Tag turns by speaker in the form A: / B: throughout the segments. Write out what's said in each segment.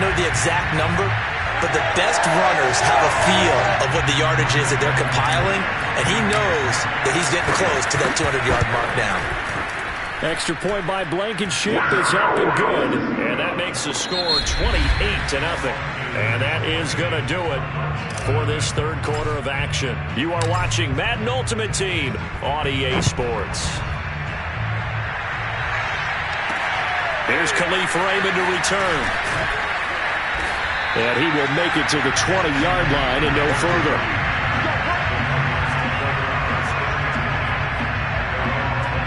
A: know the exact number, but the best runners have a feel of what the yardage is that they're compiling, and he knows that he's getting close to that 200-yard mark now.
B: Extra point by Blankenship is up and good, and that makes the score 28-0. And that is going to do it for this third quarter of action. You are watching Madden Ultimate Team on EA Sports. Here's Khalif Raymond to return. And he will make it to the 20-yard line and no further.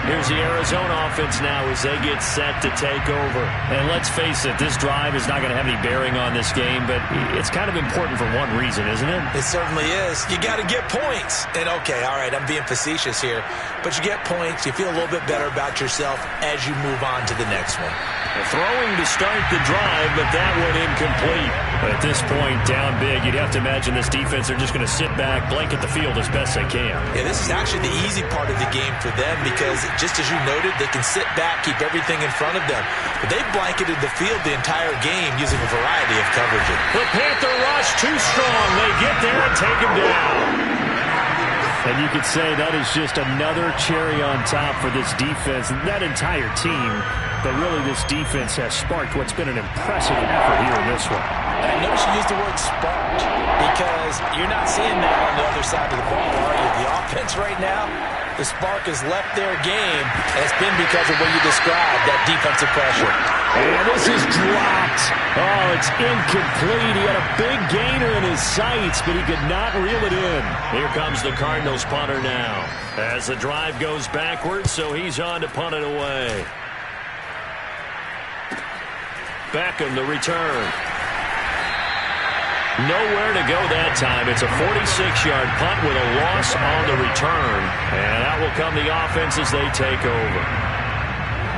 B: Here's the Arizona offense now as they get set to take over. And let's face it, this drive is not going to have any bearing on this game, but it's kind of important for one reason, isn't it?
A: It certainly is. You got to get points. And, okay, all right, I'm being facetious here, but you get points, you feel a little bit better about yourself as you move on to the next one.
B: Throwing to start the drive, but that one incomplete. But at this point, down big, you'd have to imagine this defense, they're just going to sit back, blanket the field as best they can.
A: Yeah, this is actually the easy part of the game for them because, just as you noted, they can sit back, keep everything in front of them. But they've blanketed the field the entire game using a variety of coverages.
B: The Panther rush too strong. They get there and take him down. And you could say that is just another cherry on top for this defense, that entire team. But really, this defense has sparked what's been an impressive effort here in this one.
A: And I notice you use the word sparked because you're not seeing that on the other side of the ball, are you? The offense right now, the spark has left their game, and it's been because of what you described, that defensive pressure.
B: And this is dropped. Oh, it's incomplete. He had a big gainer in his sights, but he could not reel it in. Here comes the Cardinals punter now as the drive goes backwards, so he's on to punt it away. Beckham, the return. Nowhere to go that time. It's a 46-yard punt with a loss on the return. And out will come the offense as they take over.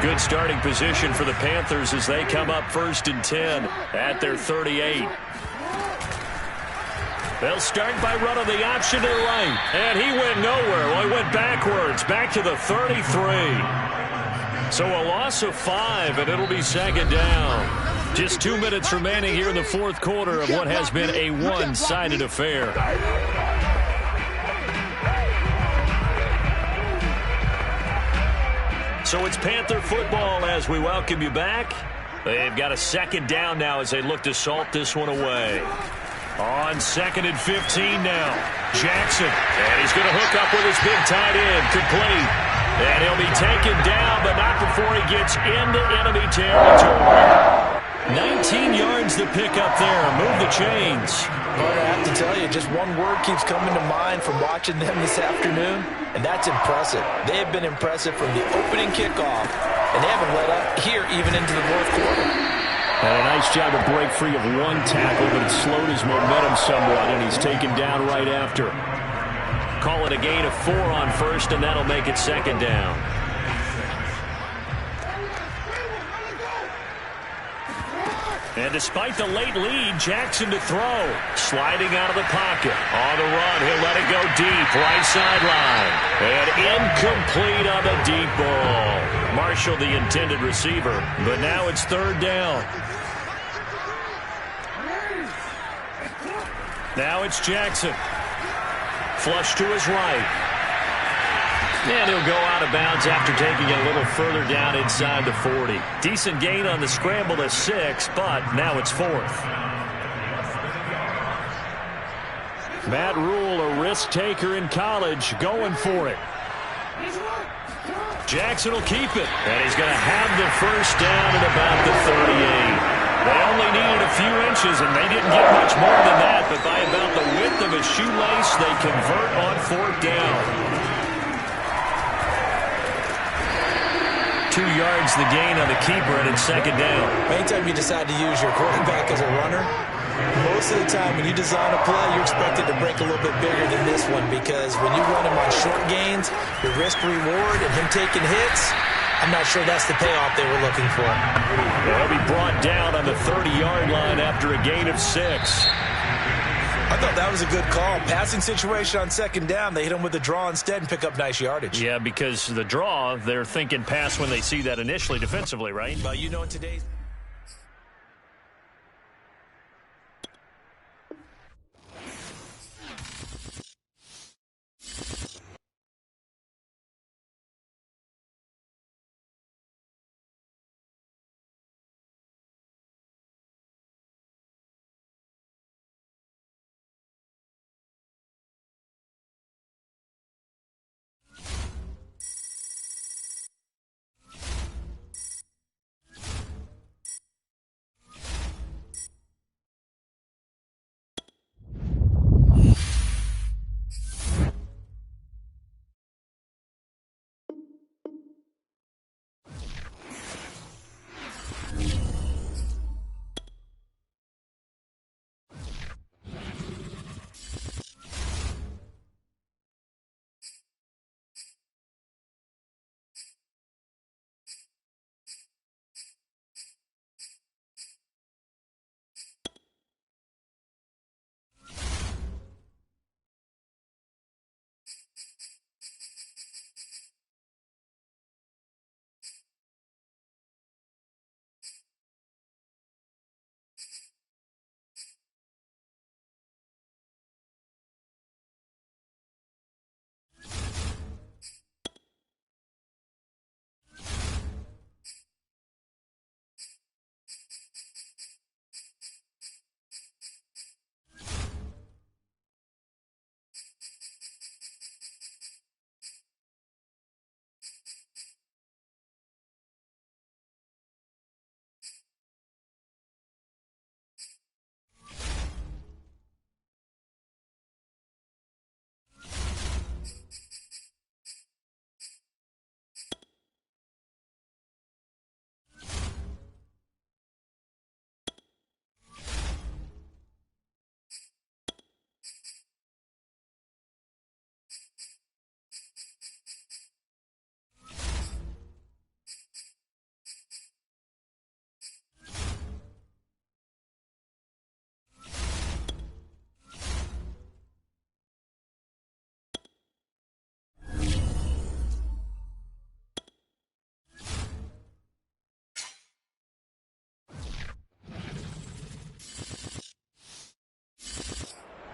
B: Good starting position for the Panthers as they come up 1st and 10 at their 38. They'll start by running the option to the right. And he went nowhere. Well, he went backwards, back to the 33. So a loss of 5, and it'll be 2nd down. Just 2 minutes remaining here in the fourth quarter of what has been a one-sided affair. So it's Panther football as we welcome you back. They've got a 2nd down now as they look to salt this one away. On 2nd and 15 now. Jackson, and he's going to hook up with his big tight end, complete. And he'll be taken down, but not before he gets into enemy territory. 19 yards to pick up there. Move the chains.
A: But I have to tell you, just one word keeps coming to mind from watching them this afternoon, and that's impressive. They have been impressive from the opening kickoff, and they haven't let up here even into the fourth quarter.
B: And a nice job to break free of one tackle, but it slowed his momentum somewhat, and he's taken down right after. Call it a gain of 4 on 1st, and that'll make it 2nd down. And despite the late lead, Jackson to throw. Sliding out of the pocket. On the run, he'll let it go deep. Right sideline. And incomplete on the deep ball. Marshall, the intended receiver. But now it's 3rd down. Now it's Jackson. Flush to his right. And he'll go out of bounds after taking it a little further down inside the 40. Decent gain on the scramble to 6, but now it's 4th. Matt Rule, a risk taker in college, going for it. Jackson will keep it, and he's going to have the 1st down at about the 38. They only needed a few inches, and they didn't get much more than that, but by about the width of a shoelace, they convert on 4th down. 2 yards the gain on the keeper, and it's 2nd down.
A: Anytime you decide to use your quarterback as a runner, most of the time when you design a play, you're expected to break a little bit bigger than this one because when you run him on short gains, your risk-reward and him taking hits, I'm not sure that's the payoff they were looking for.
B: He'll be brought down on the 30-yard line after a gain of 6.
A: I thought that was a good call. Passing situation on 2nd down. They hit him with a draw instead and pick up nice yardage.
B: Yeah, because the draw, they're thinking pass when they see that initially defensively, right?
A: Well, you know in today's...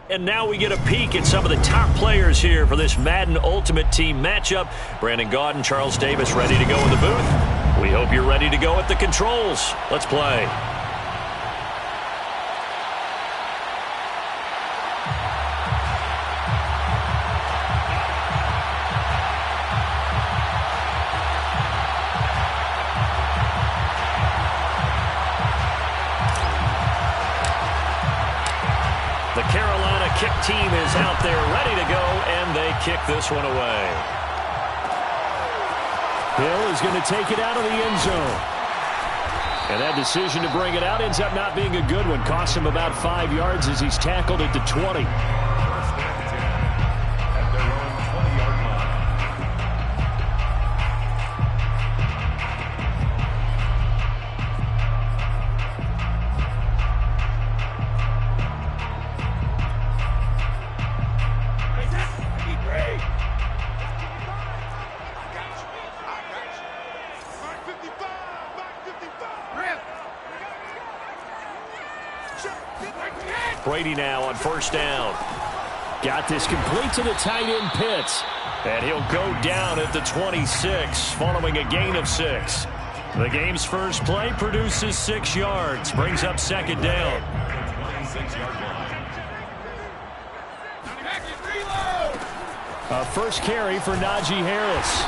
B: And now we get a peek at some of the top players here for this Madden Ultimate Team matchup. Brandon Gaudin, Charles Davis ready to go in the booth. We hope you're ready to go at the controls. Let's play. The Carolina kick team is out there ready to go, and they kick this one away.
C: Hill is going to take it out of the end zone. And that decision to bring it out ends up not being a good one. Costs him about 5 yards as he's tackled at the 20.
B: Brady now on first down.
C: Got this complete to the tight end Pitts.
B: And he'll go down at the 26 following a gain of 6. The game's first play produces 6 yards. Brings up second down.
C: A first carry for Najee Harris.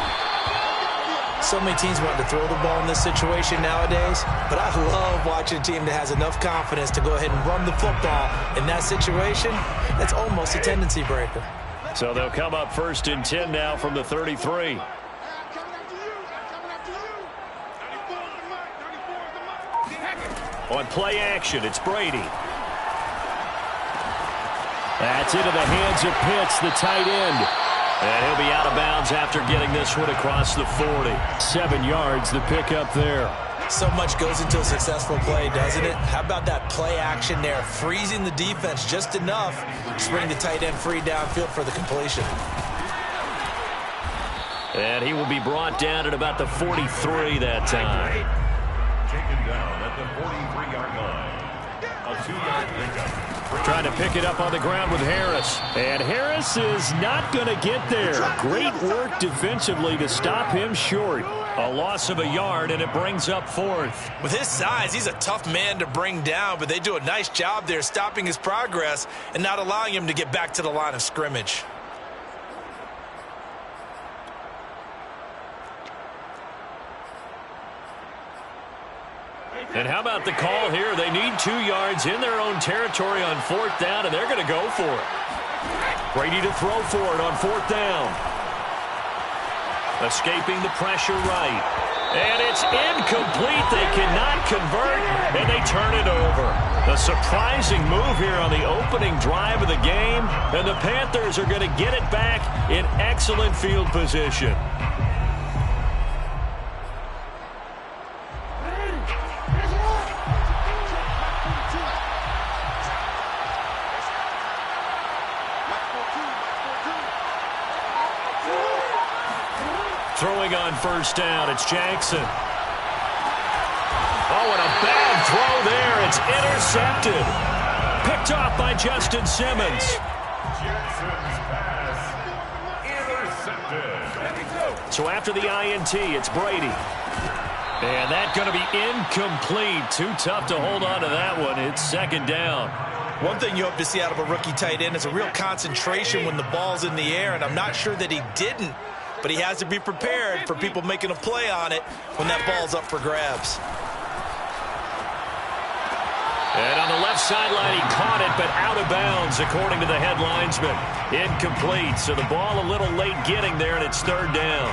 A: So many teams want to throw the ball in this situation nowadays, but I love watching a team that has enough confidence to go ahead and run the football in that situation. That's almost a tendency breaker.
B: So they'll come up first and 10 now from the 33. On play action, it's Brady.
C: That's into the hands of Pitts, the tight end.
B: And he'll be out of bounds after getting this one across the 40.
C: 7 yards, the pickup there.
A: So much goes into a successful play, doesn't it? How about that play action there? Freezing the defense just enough to bring the tight end free downfield for the completion.
B: And he will be brought down at about the 43 that time.
D: Taken down at the 43-yard line. A 2-yard pickup.
B: Trying to pick it up on the ground with Harris.
C: And Harris is not going to get there. Great work defensively to stop him short.
B: A loss of a yard, and it brings up fourth.
A: With his size, he's a tough man to bring down, but they do a nice job there stopping his progress and not allowing him to get back to the line of scrimmage.
B: And how about the call here? They need 2 yards in their own territory on fourth down, and they're going to go for it. Brady to throw for it on fourth down. Escaping the pressure right. And it's incomplete. They cannot convert, and they turn it over. A surprising move here on the opening drive of the game, and the Panthers are going to get it back in excellent field position. Throwing on first down, it's Jackson. Oh, and a bad throw there. It's intercepted. Picked off by Justin Simmons.
D: Jackson's pass intercepted.
B: So after the INT, it's Brady. And that's going to be incomplete. Too tough to hold on to that one. It's second down.
A: One thing you hope to see out of a rookie tight end is a real concentration when the ball's in the air, and I'm not sure that he didn't. But he has to be prepared for people making a play on it when that ball's up for grabs.
B: And on the left sideline, he caught it, but out of bounds, according to the head linesman. Incomplete, so the ball a little late getting there, and it's third down.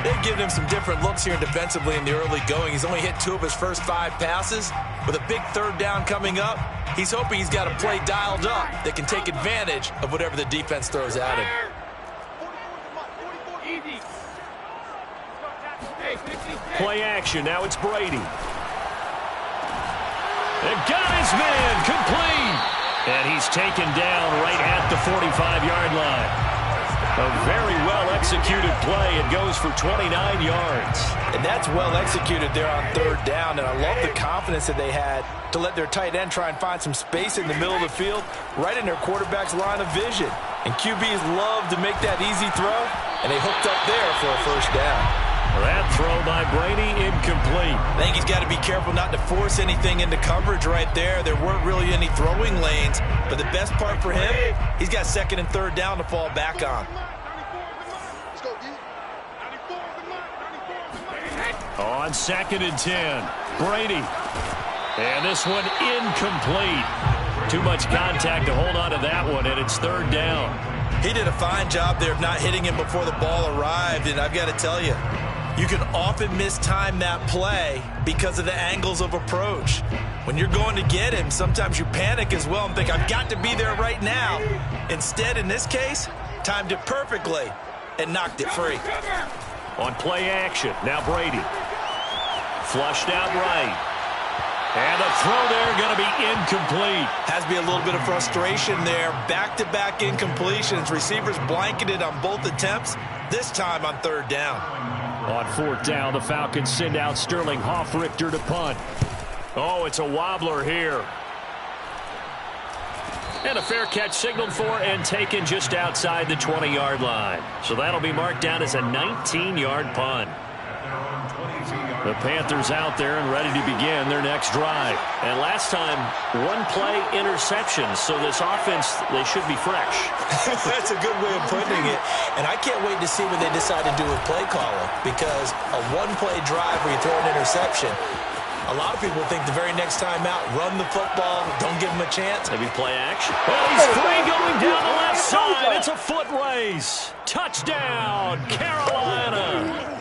A: They've given him some different looks here defensively in the early going. He's only hit 2 of his first 5 passes. With a big third down coming up, he's hoping he's got a play dialed up that can take advantage of whatever the defense throws at him.
B: Play action. Now it's Brady. And got his man complete. And he's taken down right at the 45-yard line.
C: A very well-executed play. It goes for 29 yards.
A: And that's well executed there on third down. And I love the confidence that they had to let their tight end try and find some space in the middle of the field, right in their quarterback's line of vision. And QBs love to make that easy throw, and they hooked up there for a first down.
C: That throw by Brady, incomplete.
A: I think he's got to be careful not to force anything into coverage right there. There weren't really any throwing lanes, but the best part for him, he's got second and third down to fall back on.
C: On 2nd and 10, Brady. And this one incomplete. Too much contact to hold on to that one, and it's third down.
A: He did a fine job there of not hitting him before the ball arrived, and I've got to tell you, you can often mistime that play because of the angles of approach. When you're going to get him, sometimes you panic as well and think, I've got to be there right now. Instead, in this case, timed it perfectly and knocked it free.
C: On play action, now Brady. Flushed out right. And the throw there going to be incomplete.
A: Has to be a little bit of frustration there. Back-to-back incompletions. Receivers blanketed on both attempts, this time on third down.
C: On 4th down, the Falcons send out Sterling Hoffrichter to punt. Oh, it's a wobbler here. And a fair catch signaled for and taken just outside the 20-yard line. So that'll be marked down as a 19-yard punt. The Panthers out there and ready to begin their next drive. And last time, one-play interception. So this offense, they should be fresh.
A: That's a good way of putting it. And I can't wait to see what they decide to do with play calling. Because a one-play drive where you throw an interception, a lot of people think the very next time out, run the football, don't give them a chance.
C: Maybe play action. Well, he's free going down the left side. It's a foot race. Touchdown, Carolina.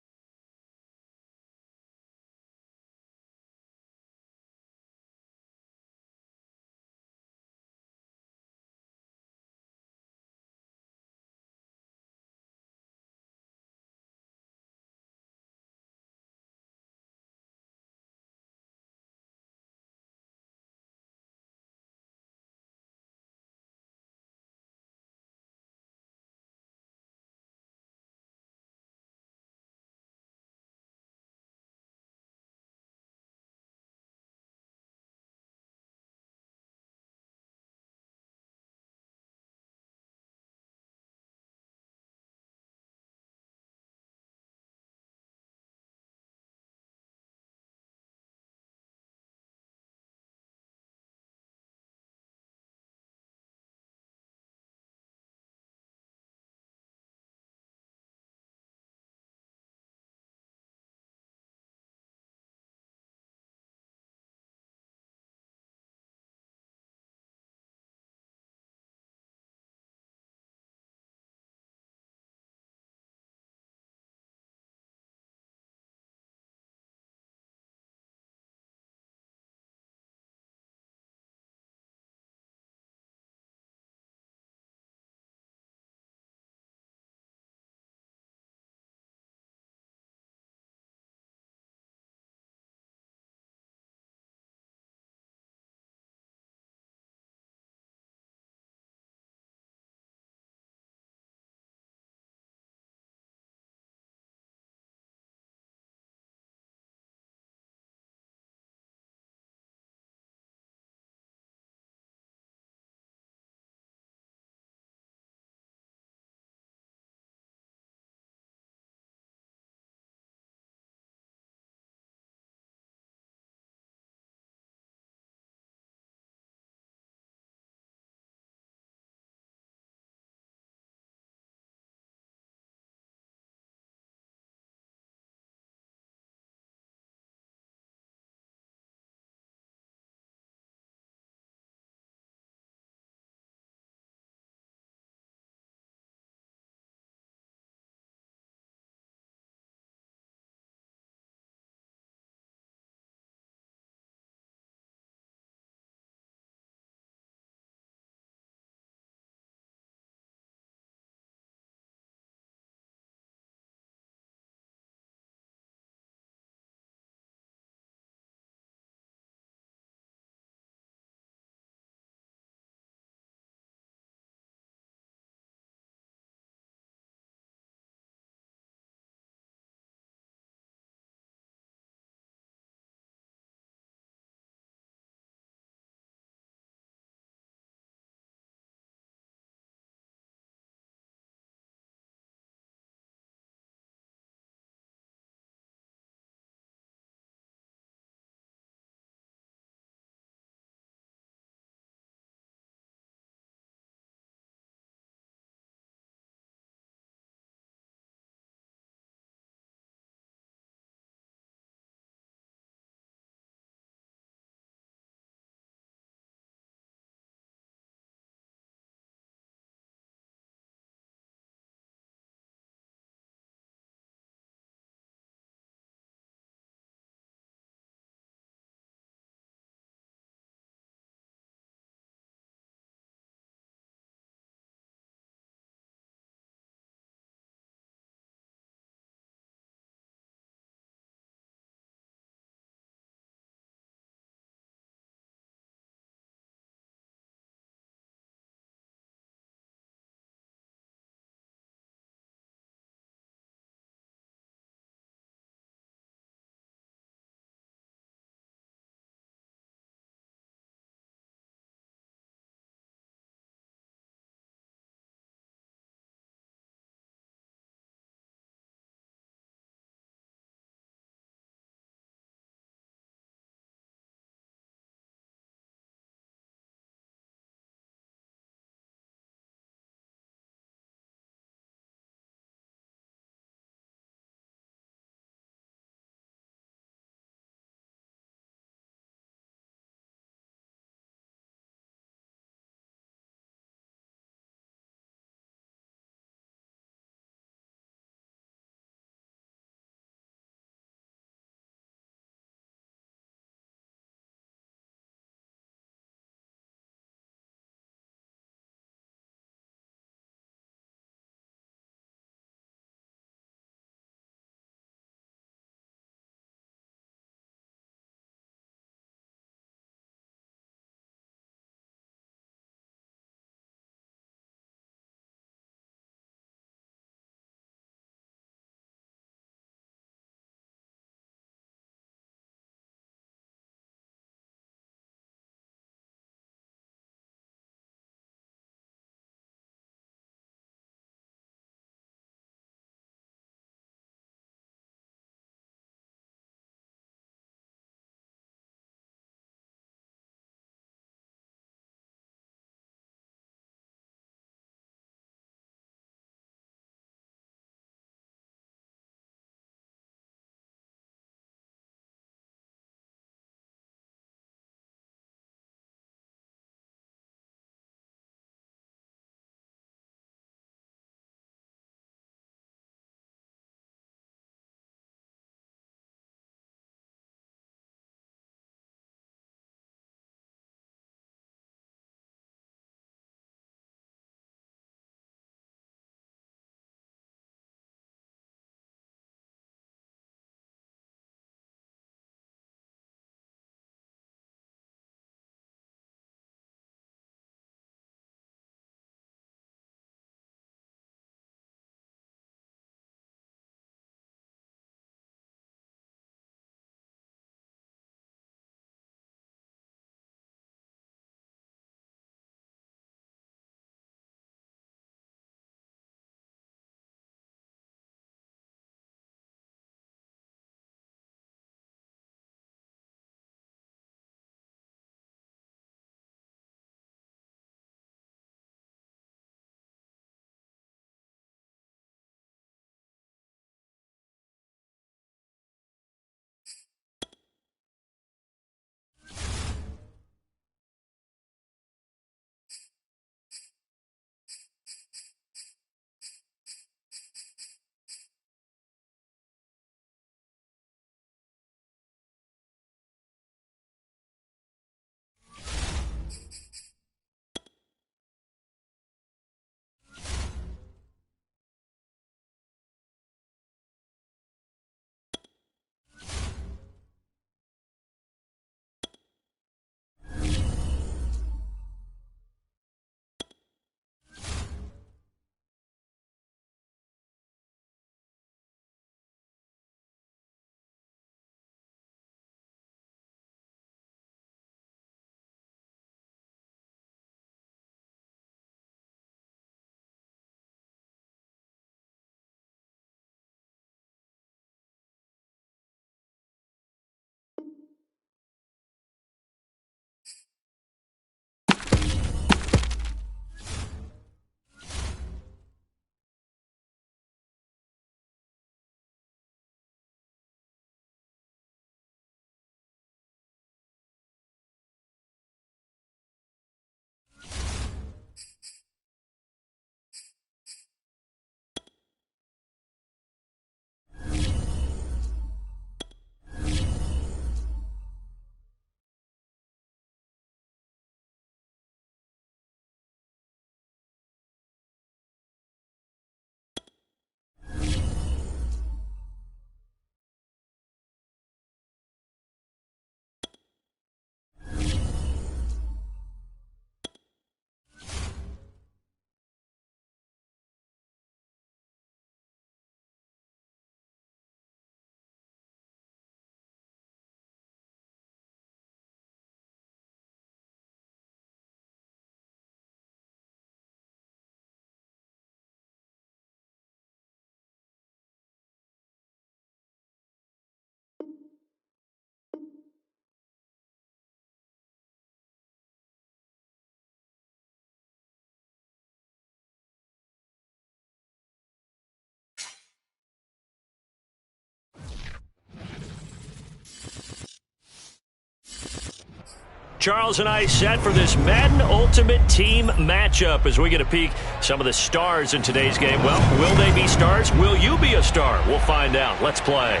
C: Charles and I set for this Madden Ultimate Team matchup as we get a peek some of the stars in today's game. Well, will they be stars? Will you be a star? We'll find out. Let's play.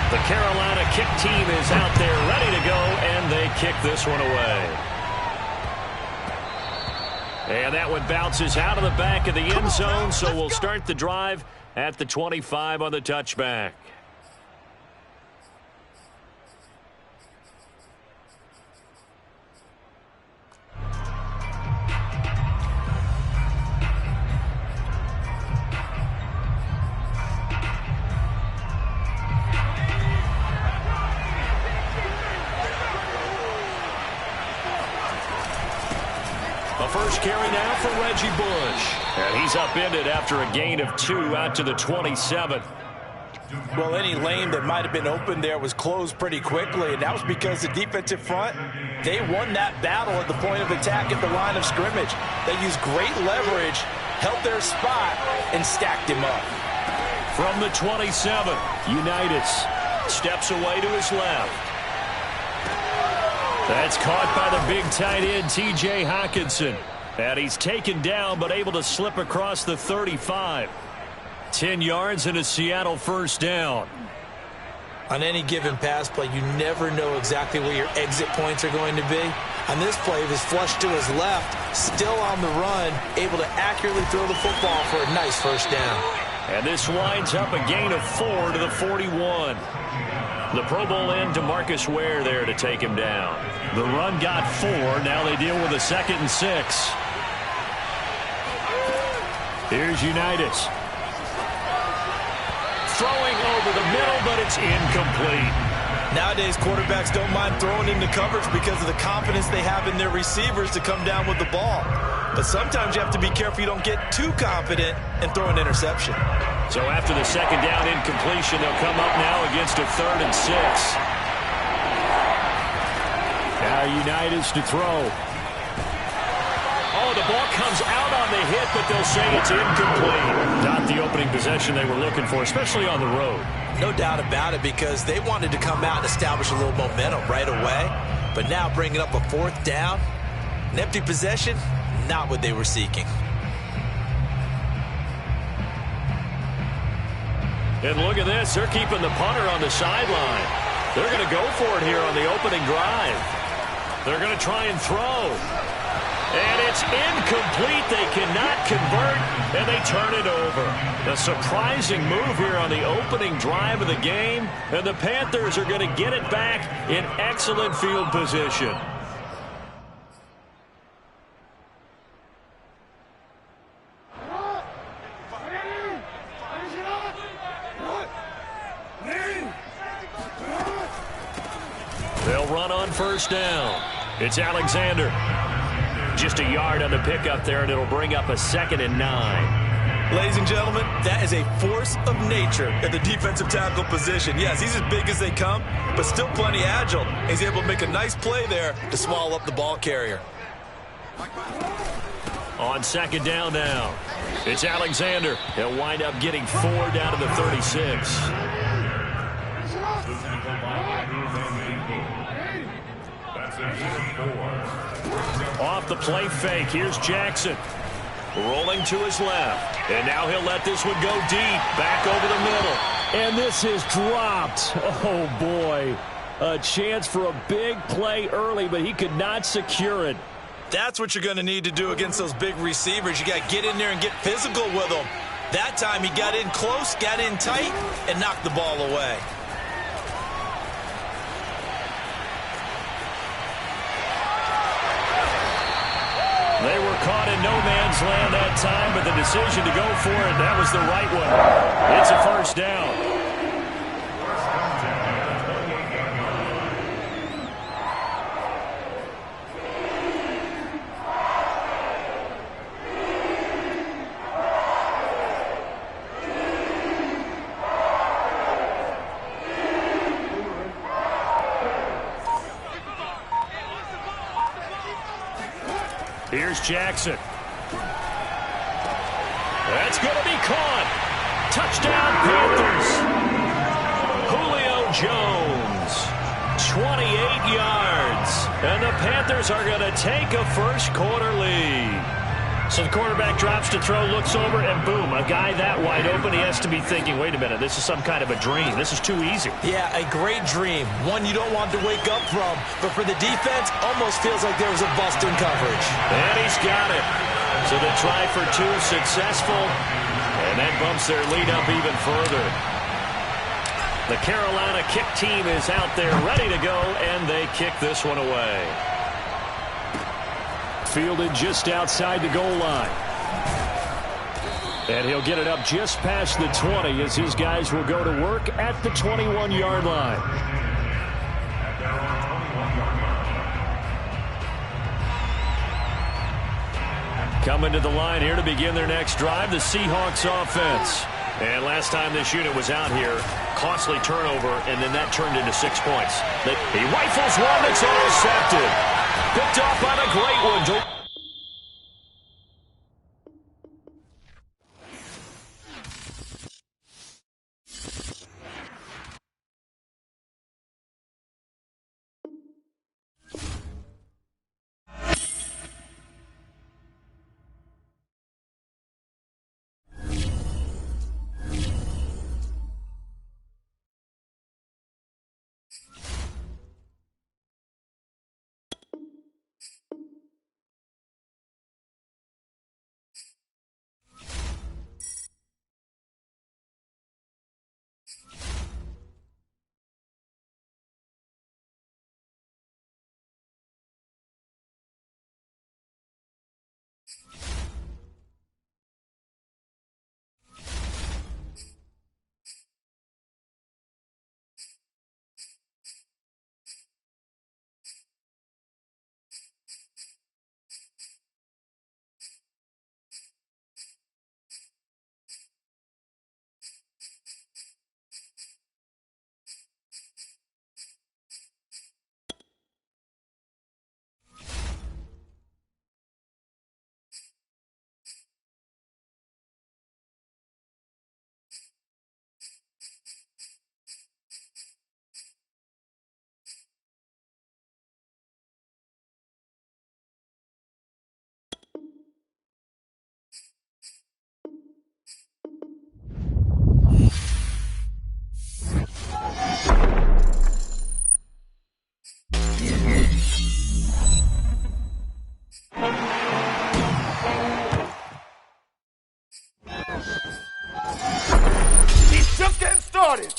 B: The Carolina kick team is out there ready to go, and they kick this one away. And that one bounces out of the back of the end zone, so we'll start the drive at the 25 on the touchback.
C: First carry now for Reggie Bush.
B: And he's upended after a gain of 2 out to the 27.
A: Well, any lane that might have been open there was closed pretty quickly, and that was because the defensive front, they won that battle at the point of attack at the line of scrimmage. They used great leverage, held their spot, and stacked him up.
B: From the 27, Unitas steps away to his left. That's caught by the big tight end, T.J. Hockenson. And he's taken down, but able to slip across the 35. 10 yards and a Seattle first down.
A: On any given pass play, you never know exactly where your exit points are going to be. On this play, he was flushed to his left, still on the run, able to accurately throw the football for a nice first down.
B: And this winds up a gain of 4 to the 41. The Pro Bowl end to Marcus Ware there to take him down. The run got 4. Now they deal with a 2nd and 6. Here's Unitas. Throwing over the middle, but it's incomplete.
A: Nowadays, quarterbacks don't mind throwing into coverage because of the confidence they have in their receivers to come down with the ball. But sometimes you have to be careful you don't get too confident and throw an interception.
B: So after the 2nd down incompletion, they'll come up now against a 3rd and 6. Now Unitas to throw. Oh, the ball comes out on the hit, but they'll say it's incomplete. Not the opening possession they were looking for, especially on the road.
A: No doubt about it, because they wanted to come out and establish a little momentum right away. But now bringing up a 4th down, an empty possession, not what they were seeking.
B: And look at this. They're keeping the punter on the sideline. They're going to go for it here on the opening drive. They're going to try and throw. And it's incomplete. They cannot convert, and they turn it over. A surprising move here on the opening drive of the game, and the Panthers are going to get it back in excellent field position. They'll run on first down. It's Alexander. Just a yard on the pickup there, and it'll bring up a 2nd and 9.
A: Ladies and gentlemen, that is a force of nature at the defensive tackle position. Yes, he's as big as they come, but still plenty agile. He's able to make a nice play there to swallow up the ball carrier.
B: On 2nd down now, it's Alexander. He'll wind up getting 4 down to the 36. Off the play fake, here's Jackson. Rolling to his left. And now he'll let this one go deep. Back over the middle.
C: And this is dropped. Oh, boy. A chance for a big play early, but he could not secure it.
A: That's what you're going to need to do against those big receivers. You got to get in there and get physical with them. That time he got in close, got in tight, and knocked the ball away.
B: They were caught in no man's land that time, but the decision to go for it, that was the right one. It's a first down. Here's Jackson. That's going to be caught. Touchdown, Panthers. Julio Jones, 28 yards. And the Panthers are going to take a first quarter lead. So the quarterback drops to throw, looks over, and boom, a guy that wide open, he has to be thinking, wait a minute, this is some kind of a dream. This is too easy.
A: Yeah, a great dream. One you don't want to wake up from. But for the defense, almost feels like there was a bust in coverage.
B: And he's got it. So the try for two is successful, and that bumps their lead up even further. The Carolina kick team is out there ready to go, and they kick this one away. Fielded just outside the goal line. And he'll get it up just past the 20 as his guys will go to work at the 21-yard line. Coming to the line here to begin their next drive, the Seahawks offense. And last time this unit was out here, costly turnover, and then that turned into 6 points. He rifles one that's intercepted. Picked off on a great one.
E: Just getting started.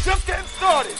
E: Just getting started.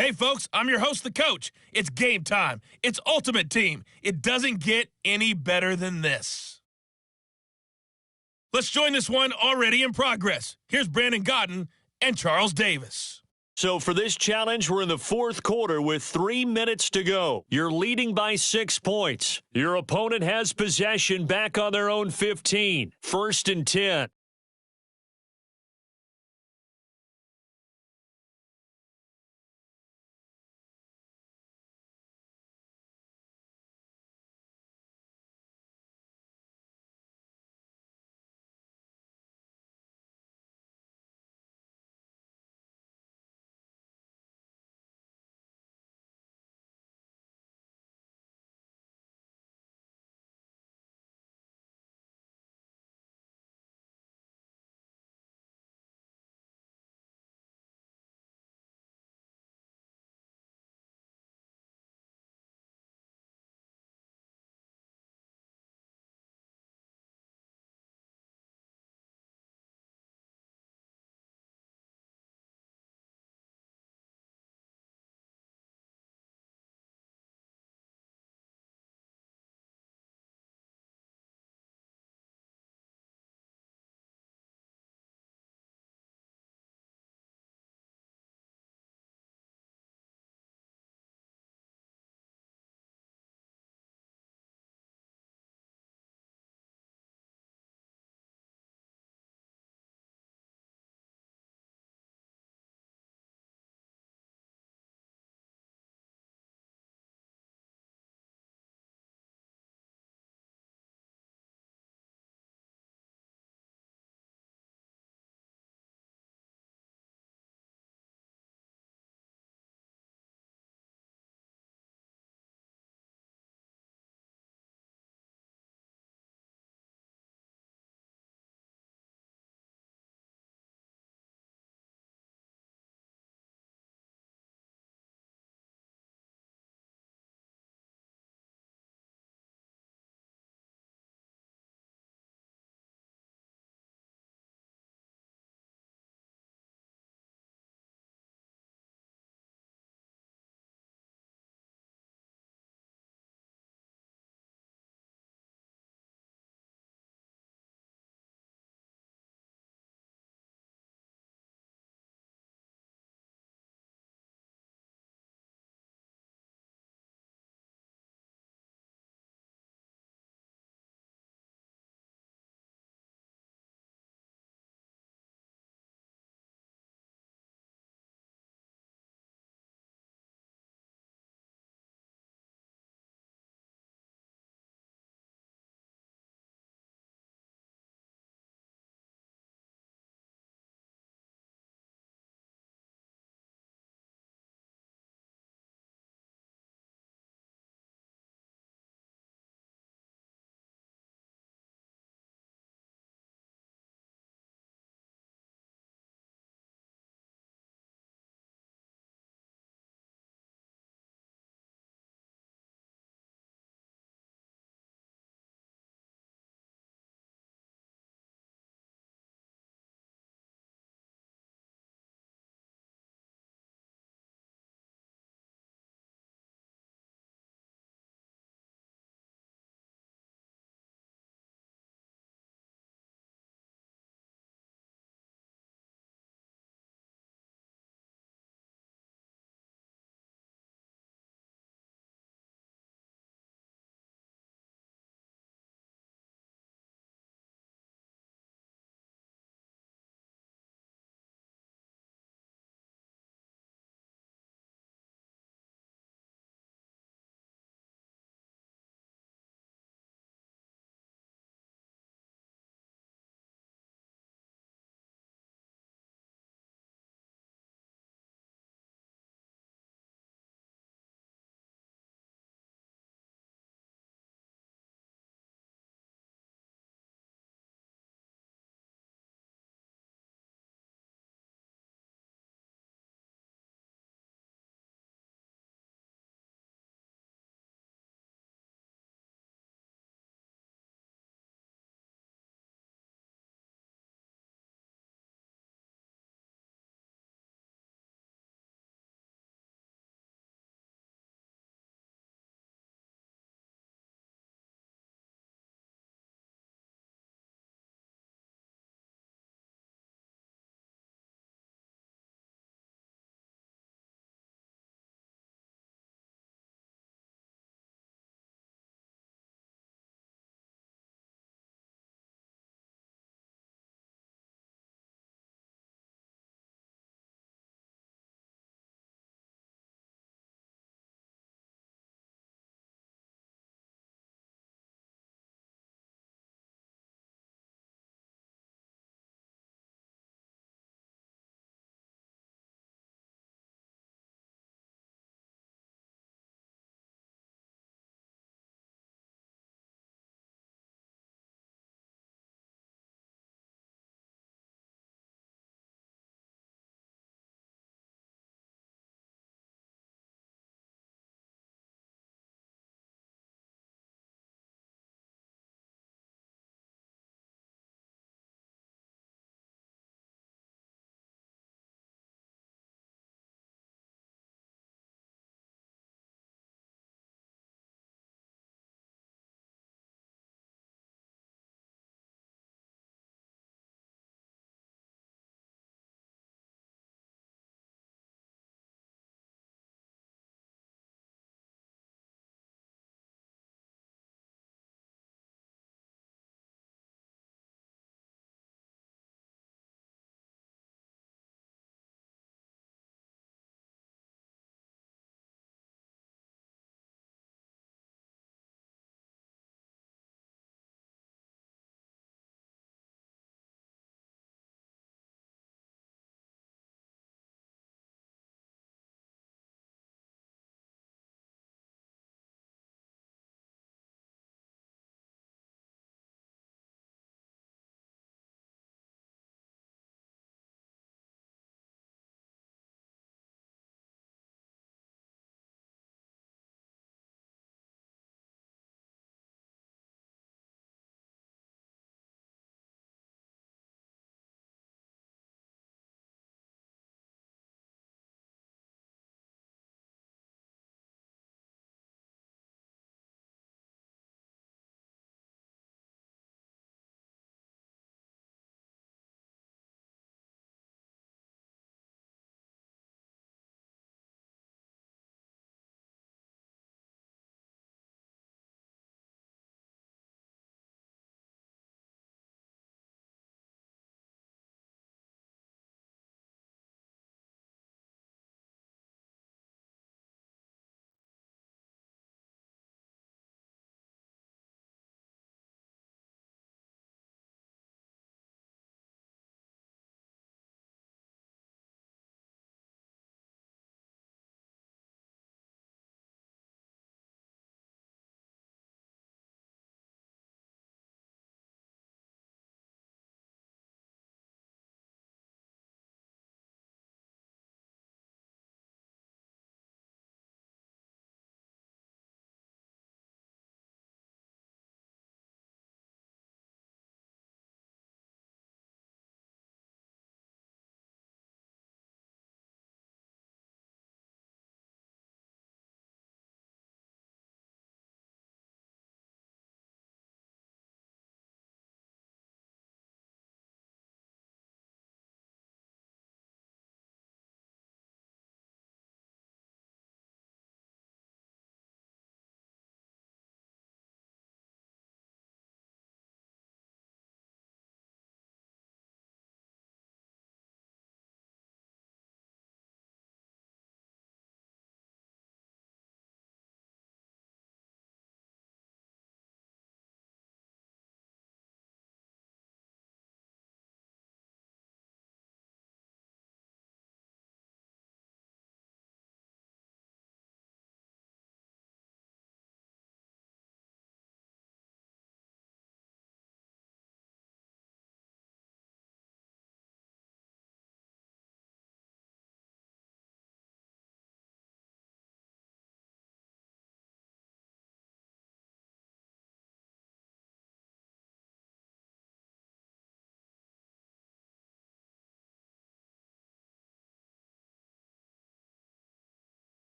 F: Hey, folks, I'm your host, the coach. It's game time. It's Ultimate Team. It doesn't get any better than this. Let's join this one already in progress. Here's Brandon Godden and Charles Davis.
B: So for this challenge, we're in the fourth quarter with 3 minutes to go. You're leading by 6 points. Your opponent has possession back on their own 15. 1st and 10.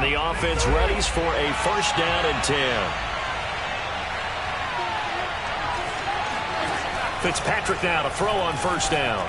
C: the offense readies for a first down and 10. Fitzpatrick now to throw on first down.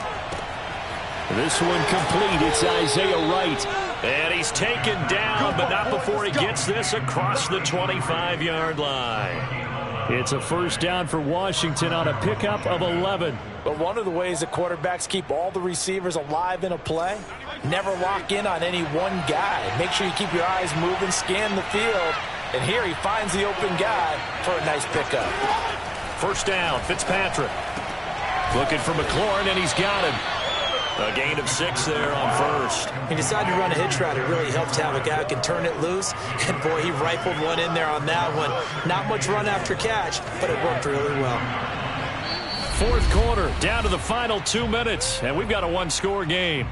C: This one complete. It's Isaiah Wright. And he's taken down, but not before he gets this across the 25-yard line. It's a first down for Washington on a pickup of 11.
A: But one of the ways the quarterbacks keep all the receivers alive in a play, never lock in on any one guy. Make sure you keep your eyes moving, scan the field. And here he finds the open guy for a nice pickup.
C: First down, Fitzpatrick. Looking for McLaurin, and he's got him. A gain of 6 there on first.
A: He decided to run a hitch route. It really helped to have a guy who can turn it loose. And, boy, he rifled one in there on that one. Not much run after catch, but it worked really well.
C: Fourth quarter, down to the final 2 minutes, and we've got a one-score game.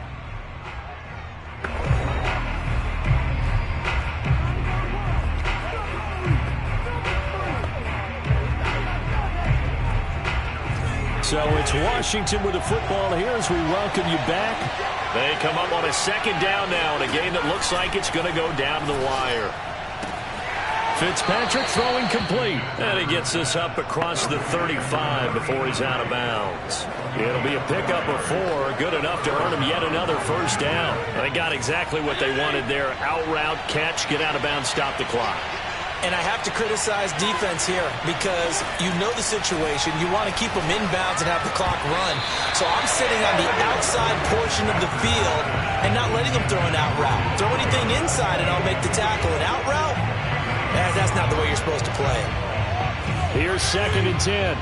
C: So it's Washington with the football here as we welcome you back. They come up on a second down now in a game that looks like it's going to go down to the wire. Fitzpatrick throwing complete. And he gets this up across the 35 before he's out of bounds. It'll be a pickup of 4, good enough to earn him yet another first down. They got exactly what they wanted there. Out route, catch, get out of bounds, stop the clock.
A: And I have to criticize defense here because you know the situation. You want to keep them inbounds and have the clock run. So I'm sitting on the outside portion of the field and not letting them throw an out route. Throw anything inside and I'll make the tackle. An out route? That's not the way you're supposed to play it.
C: Here's second and 10.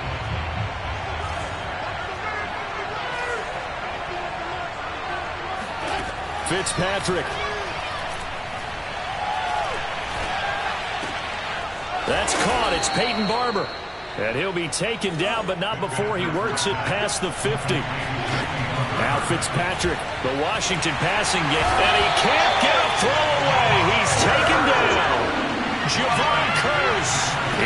C: Fitzpatrick. That's caught. It's Peyton Barber. And he'll be taken down, but not before he works it past the 50. Now Fitzpatrick, the Washington passing game. And he can't get a throw away. He's taken down. Javon Curse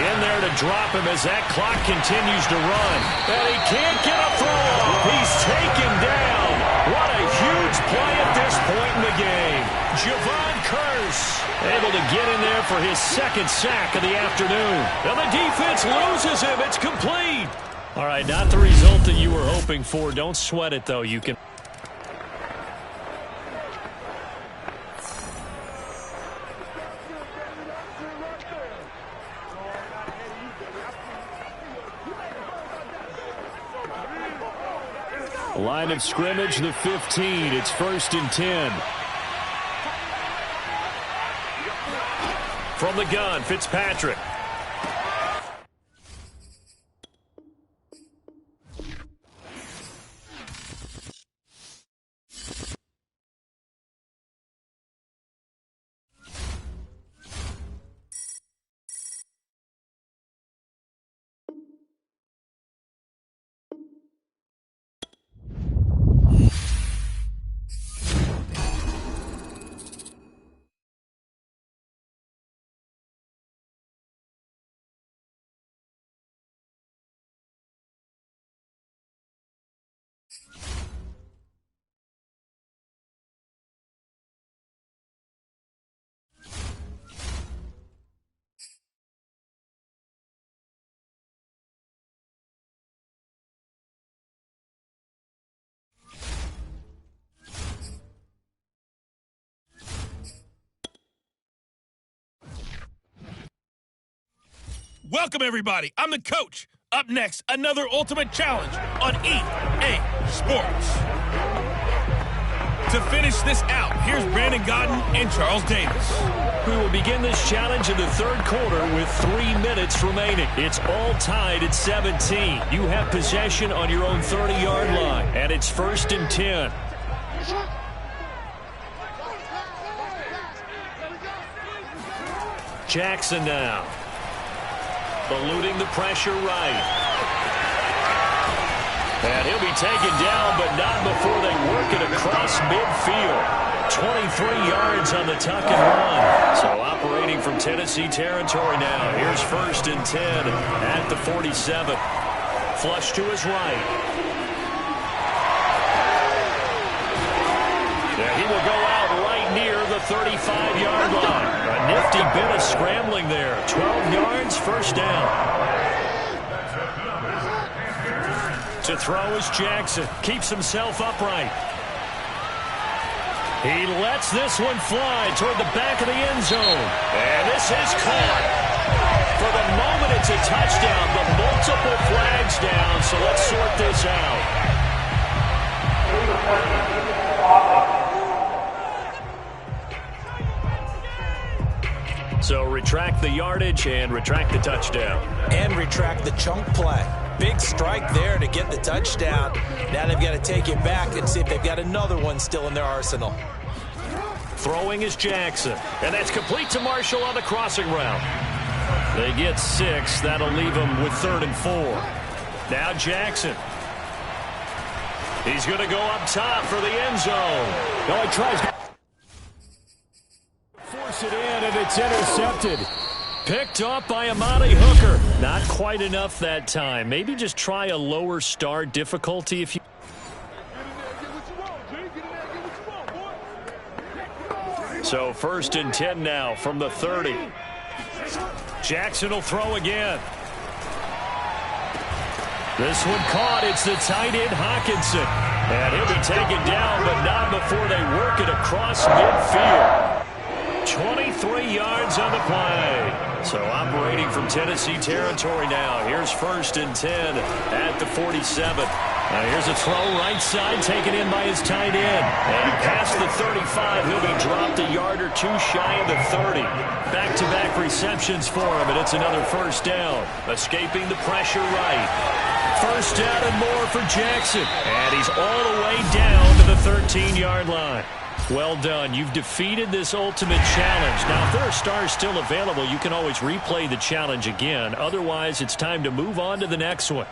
C: in there to drop him as that clock continues to run. And he can't get a throw off. He's taken down. What a huge play at this point in the game. Javon Curse able to get in there for his second sack of the afternoon. And the defense loses him. It's complete. All right, not the result that you were hoping for. Don't sweat it, though. You can. Line of scrimmage, the 15. It's first and 10. From the gun, Fitzpatrick.
F: Welcome, everybody. I'm the coach. Up next, another ultimate challenge on EA Sports. To finish this out, here's Brandon Godden and Charles Davis.
C: We will begin this challenge in the third quarter with 3 minutes remaining. It's all tied at 17. You have possession on your own 30-yard line, and it's first and 10. Jackson now. Eluding the pressure right. And he'll be taken down, but not before they work it across midfield. 23 yards on the tuck and run. So operating from Tennessee territory now. Here's first and 10 at the 47. Flush to his right. Yeah, he will go out right near the 35-yard line. hefty bit of scrambling there. 12 yards, first down. To throw is Jackson. Keeps himself upright. He lets this one fly toward the back of the end zone. And this is caught. For the moment, it's a touchdown, but multiple flags down, so let's sort this out. So retract the yardage and retract the touchdown.
A: And retract the chunk play. Big strike there to get the touchdown. Now they've got to take it back and see if they've got another one still in their arsenal.
C: Throwing is Jackson. And that's complete to Marshall on the crossing route. They get 6. That'll leave them with 3rd and 4. Now Jackson. He's going to go up top for the end zone. No, he tries to force it in, and it's intercepted. Picked up by Amani Hooker. Not quite enough that time. Maybe just try a lower star difficulty if you... So 1st and 10 now from the 30. Jackson will throw again. This one caught. It's the tight end Hawkinson. And he'll be taken down, but not before they work it across midfield. 23 yards on the play. So operating from Tennessee territory now. Here's 1st and 10 at the 47. Now here's a throw right side taken in by his tight end. And past the 35, he'll be dropped a yard or two shy of the 30. Back-to-back receptions for him, and it's another 1st down. Escaping the pressure right. 1st down and more for Jackson. And he's all the way down to the 13-yard line. Well done. You've defeated this ultimate challenge. Now, if there are stars still available, you can always replay the challenge again. Otherwise, it's time to move on to the next one.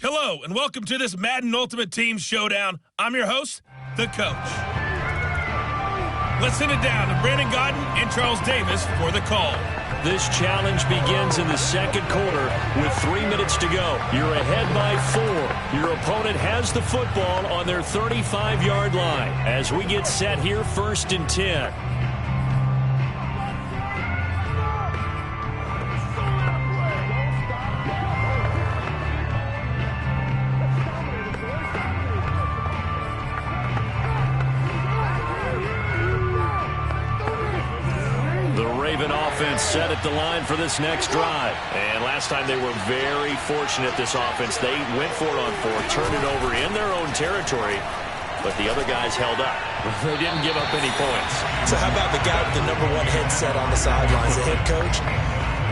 F: Hello, and welcome to this Madden Ultimate Team Showdown. I'm your host, the coach. Let's send it down to Brandon Godden and Charles Davis for the call.
C: This challenge begins in the 2nd quarter with 3 minutes to go. You're ahead by 4. Your opponent has the football on their 35-yard line. As we get set here, 1st and 10. The Raven offense set at the line for this next drive.
B: And last time they were very fortunate, this offense. They went for it on fourth, turned it over in their own territory, but the other guys held up. They didn't give up any points.
A: So how about the guy with the #1 headset on the sidelines, the head coach?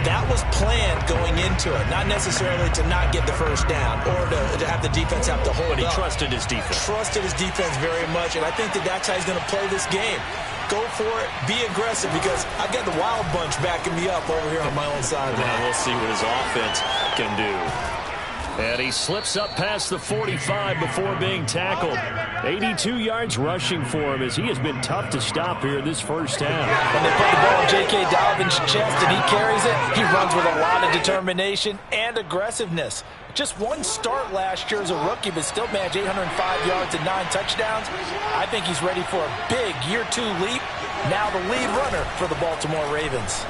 A: That was planned going into it, not necessarily to not get the first down or to have the defense have to hold
B: But he
A: up.
B: trusted his defense.
A: Trusted his defense very much, and I think that that's how he's going to play this game. Go for it, be aggressive, because I've got the wild bunch backing me up over here on my own sideline.
B: Now we'll see what his offense can do. And he slips up past the 45 before being tackled.
C: 82 yards rushing for him as he has been tough to stop here this first half.
A: When they put the ball in J.K. Dollin's chest and he carries it, he runs with a lot of determination and aggressiveness. Just one start last year as a rookie, but still managed 805 yards and 9 touchdowns. I think he's ready for a big year-2 leap. Now the lead runner for the Baltimore Ravens.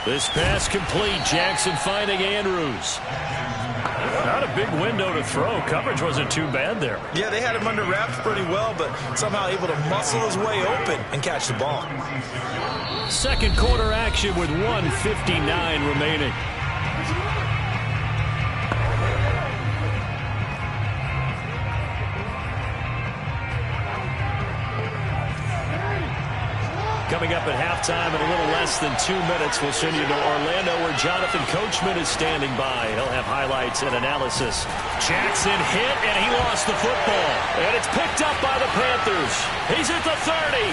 C: This pass complete. Jackson finding Andrews. Not a big window to throw. Coverage wasn't too bad there.
A: Yeah, they had him under wraps pretty well, but somehow able to muscle his way open and catch the ball.
C: Second quarter action with 1:59 remaining. Coming up at halftime in a little less than 2 minutes, we'll send you to Orlando where Jonathan Coachman is standing by. He'll have highlights and analysis. Jackson hit, and he lost the football. And it's picked up by the Panthers. He's at the 30.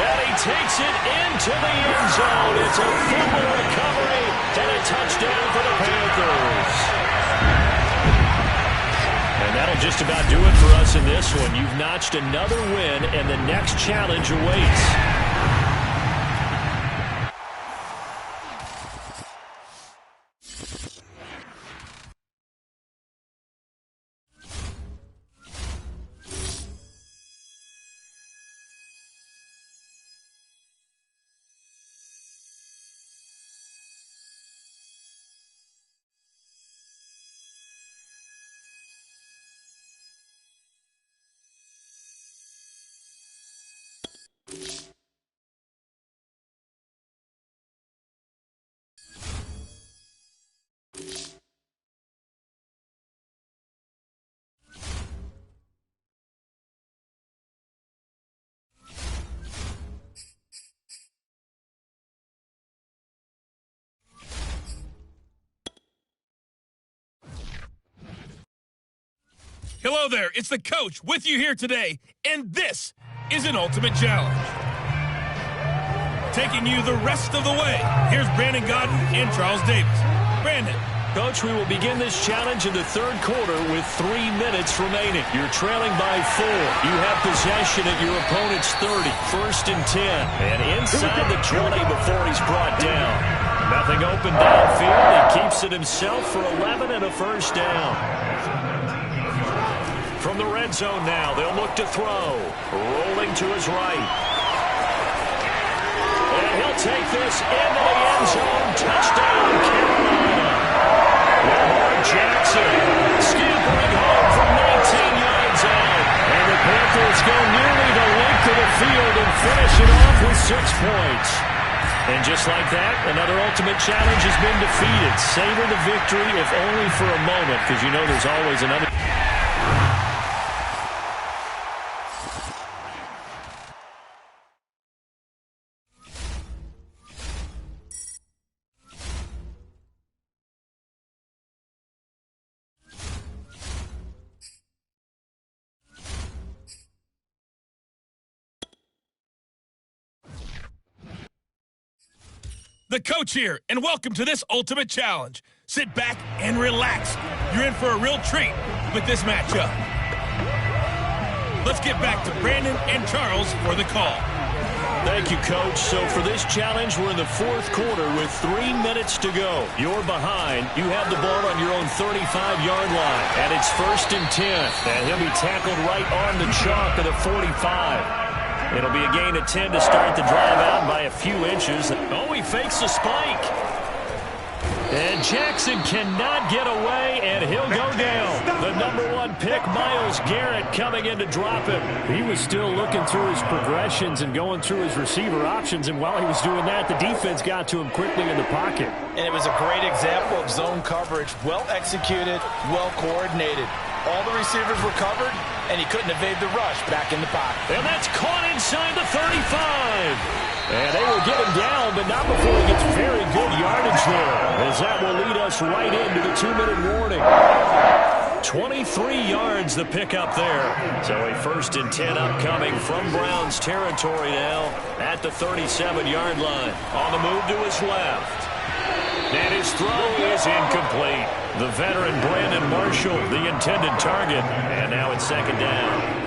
C: And he takes it into the end zone. It's a fumble recovery and a touchdown for the Panthers. And that'll just about do it for us in this one. You've notched another win, and the next challenge awaits.
F: Hello there, it's the coach with you here today, and this is an ultimate challenge. Taking you the rest of the way, here's Brandon Godden and Charles Davis. Brandon.
C: Coach, we will begin this challenge in the third quarter with 3 minutes remaining. You're trailing by 4. You have possession at your opponent's 30. First and 10. And inside the 20 before he's brought down. Nothing open downfield. He keeps it himself for 11 and a first down. From the red zone now, they'll look to throw. Rolling to his right. And he'll take this into the end zone. Touchdown, Carolina. Lamar Jackson scampering home from 19 yards out. And the Panthers go nearly the length of the field and finish it off with 6 points. And just like that, another ultimate challenge has been defeated. Savor the victory, if only for a moment, because you know there's always another.
F: The coach here, and welcome to this ultimate challenge. Sit back and relax. You're in for a real treat with this matchup. Let's get back to Brandon and Charles for the call.
C: Thank you, Coach. So for this challenge, we're in the fourth quarter with 3 minutes to go. You're behind. You have the ball on your own 35-yard line, and it's first and 10. And he'll be tackled right on the chalk of the 45. It'll be a gain of 10 to start the drive out by a few inches. Oh, he fakes the spike.
B: And Jackson cannot get away, and he'll go down. The #1 pick, Myles Garrett, coming in to drop him. He was still looking through his progressions and going through his receiver options, and while he was doing that, the defense got to him quickly in the pocket.
A: And it was a great example of zone coverage. Well executed, well coordinated. All the receivers were covered, and he couldn't evade the rush back in the pocket.
B: And that's caught inside the 35. And they will get him down, but not before he gets very good yardage there, as that will lead us right into the 2-minute warning. 23 yards the pickup there. So a 1st and 10 upcoming from Browns territory now at the 37-yard line. On the move to his left. And his throw is incomplete. The veteran Brandon Marshall, the intended target. And now it's 2nd down.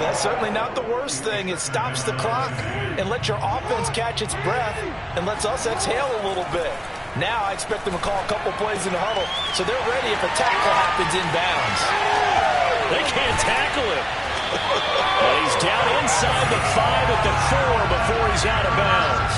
A: That's certainly not the worst thing. It stops the clock and lets your offense catch its breath and lets us exhale a little bit. Now I expect them to call a couple plays in the huddle so they're ready if a tackle happens inbounds.
B: They can't tackle him. And he's down inside the 5 at the 4 before he's out of bounds.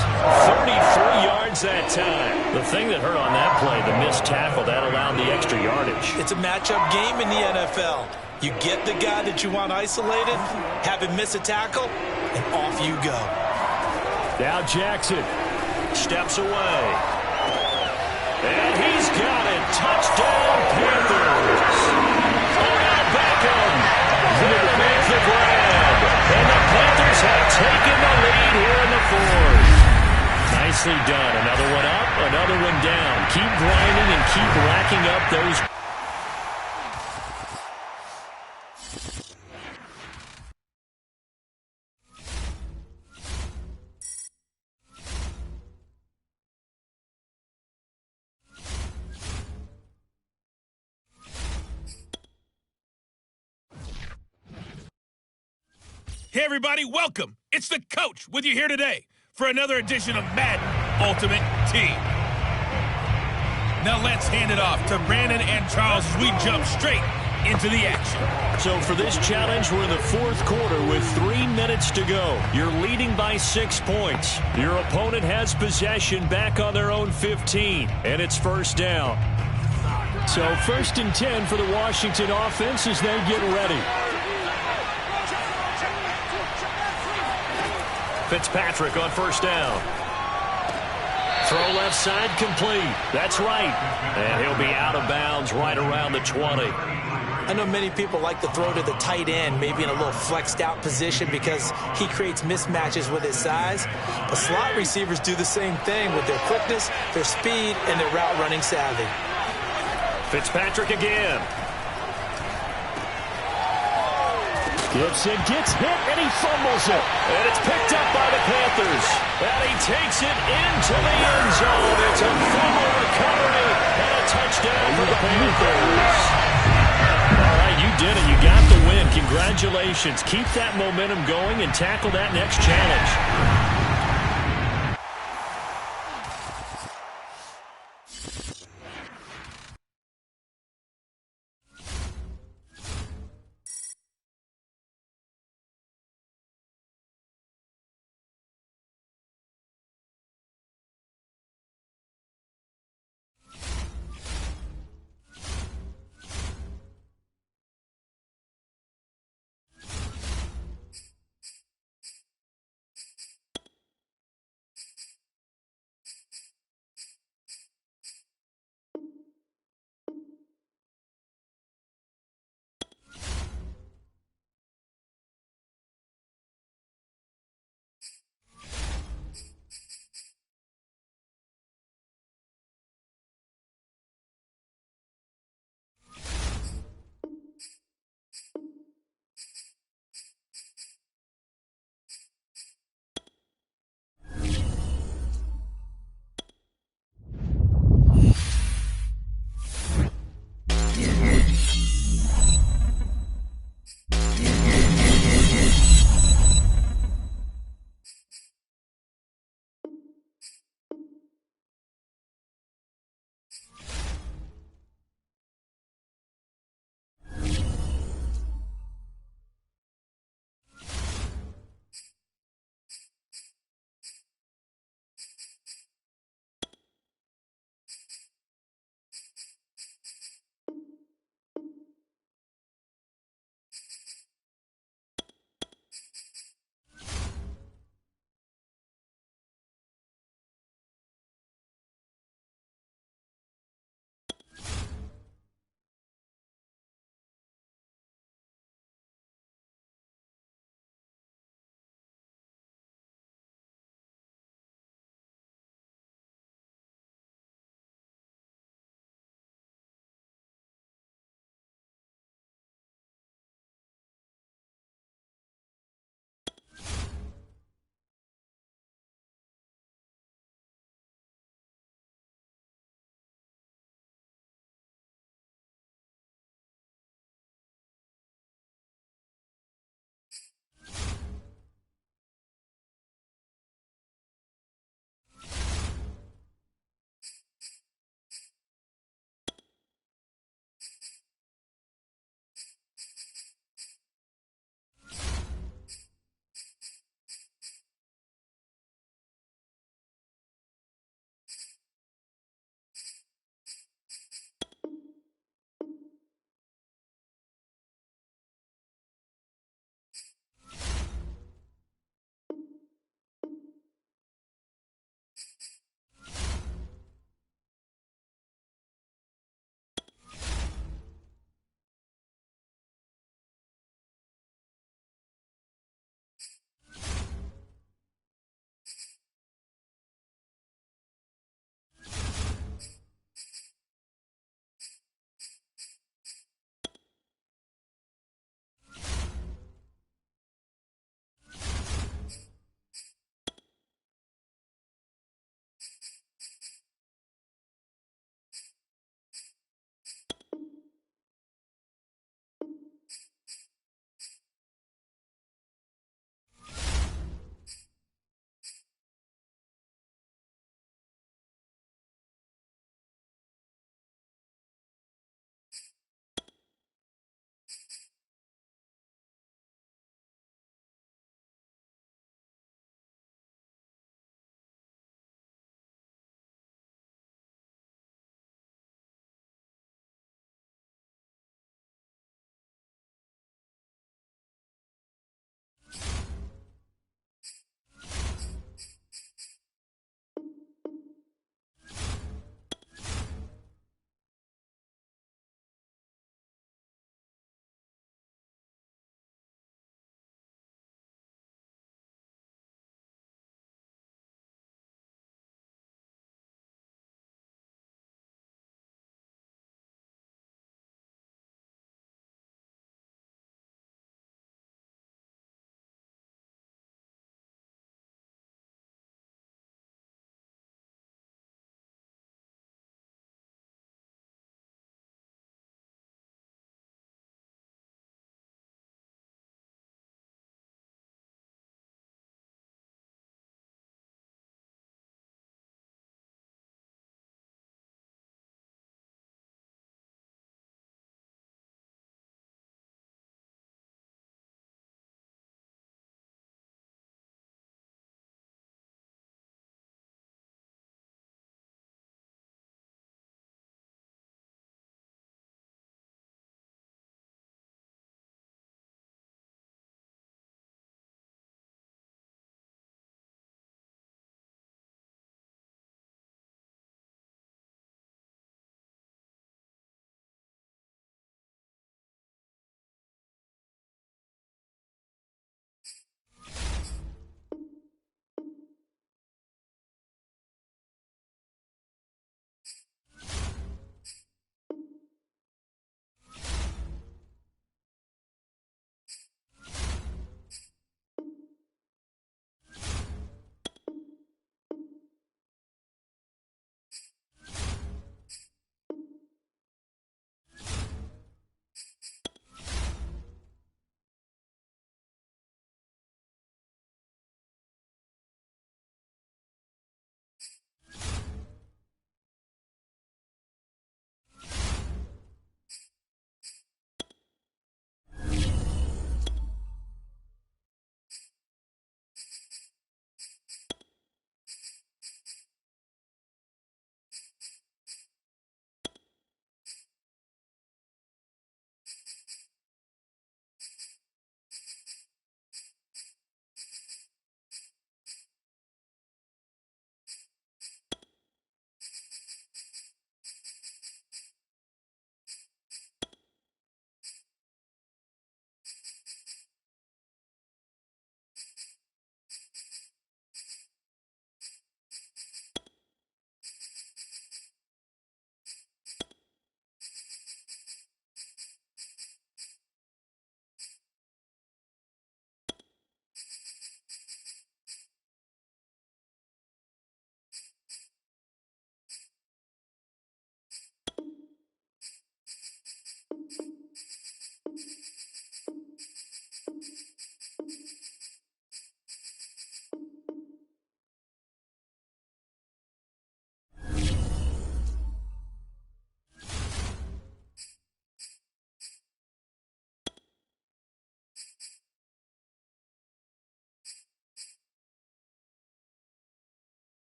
B: 33 yards that time. The thing that hurt on that play, the missed tackle, that allowed the extra yardage.
A: It's a matchup game in the NFL. You get the guy that you want isolated, have him miss a tackle, and off you go.
B: Now Jackson steps away. And he's got it. Touchdown, Panthers. Odell Beckham will make the grab. And the Panthers have taken the lead here in the 4th. Nicely done. Another one up, another one down. Keep grinding and keep racking up those.
F: Hey, everybody, welcome. It's the coach with you here today for another edition of Madden Ultimate Team. Now let's hand it off to Brandon and Charles as we jump straight into the action.
B: So for this challenge, we're in the 4th quarter with 3 minutes to go. You're leading by 6 points. Your opponent has possession back on their own 15, and it's 1st down. So 1st and 10 for the Washington offense as they get ready. Fitzpatrick on 1st down. Throw left side complete. That's right. And he'll be out of bounds right around the 20.
A: I know many people like to throw to the tight end, maybe in a little flexed out position because he creates mismatches with his size. But slot receivers do the same thing with their quickness, their speed, and their route running savvy.
B: Fitzpatrick again. Gibson gets hit and he fumbles it. And it's picked up by the Panthers. And he takes it into the end zone. It's a fumble recovery and a touchdown for the Panthers. All right, you did it. You got the win. Congratulations. Keep that momentum going and tackle that next challenge.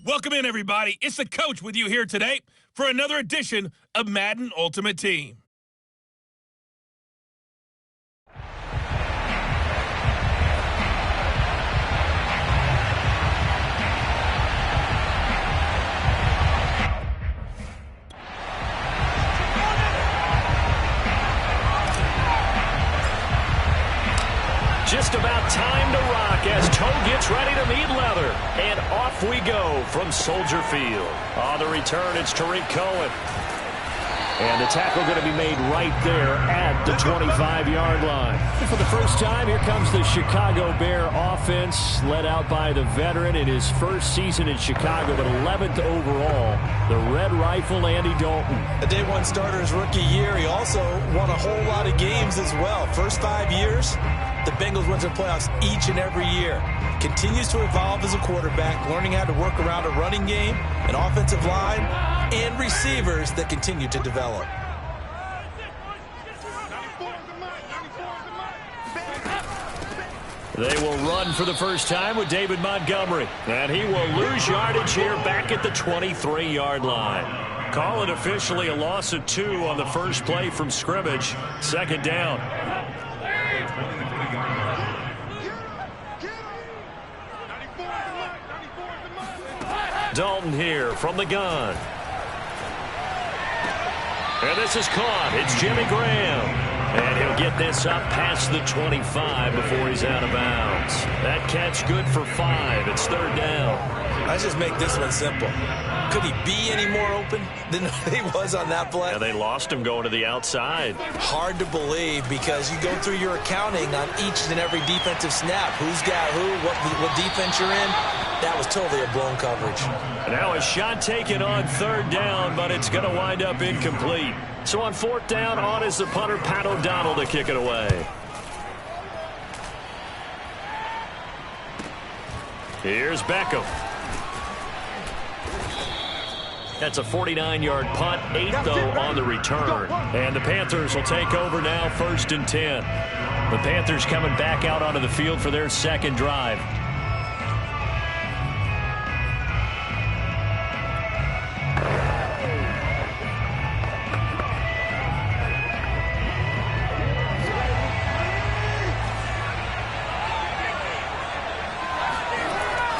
F: Welcome in, everybody. It's the coach with you here today for another edition of Madden Ultimate Team.
B: Just about time to rock as Toe gets ready to meet leather. And off we go from Soldier Field. On the return, it's Tariq Cohen. And the tackle going to be made right there at the 25-yard line. And for the first time, here comes the Chicago Bear offense, led out by the veteran in his first season in Chicago, but 11th overall, the Red Rifle, Andy Dalton.
A: A day one starter his rookie year. He also won a whole lot of games as well. First 5 years, the Bengals went to the playoffs each and every year. Continues to evolve as a quarterback, learning how to work around a running game, an offensive line, and receivers that continue to develop.
B: They will run for the first time with David Montgomery. And he will lose yardage here back at the 23-yard line. Call it officially a loss of 2 on the first play from scrimmage. Second down. Dalton here from the gun. And this is caught. It's Jimmy Graham. And he'll get this up past the 25 before he's out of bounds. That catch good for 5. It's third down.
A: Let's just make this one simple. Could he be any more open than he was on that play?
B: Yeah, they lost him going to the outside. Hard
A: to believe because you go through your accounting on each and every defensive snap. Who's got who, what defense you're in. That was totally a blown coverage.
B: Now a shot taken on third down, but it's going to wind up incomplete. So on fourth down, on is the punter, Pat O'Donnell, to kick it away. Here's Beckham. That's a 49-yard punt, 8 though on the return. And the Panthers will take over now, 1st and 10. The Panthers coming back out onto the field for their second drive.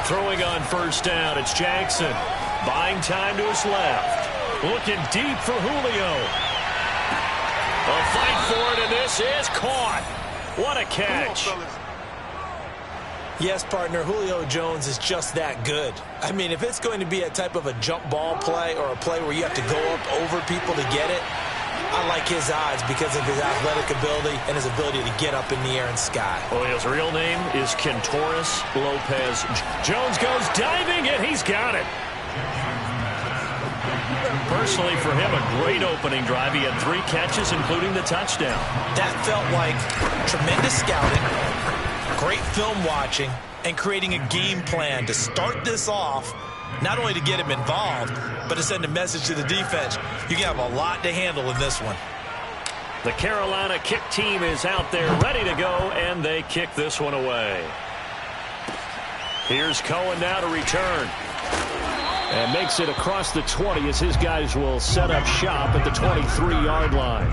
B: Throwing on first down, it's Jackson. Buying time to his left. Looking deep for Julio. A fight for it, and this is caught. What a catch.
A: Yes, partner, Julio Jones is just that good. I mean, if it's going to be a type of a jump ball play or a play where you have to go up over people to get it, I like his odds because of his athletic ability and his ability to get up in the air and sky.
B: Well, his real name is Kentoris Lopez. Jones goes diving, and he's got it. Personally, for him, a great opening drive. He had 3 catches, including the touchdown.
A: That felt like tremendous scouting, great film watching, and creating a game plan to start this off, not only to get him involved, but to send a message to the defense. You can have a lot to handle in this one.
B: The Carolina kick team is out there ready to go, and they kick this one away. Here's Cohen now to return. And makes it across the 20 as his guys will set up shop at the 23-yard line.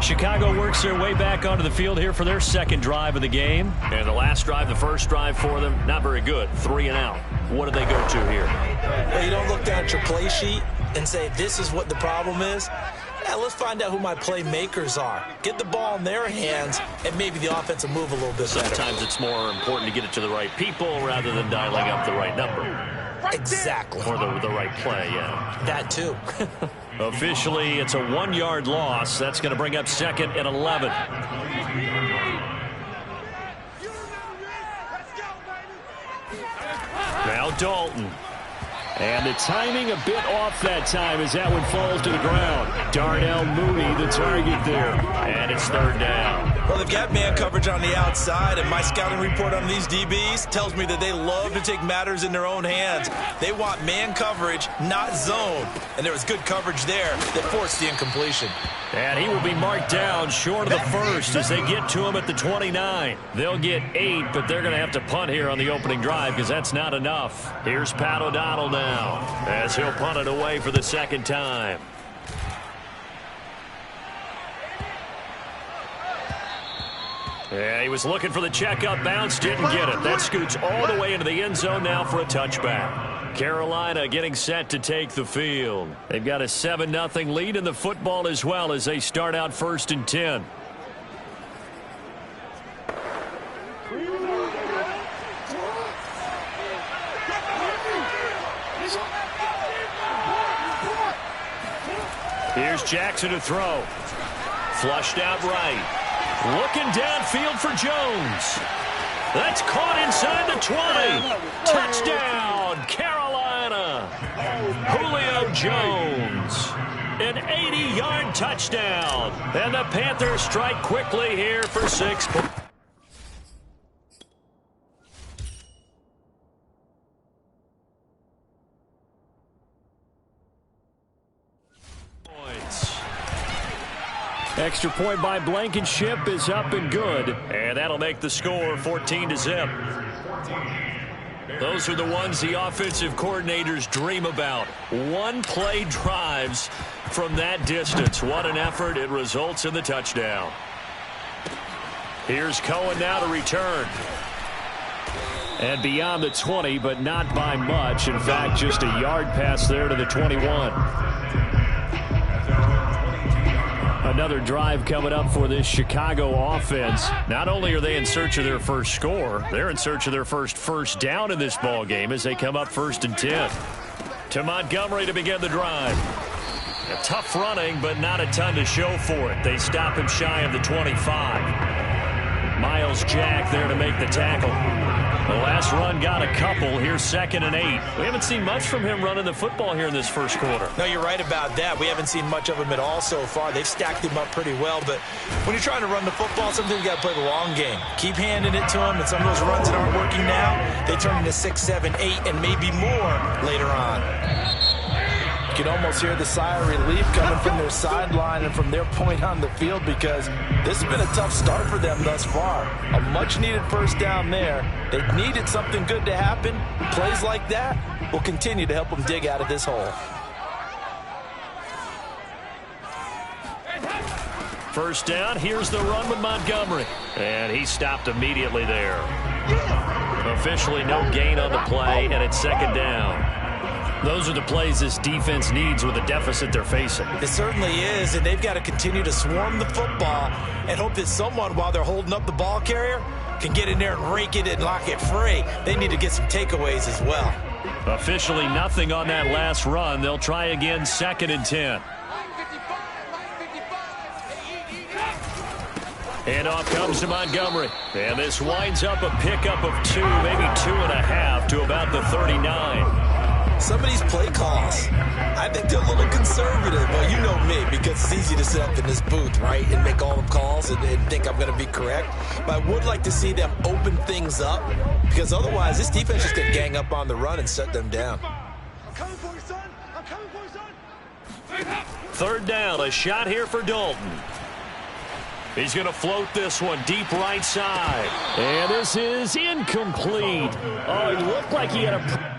B: Chicago works their way back onto the field here for their second drive of the game. And the last drive, the first drive for them, not very good. 3 and out. What do they go to here?
A: Well, you don't look down at your play sheet and say, this is what the problem is. Yeah, let's find out who my playmakers are. Get the ball in their hands, and maybe the offense will move a little bit better.
B: Sometimes it's more important to get it to the right people rather than dialing up the right number.
A: Exactly.
B: Or the right play, yeah.
A: That too.
B: Officially, it's a 1-yard loss. That's going to bring up 2nd and 11. Now Dalton. And the timing a bit off that time as that one falls to the ground. Darnell Mooney, the target there. And it's third down.
A: Well, they've got man coverage on the outside, and my scouting report on these DBs tells me that they love to take matters in their own hands. They want man coverage, not zone. And there was good coverage there that forced the incompletion.
C: And he will be marked down short of the first as they get to him at the 29. They'll get 8, but they're going to have to punt here on the opening drive because that's not enough. Here's Pat O'Donnell now as he'll punt it away for the second time. Yeah, he was looking for the checkup bounce, didn't get it. That scoots all the way into the end zone now for a touchback. Carolina getting set to take the field. They've got a 7-0 lead in the football as well as they start out 1st and 10. Here's Jackson to throw. Flushed out right. Looking downfield for Jones. That's caught inside the 20. Touchdown, Carolina. Julio Jones. An 80-yard touchdown. And the Panthers strike quickly here for 6 points. Extra point by Blankenship is up and good. And that'll make the score 14-0. Those are the ones the offensive coordinators dream about. One-play drives from that distance. What an effort. It results in the touchdown. Here's Cohen now to return. And beyond the 20, but not by much. In fact, just a yard pass there to the 21. Another drive coming up for this Chicago offense. Not only are they in search of their first score, they're in search of their first down in this ball game as they come up 1st and 10. To Montgomery to begin the drive. A tough running, but not a ton to show for it. They stop him shy of the 25. Miles Jack there to make the tackle. The last run got a couple. Here's 2nd and 8. We haven't seen much from him running the football here in this first quarter.
A: No, you're right about that. We haven't seen much of him at all so far. They've stacked him up pretty well, but when you're trying to run the football, sometimes you got to play the long game. Keep handing it to him, and some of those runs that aren't working now, they turn into 6, 7, 8, and maybe more later on. You can almost hear the sigh of relief coming from their sideline and from their point on the field because this has been a tough start for them thus far. A much-needed first down there. They needed something good to happen. Plays like that will continue to help them dig out of this hole.
C: First down, here's the run with Montgomery. And he stopped immediately there. Officially no gain on the play, and it's 2nd down. Those are the plays this defense needs with the deficit they're facing.
A: It certainly is, and they've got to continue to swarm the football and hope that someone, while they're holding up the ball carrier, can get in there and rake it and lock it free. They need to get some takeaways as well.
C: Officially nothing on that last run. They'll try again 2nd and 10. And off comes to Montgomery. And this winds up a pickup of 2, maybe 2.5 to about the 39.
A: Some of these play calls, I think they're a little conservative. Well, you know me, because it's easy to sit up in this booth, right, and make all the calls and think I'm going to be correct. But I would like to see them open things up, because otherwise this defense is going to gang up on the run and shut them down.
E: I'm coming for you, son. I'm coming for you, son.
C: 3rd down, a shot here for Dalton. He's going to float this one deep right side. And this is incomplete. Oh, it looked like he had a...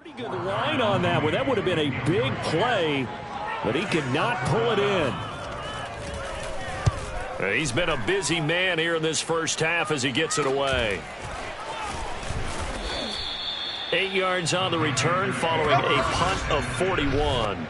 C: Pretty good line on that one. That would have been a big play, but he could not pull it in. He's been a busy man here in this first half as he gets it away. 8 yards on the return following a punt of 41.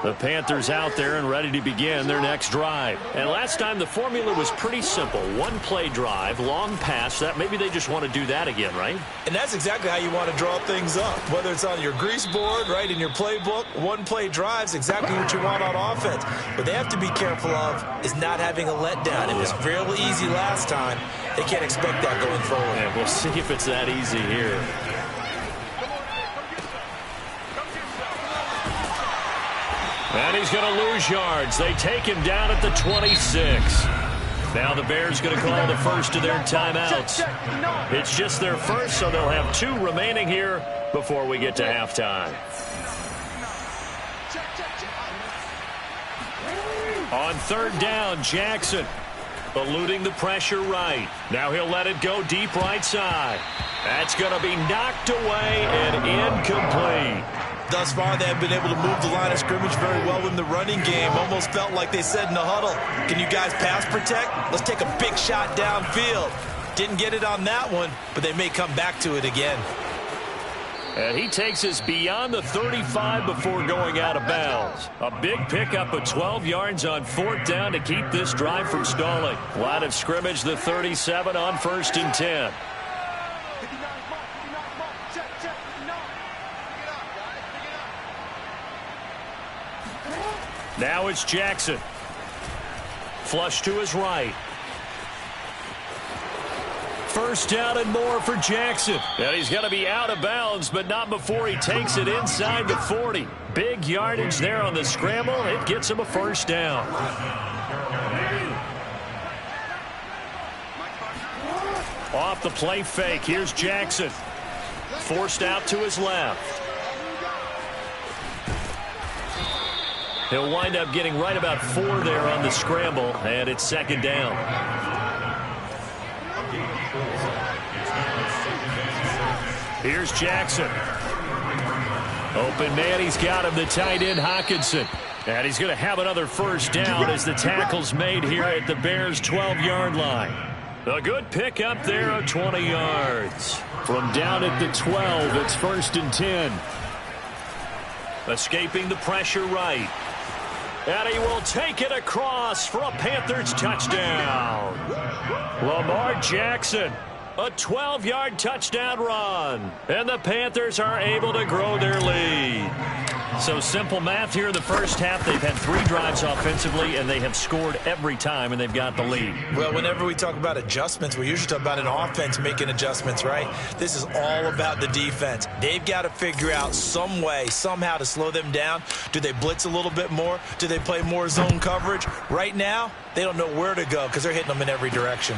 C: The Panthers out there and ready to begin their next drive. And last time the formula was pretty simple. One play drive, long pass. That maybe they just want to do that again, right?
A: And that's exactly how you want to draw things up. Whether it's on your grease board, right, in your playbook, one play drive's exactly what you want on offense. What they have to be careful of is not having a letdown. It was fairly easy last time. They can't expect that going forward.
C: Yeah, we'll see if it's that easy here. And he's going to lose yards. They take him down at the 26. Now the Bears going to call the first of their timeouts. It's just their first, so they'll have 2 remaining here before we get to halftime. On third down, Jackson eluding the pressure right. Now he'll let it go deep right side. That's going to be knocked away and incomplete.
A: Thus far, they have been able to move the line of scrimmage very well in the running game. Almost felt like they said in the huddle, can you guys pass protect? Let's take a big shot downfield. Didn't get it on that one, but they may come back to it again.
C: And he takes us beyond the 35 before going out of bounds. A big pickup of 12 yards on fourth down to keep this drive from stalling. Line of scrimmage, the 37 on 1st and 10. Now it's Jackson. Flush to his right. First down and more for Jackson. And he's going to be out of bounds, but not before he takes it inside the 40. Big yardage there on the scramble. It gets him a first down. Off the play fake, here's Jackson. Forced out to his left. He'll wind up getting right about 4 there on the scramble, and it's second down. Here's Jackson. Open man, he's got him, the tight end Hockenson. And he's going to have another first down as the tackle's made here at the Bears' 12-yard line. A good pickup there of 20 yards. From down at the 12, it's 1st and 10. Escaping the pressure right. And he will take it across for a Panthers touchdown. Lamar Jackson, a 12-yard touchdown run. And the Panthers are able to grow their lead. So simple math here in the first half. They've had 3 drives offensively, and they have scored every time, and they've got the lead.
A: Well, whenever we talk about adjustments, we usually talk about an offense making adjustments, right? This is all about the defense. They've got to figure out some way, somehow to slow them down. Do they blitz a little bit more? Do they play more zone coverage? Right now, they don't know where to go because they're hitting them in every direction.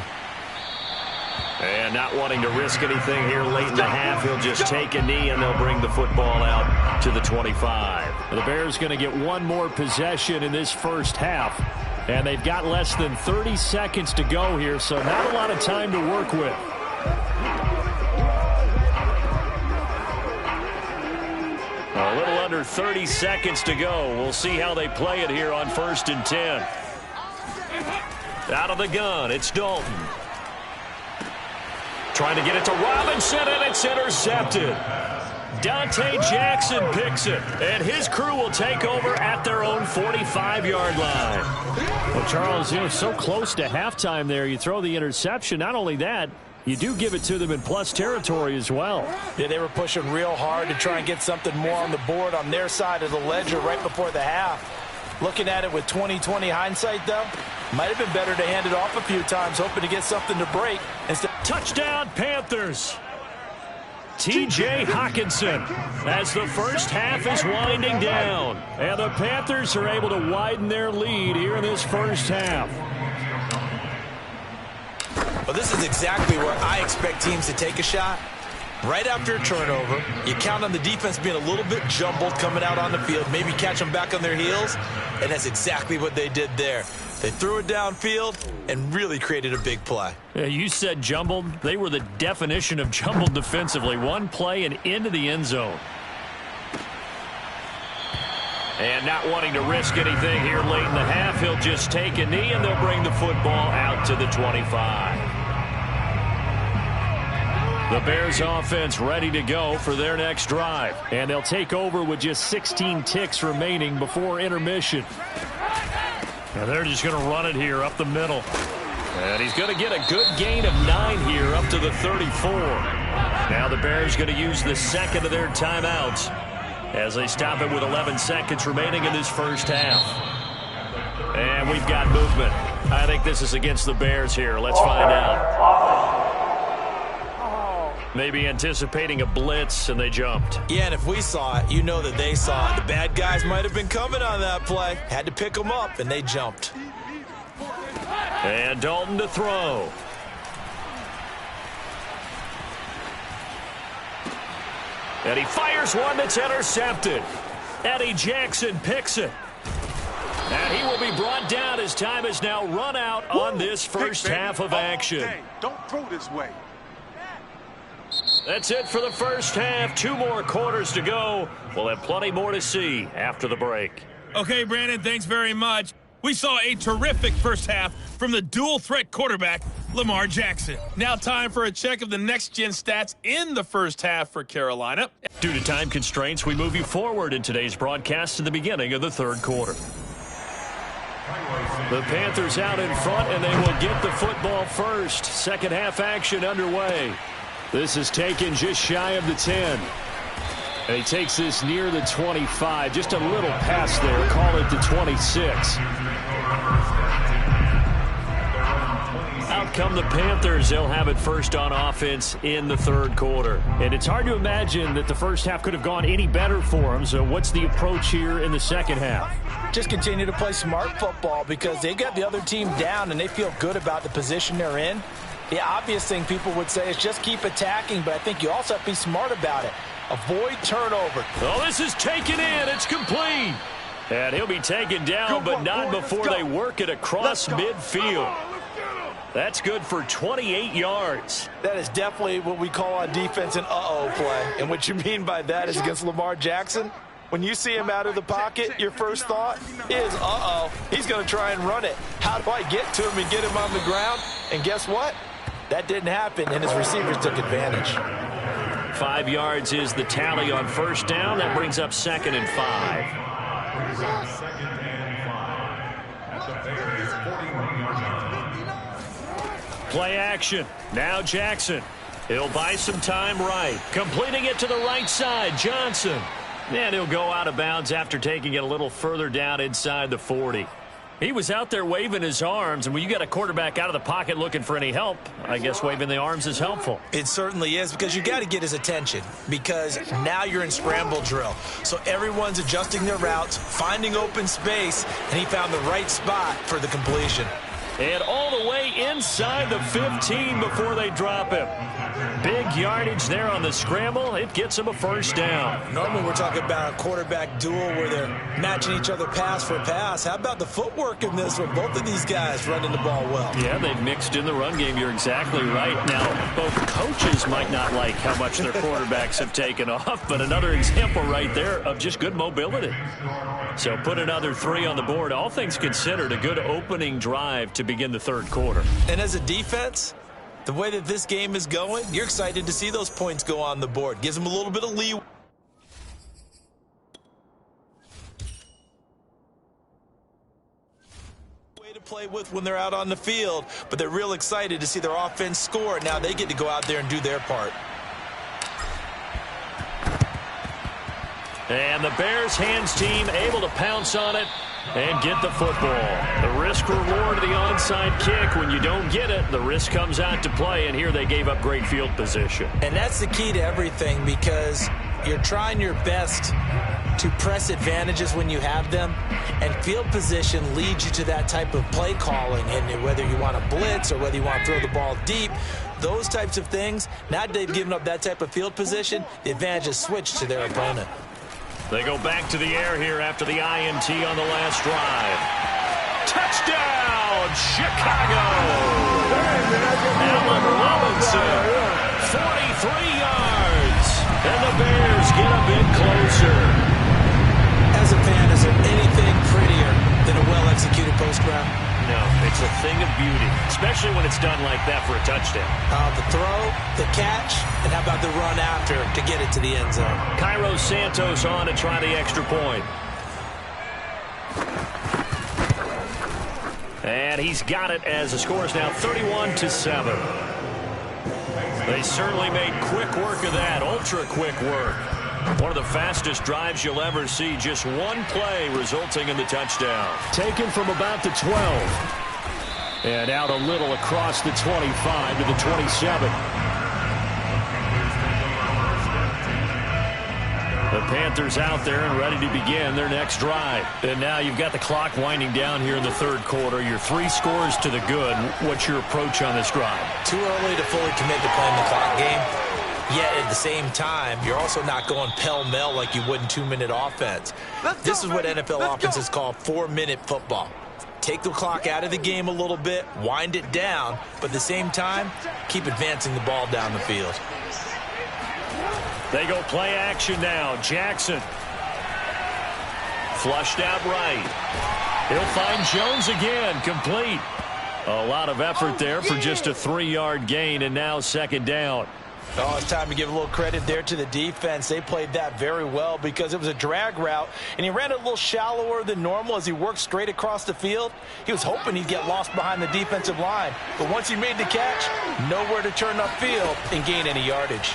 C: And not wanting to risk anything here late in the half, he'll just take a knee and they'll bring the football out to the 25. The Bears going to get one more possession in this first half. And they've got less than 30 seconds to go here, so not a lot of time to work with. A little under 30 seconds to go. We'll see how they play it here on 1st and 10. Out of the gun, it's Dalton. Trying to get it to Robinson, and it's intercepted. Dante Jackson picks it, and his crew will take over at their own 45-yard line. Well, Charles, you know, so close to halftime there. You throw the interception. Not only that, you do give it to them in plus territory as well.
A: Yeah, they were pushing real hard to try and get something more on the board on their side of the ledger right before the half. Looking at it with 20/20 hindsight, though, might have been better to hand it off a few times, hoping to get something to break. Instead,
C: touchdown, Panthers. T.J. Hockenson as the first half is winding down. And the Panthers are able to widen their lead here in this first half.
A: Well, this is exactly where I expect teams to take a shot. Right after a turnover, you count on the defense being a little bit jumbled coming out on the field, maybe catch them back on their heels, and that's exactly what they did there. They threw it downfield and really created a big play.
C: Yeah, you said jumbled. They were the definition of jumbled defensively. One play and into the end zone. And not wanting to risk anything here late in the half, he'll just take a knee, and they'll bring the football out to the 25. The Bears offense ready to go for their next drive. And they'll take over with just 16 ticks remaining before intermission. And they're just going to run it here up the middle. And he's going to get a good gain of 9 here up to the 34. Now the Bears going to use the second of their timeouts as they stop it with 11 seconds remaining in this first half. And we've got movement. I think this is against the Bears here. Let's find out. Maybe anticipating a blitz, and they jumped.
A: Yeah, and if we saw it, you know that they saw it. The bad guys might have been coming on that play. Had to pick them up, and they jumped.
C: And Dalton to throw. And he fires one that's intercepted. Eddie Jackson picks it. And he will be brought down as time is now run out on this first half of action.
E: Don't throw this way.
C: That's it for the first half. 2 more quarters to go. We'll have plenty more to see after the break.
F: Okay, Brandon, thanks very much. We saw a terrific first half from the dual-threat quarterback, Lamar Jackson. Now time for a check of the next-gen stats in the first half for Carolina.
C: Due to time constraints, we move you forward in today's broadcast to the beginning of the third quarter. The Panthers out in front, and they will get the football first. Second half action underway. This is taken just shy of the 10. And he takes this near the 25. Just a little pass there. Call it the 26. Out come the Panthers. They'll have it first on offense in the third quarter. And it's hard to imagine that the first half could have gone any better for them. So what's the approach here in the second half?
A: Just continue to play smart football because they got the other team down and they feel good about the position they're in. The obvious thing people would say is just keep attacking, but I think you also have to be smart about it. Avoid turnover.
C: Oh, this is taken in. It's complete. And he'll be taken down, but not before they work it across midfield. That's good for 28 yards.
A: That is definitely what we call on defense an uh-oh play. And what you mean by that is against Lamar Jackson. When you see him out of the pocket, your first thought is, uh-oh, he's going to try and run it. How do I get to him and get him on the ground? And guess what? That didn't happen, and his receivers took advantage.
C: 5 yards is the tally on first down. That brings up 2nd and 5. Play action. Now Jackson. He'll buy some time right. Completing it to the right side. Johnson. And he'll go out of bounds after taking it a little further down inside the 40. He was out there waving his arms, and when you got a quarterback out of the pocket looking for any help, I guess waving the arms is helpful.
A: It certainly is because you got to get his attention because now you're in scramble drill. So everyone's adjusting their routes, finding open space, and he found the right spot for the completion.
C: And all the way inside the 15 before they drop him. Big yardage there on the scramble. It gets him a first down.
A: Normally we're talking about a quarterback duel where they're matching each other pass for pass. How about the footwork in this one? Both of these guys running the ball well.
C: Yeah, they've mixed in the run game. You're exactly right. Now, both coaches might not like how much their quarterbacks have taken off, but another example right there of just good mobility. So put another 3 on the board. All things considered, a good opening drive to begin the third quarter.
A: And as a defense, the way that this game is going, you're excited to see those points go on the board. Gives them a little bit of leeway. To play with when they're out on the field, but they're real excited to see their offense score. Now they get to go out there and do their part.
C: And the Bears hands team able to pounce on it and get the football. The risk reward of the onside kick. When you don't get it, the risk comes out to play, and here they gave up great field position.
A: And that's the key to everything because you're trying your best to press advantages when you have them, and field position leads you to that type of play calling. And whether you want to blitz or whether you want to throw the ball deep, those types of things, now that they've given up that type of field position, the advantage is switched to their opponent.
B: They go back to the air here after the INT on the last drive. Touchdown, Chicago! Allen Robinson, 43 yards, and the Bears get a bit closer.
A: As a fan, is there anything prettier than a well-executed post route?
B: No, it's a thing of beauty, especially when it's done like that for a touchdown.
A: The throw, the catch, and how about the run after to get it to the end zone?
B: Cairo Santos on to try the extra point. And he's got it as the score is now 31-7. They certainly made quick work of that, ultra-quick work. One of the fastest drives you'll ever see, just one play resulting in the touchdown. Taken from about the 12. And out a little across the 25 to the 27. The Panthers out there and ready to begin their next drive. And now you've got the clock winding down here in the third quarter. Your 3 scores to the good. What's your approach on this drive?
A: Too early to fully commit to playing the clock game. Yet at the same time, you're also not going pell-mell like you would in 2-minute offense. This is what NFL offenses call 4-minute football. Take the clock out of the game a little bit, wind it down, but at the same time, keep advancing the ball down the field.
B: They go play action now. Jackson. Flushed out right. He'll find Jones again, complete. A lot of effort there for just a 3-yard gain, and now second down.
A: Oh, it's time to give a little credit there to the defense. They played that very well because it was a drag route, and he ran it a little shallower than normal as he worked straight across the field. He was hoping he'd get lost behind the defensive line, but once he made the catch, nowhere to turn upfield and gain any yardage.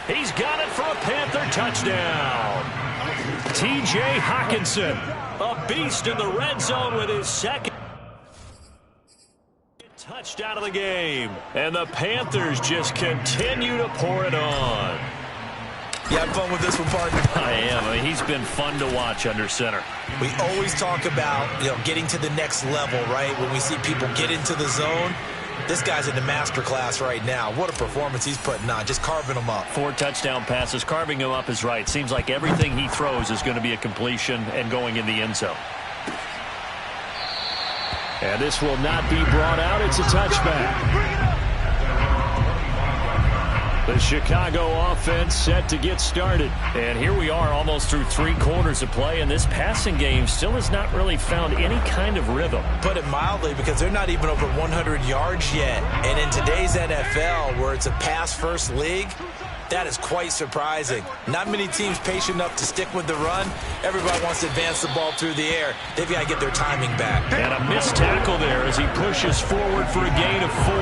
B: He's got it for a Panther touchdown. T.J. Hockenson, a beast in the red zone with his second touchdown of the game. And the Panthers just continue to pour it on.
A: You have fun with this one, partner?
B: I am. I mean, he's been fun to watch under center.
A: We always talk about, getting to the next level, right? When we see people get into the zone, this guy's in the master class right now. What a performance he's putting on, just carving them up.
B: 4 touchdown passes. Carving him up is right. Seems like everything he throws is going to be a completion and going in the end zone. And this will not be brought out. It's a touchback. The Chicago offense set to get started. And here we are almost through 3 quarters of play, and this passing game still has not really found any kind of rhythm.
A: Put it mildly, because they're not even over 100 yards yet. And in today's NFL, where it's a pass-first league, that is quite surprising. Not many teams patient enough to stick with the run. Everybody wants to advance the ball through the air. They've got to get their timing back.
B: And a missed tackle there as he pushes forward for a gain of 4.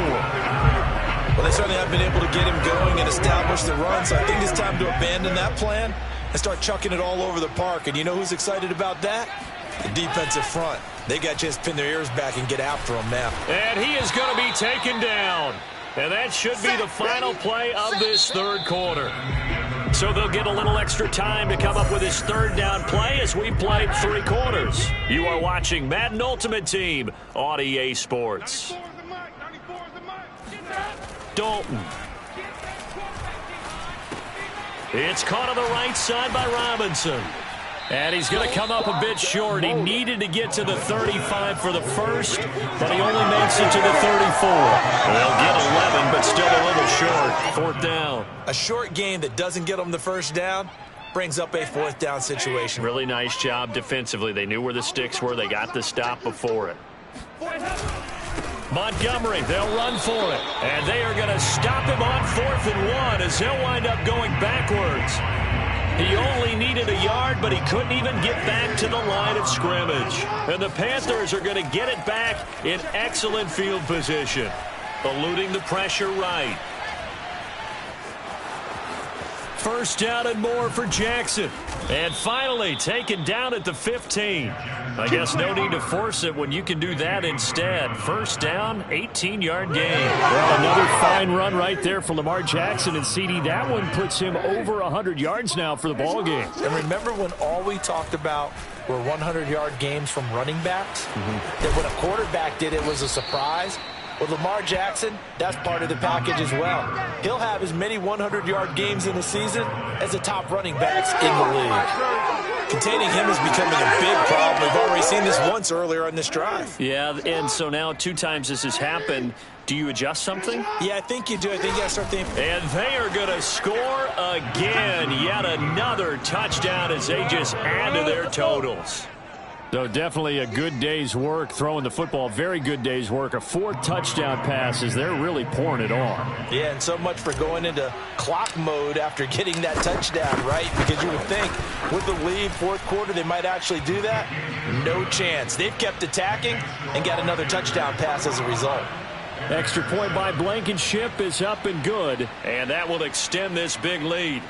A: Well, they certainly have been able to get him going and establish the run, so I think it's time to abandon that plan and start chucking it all over the park. And you know who's excited about that? The defensive front. They got a chance to pin their ears back and get after him now.
B: And he is going to be taken down. And that should be the final play of this third quarter. So they'll get a little extra time to come up with his third down play as we played 3 quarters. You are watching Madden Ultimate Team on EA Sports. Dalton. It's caught on the right side by Robinson. And he's going to come up a bit short. He needed to get to the 35 for the first, but he only makes it to the 34. They'll get 11, but still a little short. 4th down.
A: A short game that doesn't get them the first down brings up a 4th down situation.
B: Really nice job defensively. They knew where the sticks were. They got the stop before it. Montgomery, they'll run for it. And they are going to stop him on 4th and 1 as he'll wind up going backwards. He only needed a yard, but he couldn't even get back to the line of scrimmage. And the Panthers are going to get it back in excellent field position. Eluding the pressure right. first down and more for Jackson. And finally taken down at the 15. I guess no need to force it when you can do that instead. First down, 18-yard gain. Well, another fine run right there for Lamar Jackson. And CD, that one puts him over 100 yards now for the ball game.
A: And remember when all we talked about were 100-yard games from running backs? That when a quarterback did it was a surprise? With Lamar Jackson, that's part of the package as well. He'll have as many 100-yard games in a season as the top running backs in the league. Containing him is becoming a big problem. We've already seen this once earlier on this drive.
B: Yeah, and so now 2 times this has happened. Do you adjust something?
A: Yeah, I think you do. I think you got to start thinking.
B: And they are going to score again. Yet another touchdown as they just add to their totals. So definitely a good day's work throwing the football. Very good day's work. A 4 touchdown passes. They're really pouring it on.
A: Yeah, and so much for going into clock mode after getting that touchdown, right? Because you would think with the lead, fourth quarter, they might actually do that. No chance. They've kept attacking and got another touchdown pass as a result.
B: Extra point by Blankenship is up and good. And that will extend this big lead.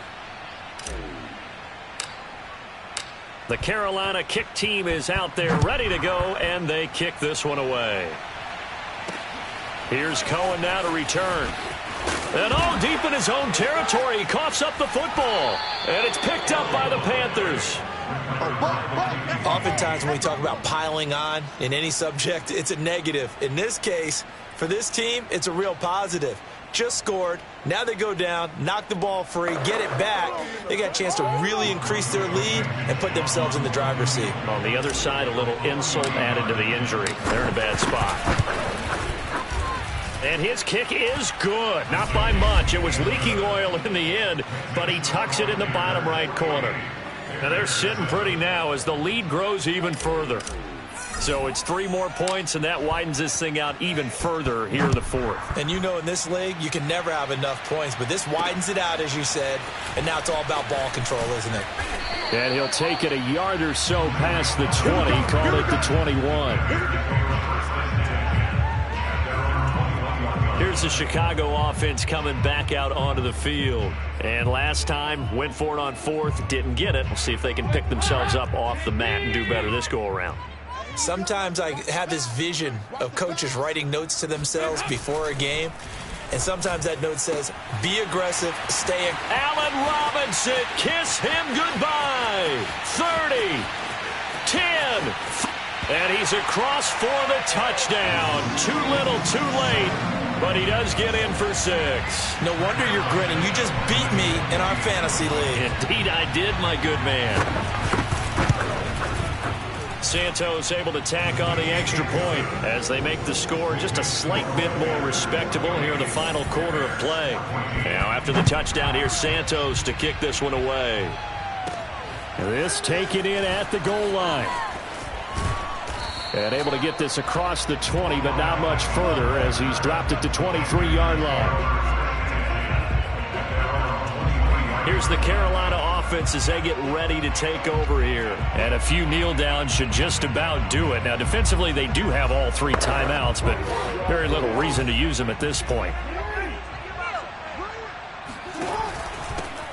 B: The Carolina kick team is out there ready to go, and they kick this one away. Here's Cohen now to return. And deep in his own territory, he coughs up the football. And it's picked up by the Panthers.
A: Oftentimes when we talk about piling on in any subject, it's a negative. In this case, for this team, it's a real positive. Just scored. Now they go down, knock the ball free, get it back. They got a chance to really increase their lead and put themselves in the driver's seat.
B: On the other side, a little insult added to the injury. They're in a bad spot. And his kick is good. Not by much. It was leaking oil in the end, but he tucks it in the bottom right corner. And they're sitting pretty now as the lead grows even further. So it's 3 more points, and that widens this thing out even further here in the fourth.
A: And you know in this league, you can never have enough points, but this widens it out, as you said, and now it's all about ball control, isn't it?
B: And he'll take it a yard or so past the 20, call it the 21. Here's the Chicago offense coming back out onto the field. And last time, went for it on 4th, didn't get it. We'll see if they can pick themselves up off the mat and do better this go-around.
A: Sometimes I have this vision of coaches writing notes to themselves before a game, and sometimes that note says, be aggressive, stay aggressive.
B: Allen Robinson, kiss him goodbye. 30, 10, and he's across for the touchdown. Too little, too late, but he does get in for 6.
A: No wonder you're grinning. You just beat me in our fantasy league.
B: Indeed I did, my good man. Santos able to tack on the extra point as they make the score just a slight bit more respectable here in the final quarter of play. Now after the touchdown, here's Santos to kick this one away. This taken in at the goal line. And able to get this across the 20, but not much further as he's dropped it to 23-yard line. Here's the Carolina offense as they get ready to take over here. And a few kneel downs should just about do it. Now, defensively, they do have all 3 timeouts, but very little reason to use them at this point.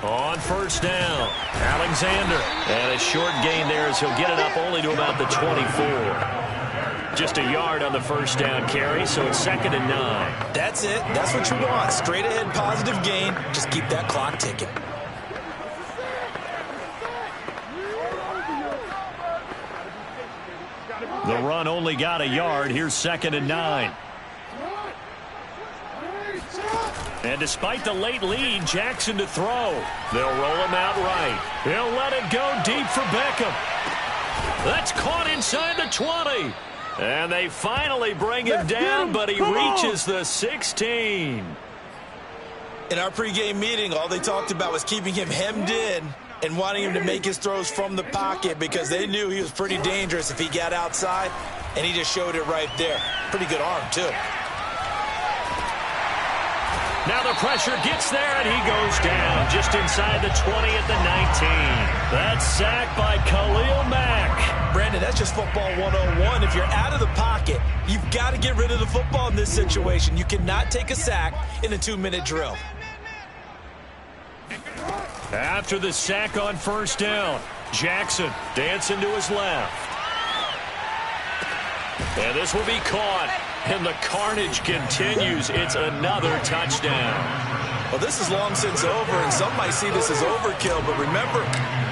B: On first down, Alexander. And a short gain there as he'll get it up only to about the 24. Just a yard on the first down carry, so it's 2nd and 9.
A: That's it. That's what you want. Straight ahead positive gain. Just keep that clock ticking.
B: The run only got a yard. Here's 2nd and 9. And despite the late lead, Jackson to throw. They'll roll him out right. He'll let it go deep for Beckham. That's caught inside the 20. And they finally bring him down, but he reaches the 16.
A: In our pregame meeting, all they talked about was keeping him hemmed in and wanting him to make his throws from the pocket because they knew he was pretty dangerous if he got outside, and he just showed it right there. Pretty good arm, too.
B: Now the pressure gets there, and he goes down just inside the 20 at the 19. That's sacked by Khalil Mack.
A: Brandon, that's just football 101. If you're out of the pocket, you've got to get rid of the football in this situation. You cannot take a sack in a 2-minute drill.
B: After the sack on first down, Jackson dancing to his left. And this will be caught. And the carnage continues. It's another touchdown.
A: Well, this is long since over, and some might see this as overkill. But remember,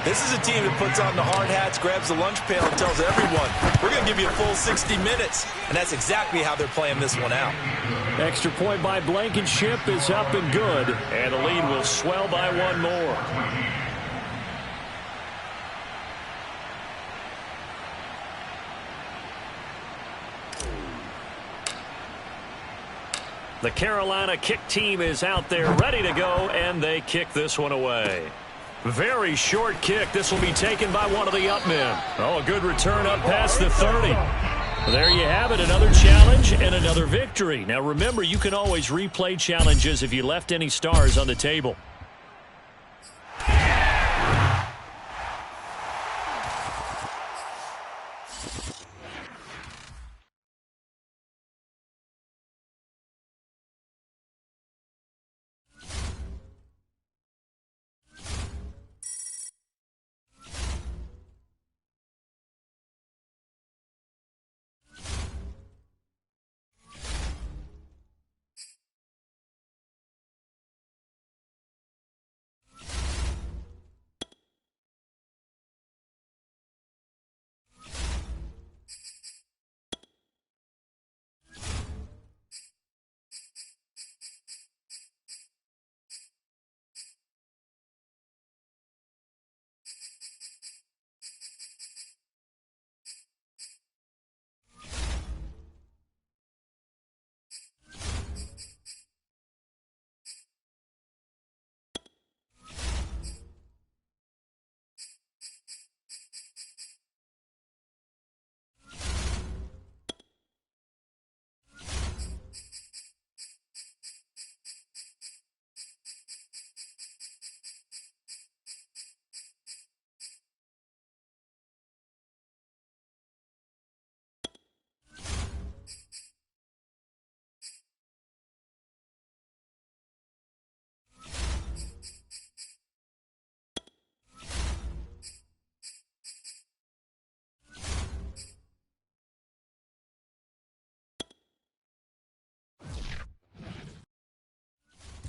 A: this is a team that puts on the hard hats, grabs the lunch pail, and tells everyone, we're going to give you a full 60 minutes. And that's exactly how they're playing this one out.
B: Extra point by Blankenship is up and good. And the lead will swell by one more. The Carolina kick team is out there ready to go, and they kick this one away. Very short kick. This will be taken by one of the up men. Oh, a good return up past the 30. There you have it, another challenge and another victory. Now remember, you can always replay challenges if you left any stars on the table.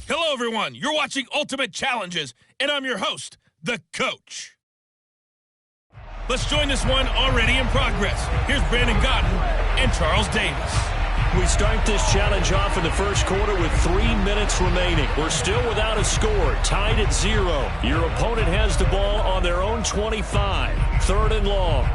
F: Hello, everyone. You're watching Ultimate Challenges, and I'm your host, the Coach. Let's join this one already in progress. Here's Brandon Godden and Charles Davis.
B: We start this challenge off in the first quarter with 3 minutes remaining. We're still without a score, tied at 0. Your opponent has the ball on their own 25, 3rd and long.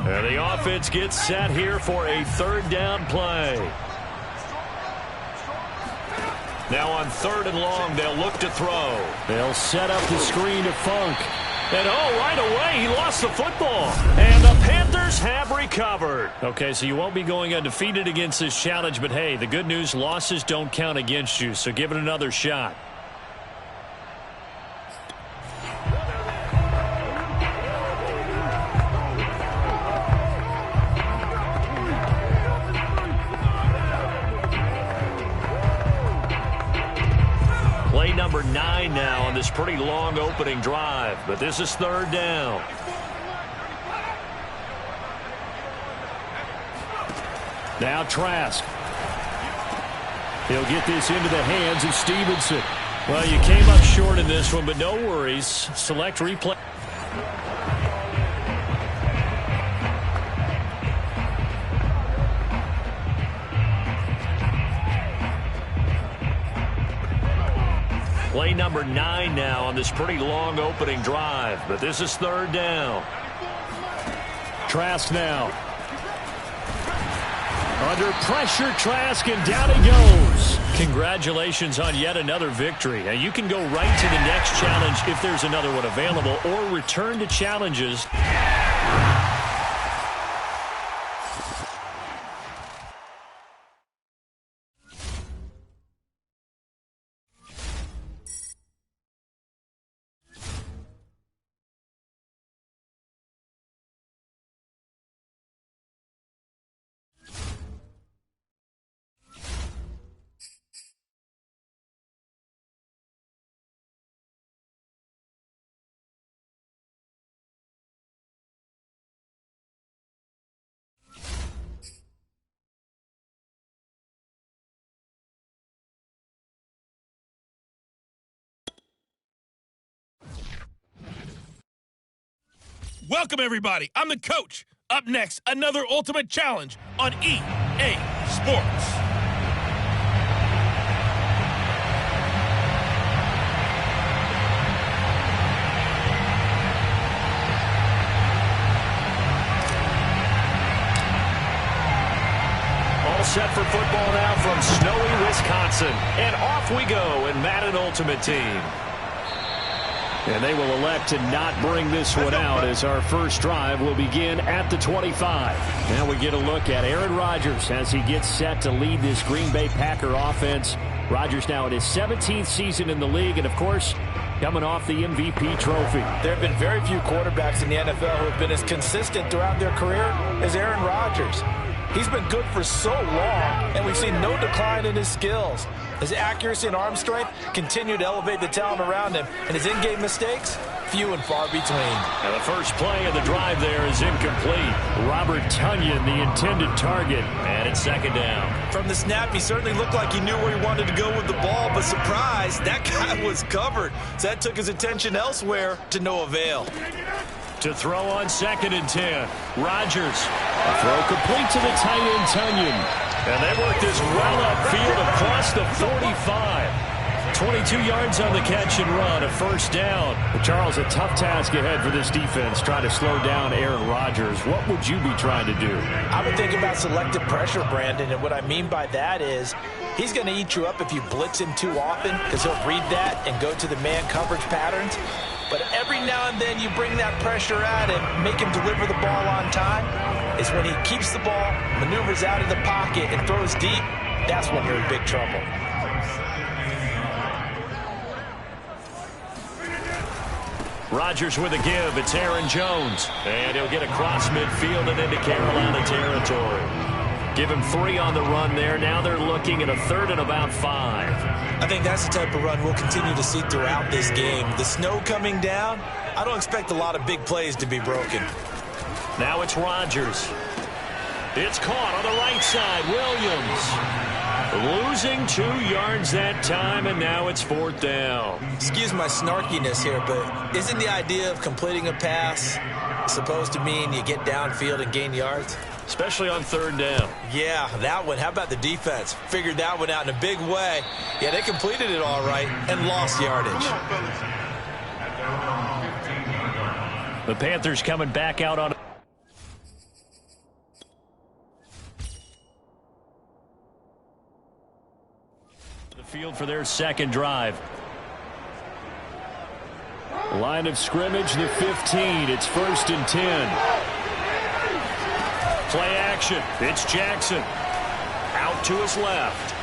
B: And the offense gets set here for a 3rd down play. Now on 3rd and long, they'll look to throw. They'll set up the screen to Funk. And oh, right away, he lost the football. And the Panthers have recovered. Okay, so you won't be going undefeated against this challenge, but hey, the good news, losses don't count against you, so give it another shot. Number 9 now on this pretty long opening drive, but this is 3rd down. Now Trask. He'll get this into the hands of Stevenson. Well, you came up short in this one, but no worries. Select replay. Play number 9 now on this pretty long opening drive, but this is 3rd down. Trask now. Under pressure, Trask, and down he goes. Congratulations on yet another victory. Now, you can go right to the next challenge if there's another one available, or return to challenges.
F: Welcome, everybody. I'm the coach. Up next, another Ultimate Challenge on EA Sports.
B: All set for football now from snowy Wisconsin. And off we go in Madden Ultimate Team. And they will elect to not bring this one out as our first drive will begin at the 25. Now we get a look at Aaron Rodgers as he gets set to lead this Green Bay Packer offense. Rodgers now in his 17th season in the league, and of course, coming off the MVP trophy.
A: There have been very few quarterbacks in the NFL who have been as consistent throughout their career as Aaron Rodgers. He's been good for so long, and we've seen no decline in his skills. His accuracy and arm strength continue to elevate the talent around him, and his in-game mistakes, few and far between.
B: And the first play of the drive there is incomplete. Robert Tonyan, the intended target, and it's second down.
A: From the snap, he certainly looked like he knew where he wanted to go with the ball, but surprise, that guy was covered. So that took his attention elsewhere to no avail.
B: To throw on 2nd and 10. Rodgers. A throw complete to the tight end, Tonyan. And they work this well upfield across the 45. 22 yards on the catch and run, a first down. But Charles, a tough task ahead for this defense, trying to slow down Aaron Rodgers. What would you be trying to do?
A: I would think about selective pressure, Brandon, and what I mean by that is he's going to eat you up if you blitz him too often because he'll read that and go to the man coverage patterns. But every now and then you bring that pressure at him, make him deliver the ball on time. It's when he keeps the ball, maneuvers out of the pocket, and throws deep, that's when you're in big trouble.
B: Rodgers with a give. It's Aaron Jones. And he'll get across midfield and into Carolina territory. Give him 3 on the run there. Now they're looking at a 3rd and about 5.
A: I think that's the type of run we'll continue to see throughout this game. The snow coming down, I don't expect a lot of big plays to be broken.
B: Now it's Rodgers. It's caught on the right side. Williams losing 2 yards that time, and now it's 4th down.
A: Excuse my snarkiness here, but isn't the idea of completing a pass supposed to mean you get downfield and gain yards?
B: Especially on 3rd down.
A: Yeah, that one. How about the defense? Figured that one out in a big way. Yeah, they completed it all right and lost yardage.
B: The Panthers coming back out on the field for their second drive. Line of scrimmage, the 15. It's 1st and 10. Play action. It's Jackson. Out to his left.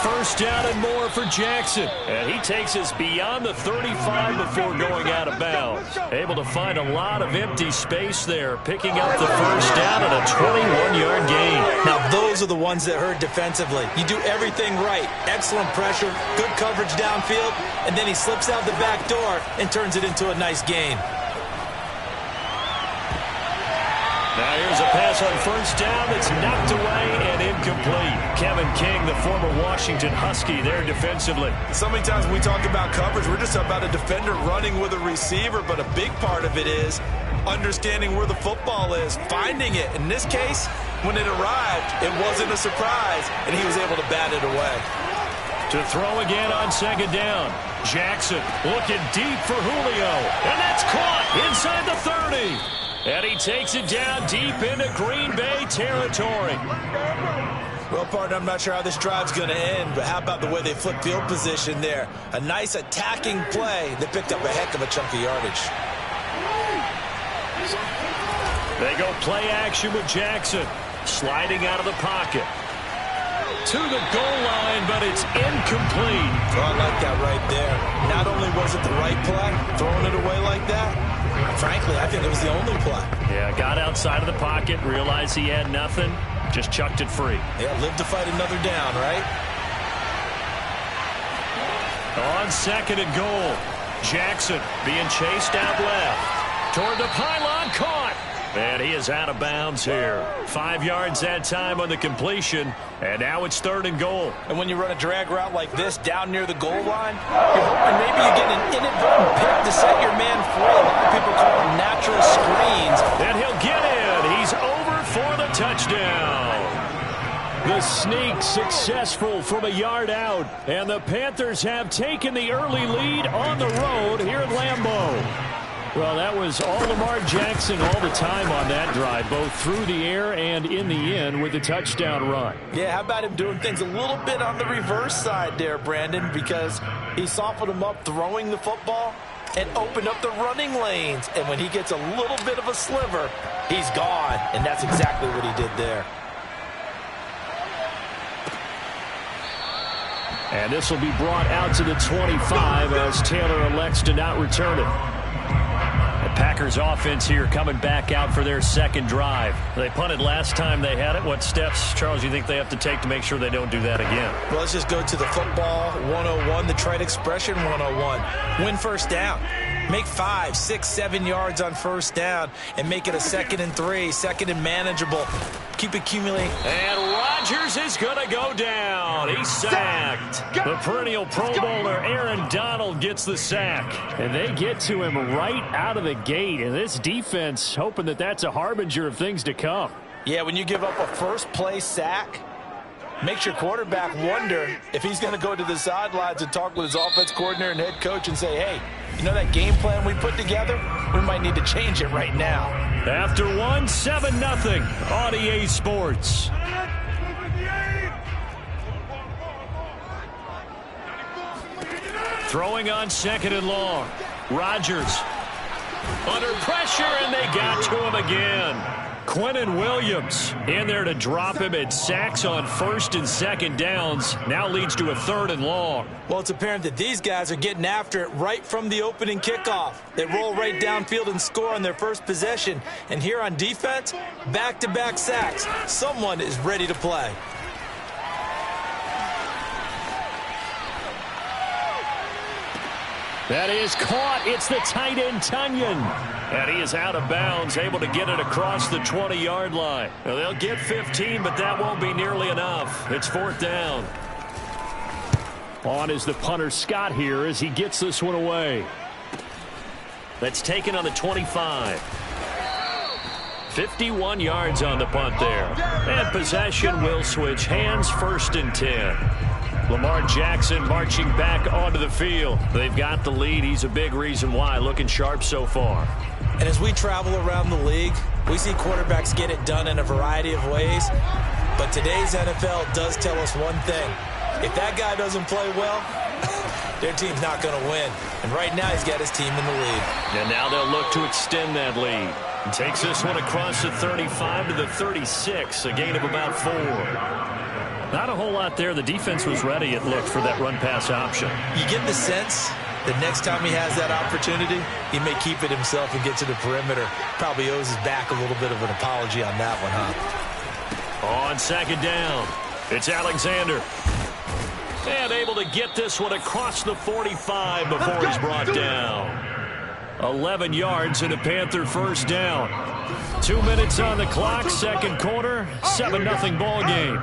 B: First down and more for Jackson. And he takes us beyond the 35 before going out of bounds. Able to find a lot of empty space there, picking up the first down and a 21-yard gain.
A: Now, those are the ones that hurt defensively. You do everything right. Excellent pressure, good coverage downfield, and then he slips out the back door and turns it into a nice gain.
B: Now here's a pass on first down that's knocked away and incomplete. Kevin King, the former Washington Husky, there defensively.
A: So many times when we talk about coverage, we're just about a defender running with a receiver, but a big part of it is understanding where the football is, finding it. In this case, when it arrived, it wasn't a surprise, and he was able to bat it away.
B: To throw again on 2nd down. Jackson looking deep for Julio, and that's caught inside the 30. And he takes it down deep into Green Bay territory.
A: Well, partner, I'm not sure how this drive's going to end, but how about the way they flip field position there? A nice attacking play that picked up a heck of a chunk of yardage.
B: They go play action with Jackson. Sliding out of the pocket. To the goal line, but it's incomplete.
A: Oh, I like that right there. Not only was it the right play, throwing it away like that, frankly, I think it was the only play.
B: Yeah, got outside of the pocket, realized he had nothing, just chucked it free.
A: Yeah, live to fight another down, right?
B: On 2nd and goal, Jackson being chased out left. Toward the pylon, caught. And he is out of bounds here. 5 yards that time on the completion, and now it's 3rd and goal.
A: And when you run a drag route like this down near the goal line, you're hoping maybe you get an inadvertent pick to set your man free. A lot of people call them natural screens.
B: And he'll get in. He's over for the touchdown. The sneak successful from a yard out, and the Panthers have taken the early lead on the road here at Lambeau. Well, that was all Lamar Jackson all the time on that drive, both through the air and in the end with the touchdown run.
A: Yeah, how about him doing things a little bit on the reverse side there, Brandon, because he softened him up throwing the football and opened up the running lanes. And when he gets a little bit of a sliver, he's gone, and that's exactly what he did there.
B: And this will be brought out to the 25 as Taylor elects to not return it. The Packers offense here coming back out for their second drive. They punted last time they had it. What steps, Charles, you think they have to take to make sure they don't do that again?
A: Well, let's just go to the football 101, the trade expression 101. Win first down. Make 5, 6, 7 yards on first down and make it a 2nd and 3, 2nd and manageable. Keep accumulating.
B: And Rodgers is going to go down. He's sacked. The perennial Pro Bowler Aaron Donald gets the sack. And they get to him right out of the gate. And this defense hoping that that's a harbinger of things to come.
A: Yeah, when you give up a first-play sack, makes your quarterback wonder if he's going to go to the sidelines and talk with his offense coordinator and head coach and say, hey, you know that game plan we put together? We might need to change it right now.
B: After 7-0 on EA Sports. Throwing on 2nd and long. Rodgers under pressure, and they got to him again. Quinnen Williams in there to drop him at sacks on 1st and 2nd downs. Now leads to a 3rd and long.
A: Well, it's apparent that these guys are getting after it right from the opening kickoff. They roll right downfield and score on their first possession. And here on defense, back-to-back sacks. Someone is ready to play.
B: That is caught. It's the tight end, Tunyon. And he is out of bounds, able to get it across the 20-yard line. Now, they'll get 15, but that won't be nearly enough. It's 4th down. On is the punter, Scott, here as he gets this one away. That's taken on the 25. 51 yards on the punt there. And possession will switch hands, 1st and 10. Lamar Jackson marching back onto the field. They've got the lead. He's a big reason why. Looking sharp so far.
A: And as we travel around the league, we see quarterbacks get it done in a variety of ways. But today's NFL does tell us one thing. If that guy doesn't play well, their team's not going to win. And right now he's got his team in the lead.
B: And now they'll look to extend that lead. And takes this one across the 35 to the 36. A gain of about 4. Not a whole lot there. The defense was ready, it looked, for that run-pass option.
A: You get the sense that next time he has that opportunity, he may keep it himself and get to the perimeter. Probably owes his back a little bit of an apology on that one, huh?
B: On 2nd down, it's Alexander. And able to get this one across the 45 before he's brought down. 11 yards and a Panther first down. 2 minutes on the clock, 2nd quarter, 7-0 ball game.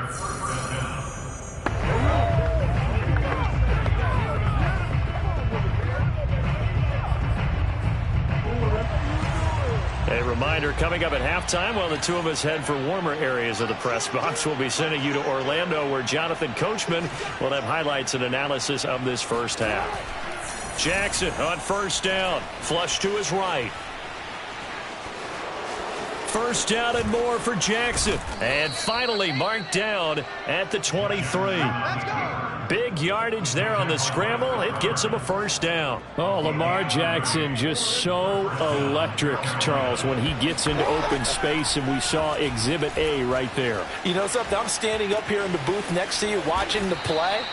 B: A reminder, coming up at halftime, while the two of us head for warmer areas of the press box, we'll be sending you to Orlando, where Jonathan Coachman will have highlights and analysis of this first half. Jackson on 1st down, flush to his right. 1st down and more for Jackson. And finally marked down at the 23. Big yardage there on the scramble. It gets him a 1st down.
C: Oh, Lamar Jackson just so electric, Charles, when he gets into open space, and we saw Exhibit A right there.
A: You know something? I'm standing up here in the booth next to you watching the play.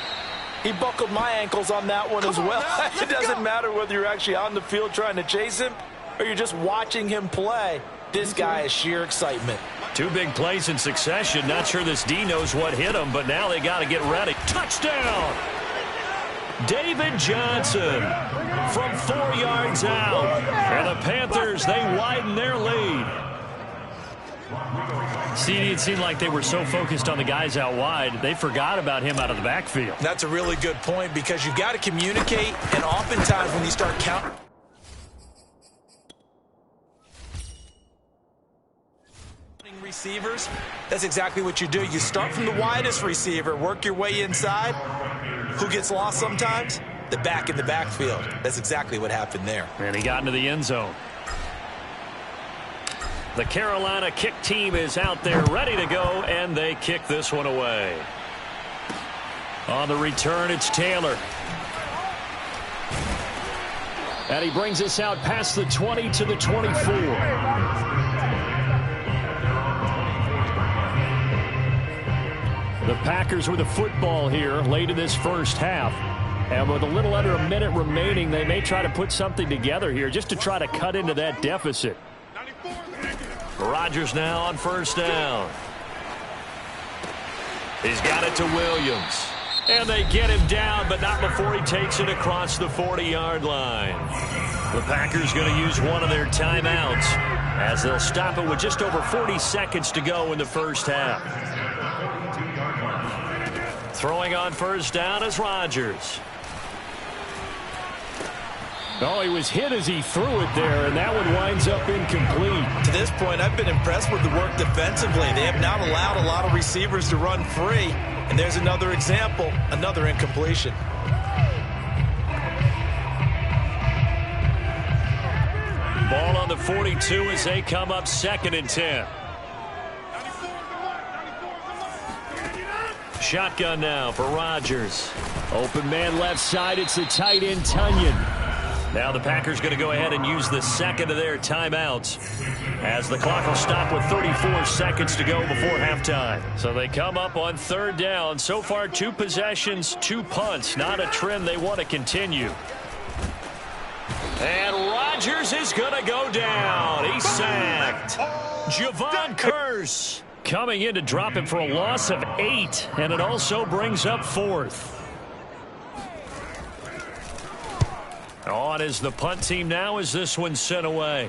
A: He buckled my ankles on that one as well. It doesn't matter whether you're actually on the field trying to chase him or you're just watching him play. This guy is sheer excitement.
B: 2 big plays in succession. Not sure this D knows what hit him, but now they got to get ready. Touchdown! David Johnson from 4 yards out. And the Panthers, they widen their lead.
C: CD, it seemed like they were so focused on the guys out wide, they forgot about him out of the backfield.
A: That's a really good point because you've got to communicate, and oftentimes when you start counting receivers, that's exactly what you do. You start from the widest receiver, work your way inside. Who gets lost sometimes? The back in the backfield. That's exactly what happened there.
C: And he got into the end zone. The Carolina kick team is out there ready to go, and they kick this one away. On the return, it's Taylor. And he brings us out past the 20 to the 24. The Packers with the football here late in this first half. And with a little under a minute remaining, they may try to put something together here just to try to cut into that deficit. Rodgers now on first down. He's got it to Williams. And they get him down, but not before he takes it across the 40-yard line. The Packers going to use one of their timeouts as they'll stop it with just over 40 seconds to go in the first half. Throwing on first down is Rodgers. Oh, he was hit as he threw it there, and that one winds up incomplete.
A: To this point, I've been impressed with the work defensively. They have not allowed a lot of receivers to run free. And there's another example, another incompletion.
C: Ball on the 42 as they come up 2nd and 10. Shotgun now for Rodgers. Open man left side. It's the tight end, Tunyon. Now the Packers going to go ahead and use the second of their timeouts as the clock will stop with 34 seconds to go before halftime. So they come up on 3rd down. So far, 2 possessions, 2 punts. Not a trend they want to continue. And Rodgers is going to go down. He's sacked. Javon Curse coming in to drop him for a loss of 8, and it also brings up 4th. On is the punt team now as this one's sent away.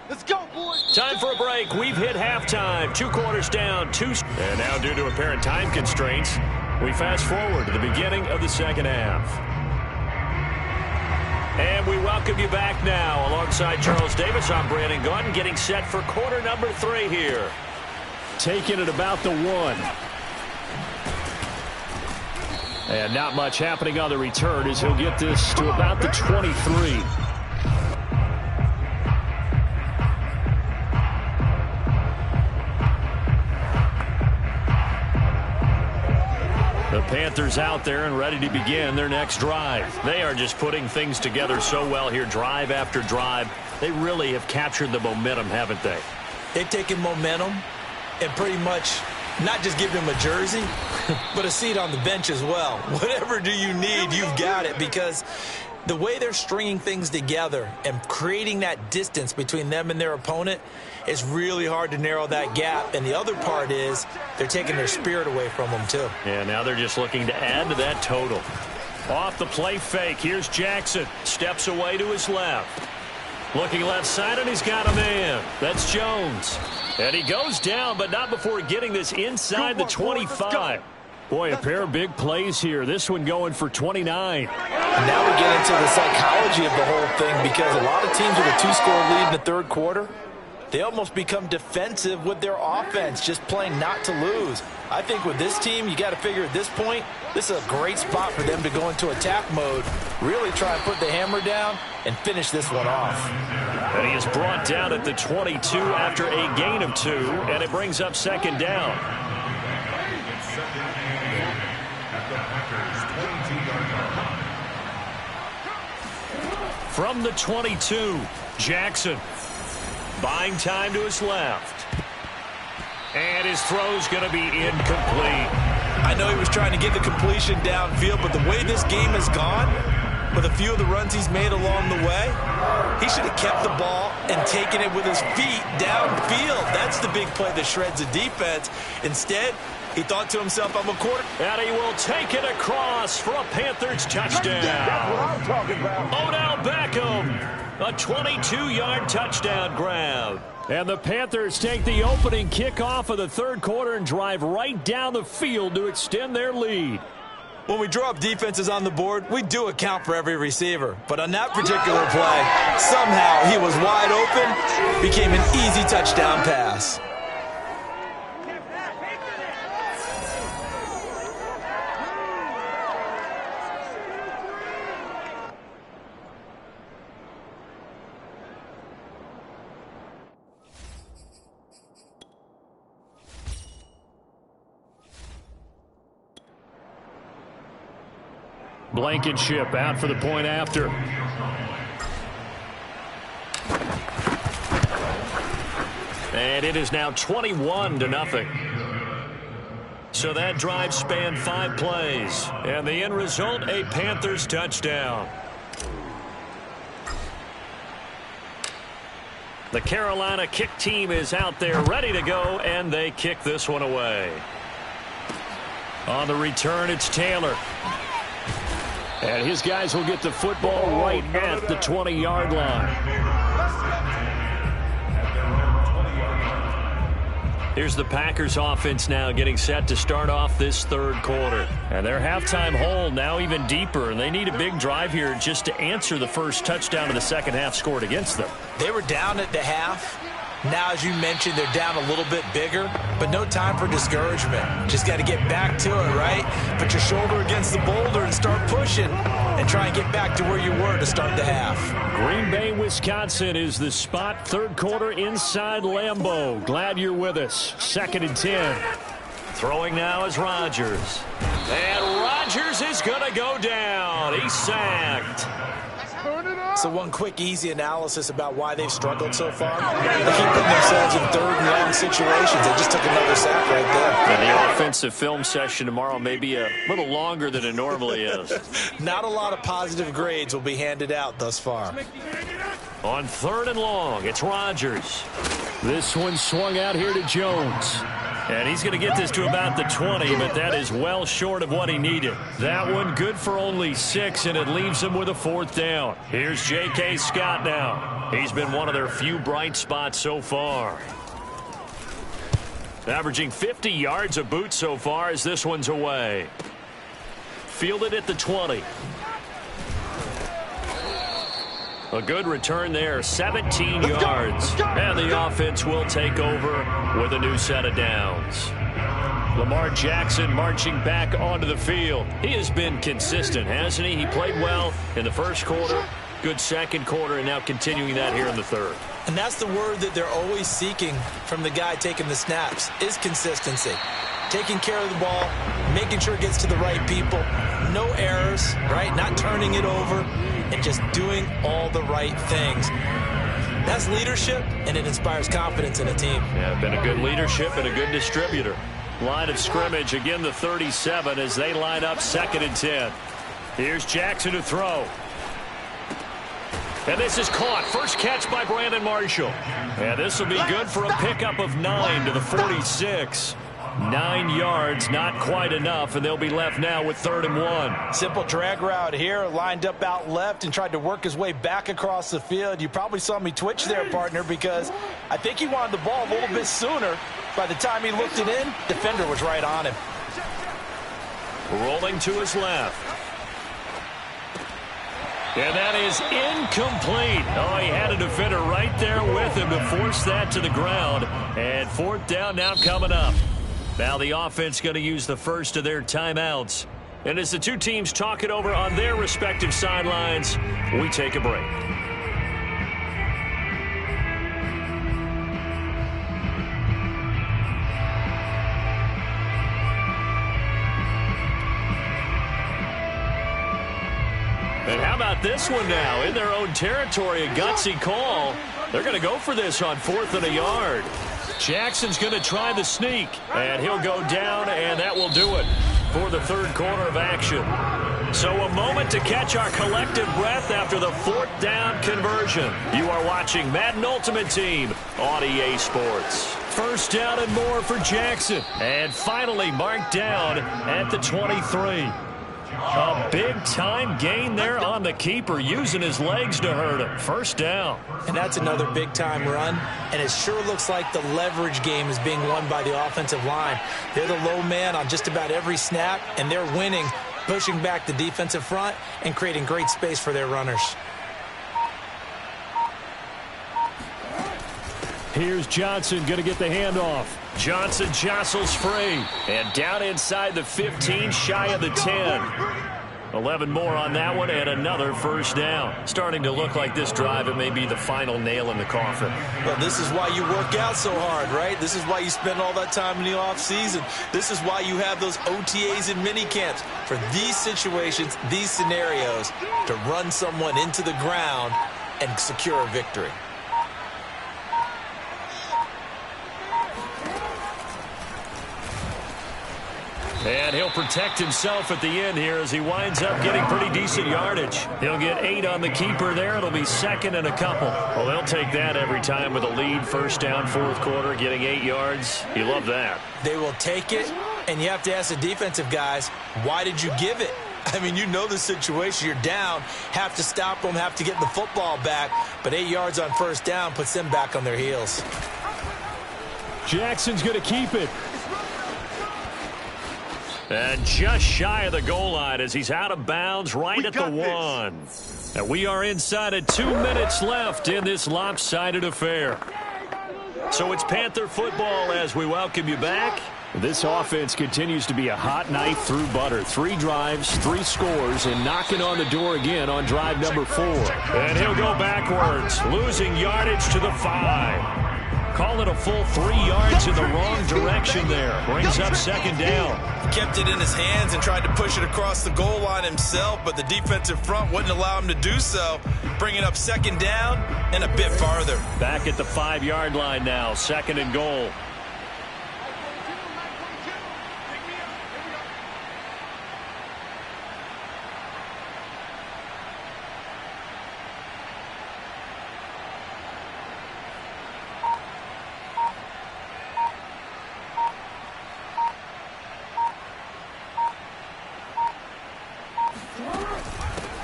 E: Let's go, boys.
C: Time for a break. We've hit halftime. 2 quarters down. And now due to apparent time constraints, we fast forward to the beginning of the second half. And we welcome you back now. Alongside Charles Davis, I'm Brandon Gaudin, getting set for quarter number 3 here. Taking it about the 1. And not much happening on the return as he'll get this to about the 23. The Panthers out there and ready to begin their next drive. They are just putting things together so well here, drive after drive. They really have captured the momentum, haven't they?
A: They've taken momentum and pretty much not just give him a jersey, but a seat on the bench as well. Whatever do you need, you've got it, because the way they're stringing things together and creating that distance between them and their opponent is really hard to narrow that gap. And the other part is they're taking their spirit away from them, too.
C: Yeah, now they're just looking to add to that total. Off the play fake, here's Jackson. Steps away to his left. Looking left side, and he's got a man. That's Jones. And he goes down, but not before getting this inside the 25. Boy, a pair of big plays here. This one going for 29.
A: Now we get into the psychology of the whole thing, because a lot of teams with a 2-score lead in the 3rd quarter, they almost become defensive with their offense, just playing not to lose. I think with this team, you got to figure at this point, this is a great spot for them to go into attack mode, really try and put the hammer down and finish this one off.
C: And he is brought down at the 22 after a gain of 2, and it brings up 2nd down. From the 22, Jackson buying time to his left. And his throw's going to be incomplete.
A: I know he was trying to get the completion downfield, but the way this game has gone, with a few of the runs he's made along the way, he should have kept the ball and taken it with his feet downfield. That's the big play that shreds the defense. Instead, He thought to himself, I'm a quarter.
B: And he will take it across for a Panthers touchdown.
E: That's what I'm talking about.
B: Odell Beckham, a 22-yard touchdown grab. And the Panthers take the opening kickoff of the third quarter and drive right down the field to extend their lead.
A: When we draw up defenses on the board, we do account for every receiver. But on that particular play, somehow he was wide open, became an easy touchdown pass.
B: Blankenship out for the point after. And it is now 21-0. So that drive spanned 5 plays. And the end result, a Panthers touchdown. The Carolina kick team is out there ready to go, and they kick this one away. On the return, it's Taylor. And his guys will get the football right at the 20-yard line. Here's the Packers offense now getting set to start off this third quarter. And their halftime hole now even deeper. And they need a big drive here just to answer the first touchdown of the second half scored against them.
A: They were down at the half. Now, as you mentioned, they're down a little bit bigger, but no time for discouragement. Just got to get back to it, right? Put your shoulder against the boulder and start pushing and try and get back to where you were to start the half.
B: Green Bay, Wisconsin is the spot. Third quarter inside Lambeau. Glad you're with us. 2nd and 10. Throwing now is Rodgers. And Rodgers is going to go down. He's sacked.
A: So one quick, easy analysis about why they've struggled so far. They keep putting themselves in third and long situations. They just took another sack right there.
B: And the offensive film session tomorrow may be a little longer than it normally is.
A: Not a lot of positive grades will be handed out thus far.
B: On 3rd and long, it's Rodgers. This one swung out here to Jones. And he's going to get this to about the 20, but that is well short of what he needed. That one good for only 6, and it leaves him with a 4th down. Here's J.K. Scott now. He's been one of their few bright spots so far. Averaging 50 yards a boot so far as this one's away. Fielded at the 20. A good return there, 17 yards. And the offense will take over with a new set of downs. Lamar Jackson marching back onto the field. He has been consistent, hasn't he? He played well in the first quarter, good second quarter, and now continuing that here in the third.
A: And that's the word that they're always seeking from the guy taking the snaps, is consistency. Taking care of the ball, making sure it gets to the right people, no errors, right? Not turning it over, and just doing all the right things. That's leadership, and it inspires confidence in a team.
B: Yeah, been a good leadership and a good distributor. Line of scrimmage, again the 37 as they line up 2nd and 10. Here's Jackson to throw. And this is caught. First catch by Brandon Marshall. And this will be good for a pickup of 9 to the 46. 9 yards, not quite enough, and they'll be left now with 3rd and 1.
A: Simple drag route here, lined up out left and tried to work his way back across the field. You probably saw me twitch there, partner, because I think he wanted the ball a little bit sooner. By the time he looked it in, defender was right on him.
B: Rolling to his left. And that is incomplete. Oh, he had a defender right there with him to force that to the ground. And 4th down now coming up. Now the offense going to use the first of their timeouts. And as the two teams talk it over on their respective sidelines, we take a break. And how about this one now? In their own territory, a gutsy call. They're going to go for this on 4th and a yard. Jackson's going to try the sneak, and he'll go down, and that will do it for the third quarter of action. So a moment to catch our collective breath after the 4th down conversion. You are watching Madden Ultimate Team on EA Sports. First down and more for Jackson. And finally marked down at the 23. A big-time gain there on the keeper, using his legs to hurt him. First down.
A: And that's another big-time run, and it sure looks like the leverage game is being won by the offensive line. They're the low man on just about every snap, and they're winning, pushing back the defensive front and creating great space for their runners.
B: Here's Johnson going to get the handoff. Johnson jostles free. And down inside the 15, shy of the 10. 11 more on that one, and another first down. Starting to look like this drive, it may be the final nail in the coffin.
A: Well, this is why you work out so hard, right? This is why you spend all that time in the offseason. This is why you have those OTAs and mini camps. For these situations, these scenarios, to run someone into the ground and secure a victory.
B: And he'll protect himself at the end here as he winds up getting pretty decent yardage. He'll get 8 on the keeper there. It'll be second and a couple. Well, they'll take that every time with a lead. First down, fourth quarter, getting 8 yards. You love that.
A: They will take it, and you have to ask the defensive guys, why did you give it? I mean, you know the situation. You're down, have to stop them, have to get the football back. But 8 yards on first down puts them back on their heels.
B: Jackson's going to keep it. And just shy of the goal line as he's out of bounds right at the 1. And we are inside of 2 minutes left in this lopsided affair. So it's Panther football as we welcome you back. This offense continues to be a hot knife through butter. 3 drives, 3 scores, and knocking on the door again on drive number 4. And he'll go backwards, losing yardage to the 5. Call it a full 3 yards in the wrong direction there. Brings up second down.
A: Kept it in his hands and tried to push it across the goal line himself, but the defensive front wouldn't allow him to do so. Bringing up second down and a bit farther.
B: Back at the 5-yard line now, second and goal.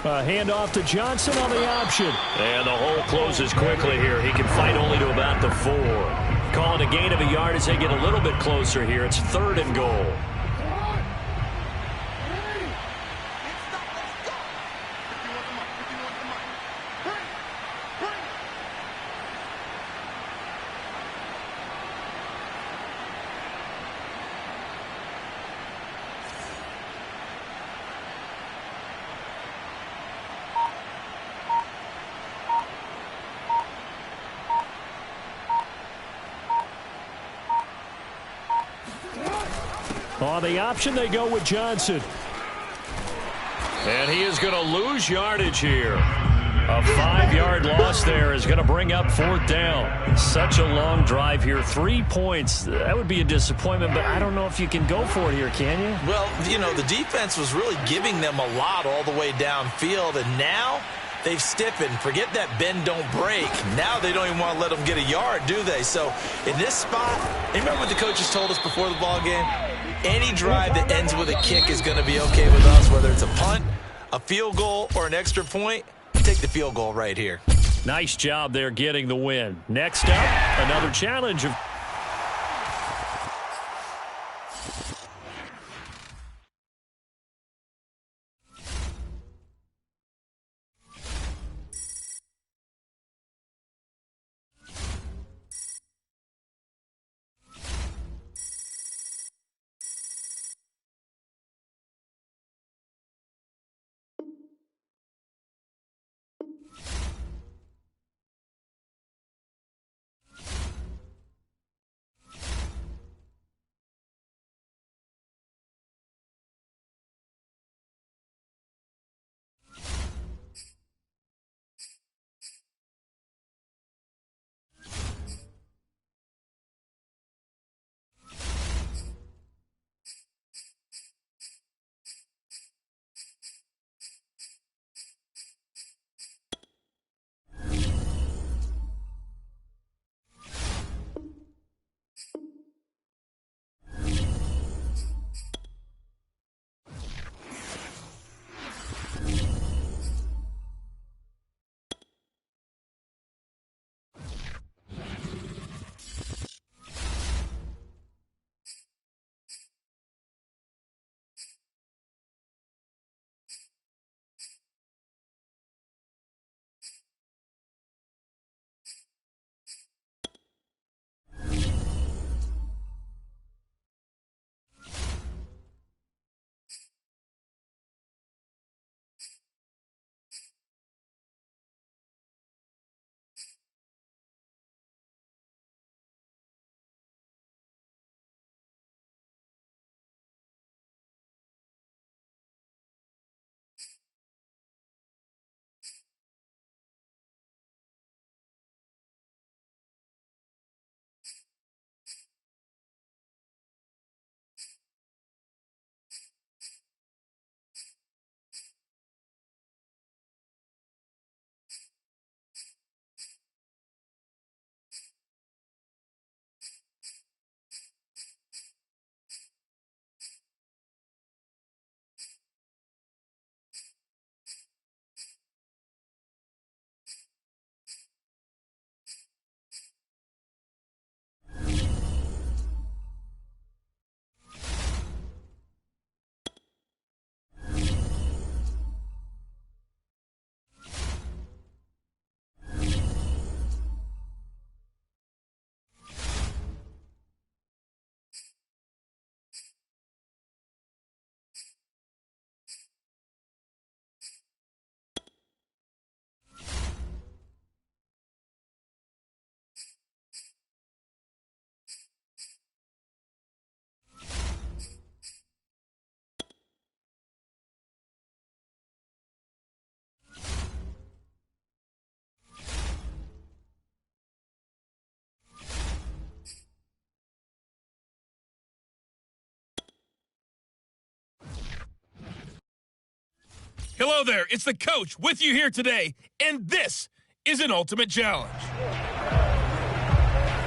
B: A handoff to Johnson on the option. And the hole closes quickly here. He can fight only to about the 4. Calling a gain of a yard as they get a little bit closer here. It's third and goal. On the option, they go with Johnson. And he is going to lose yardage here. A 5-yard loss there is going to bring up fourth down. Such a long drive here. 3 points. That would be a disappointment, but I don't know if you can go for it here, can you?
A: Well, you know, the defense was really giving them a lot all the way downfield, and now they've stiffened. Forget that bend, don't break. Now they don't even want to let them get a yard, do they? So in this spot, you remember what the coaches told us before the ball game? Any drive that ends with a kick is going to be okay with us, whether it's a punt, a field goal, or an extra point. Take the field goal right here.
B: Nice job there getting the win. Next up, another challenge of
F: Hello there, it's the coach with you here today, and this is an ultimate challenge.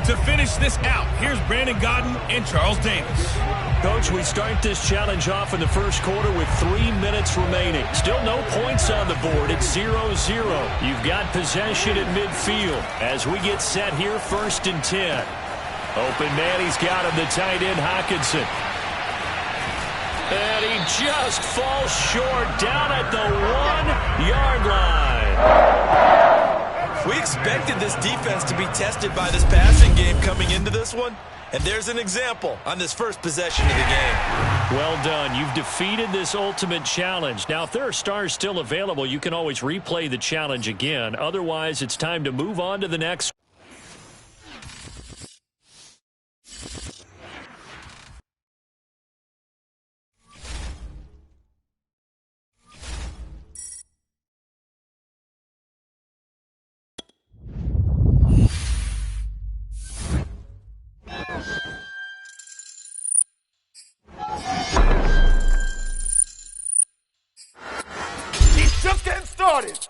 F: To finish this out, here's Brandon Godden and Charles Davis.
B: Coach, we start this challenge off in the first quarter with 3 minutes remaining. Still no points on the board. It's 0-0. You've got possession at midfield as we get set here, 1st and 10. Open man, he's got him, the tight end, Hawkinson. And he just falls short down at the 1-yard line.
A: We expected this defense to be tested by this passing game coming into this one, and there's an example on this first possession of the game.
B: Well done. You've defeated this ultimate challenge. Now, if there are stars still available, you can always replay the challenge again. Otherwise, it's time to move on to the next.
E: Just getting started.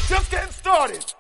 E: Just getting started.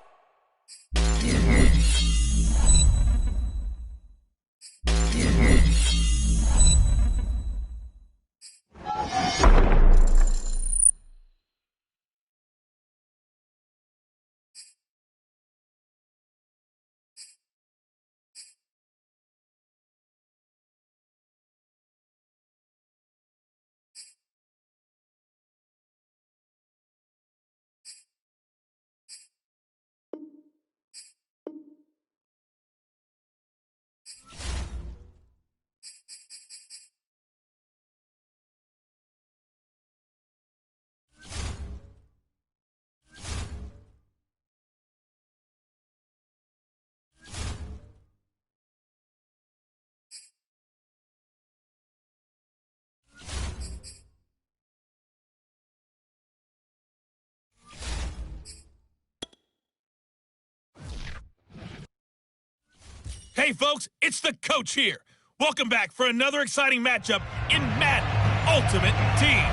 F: Hey folks, it's the coach here. Welcome back for another exciting matchup in Madden Ultimate Team.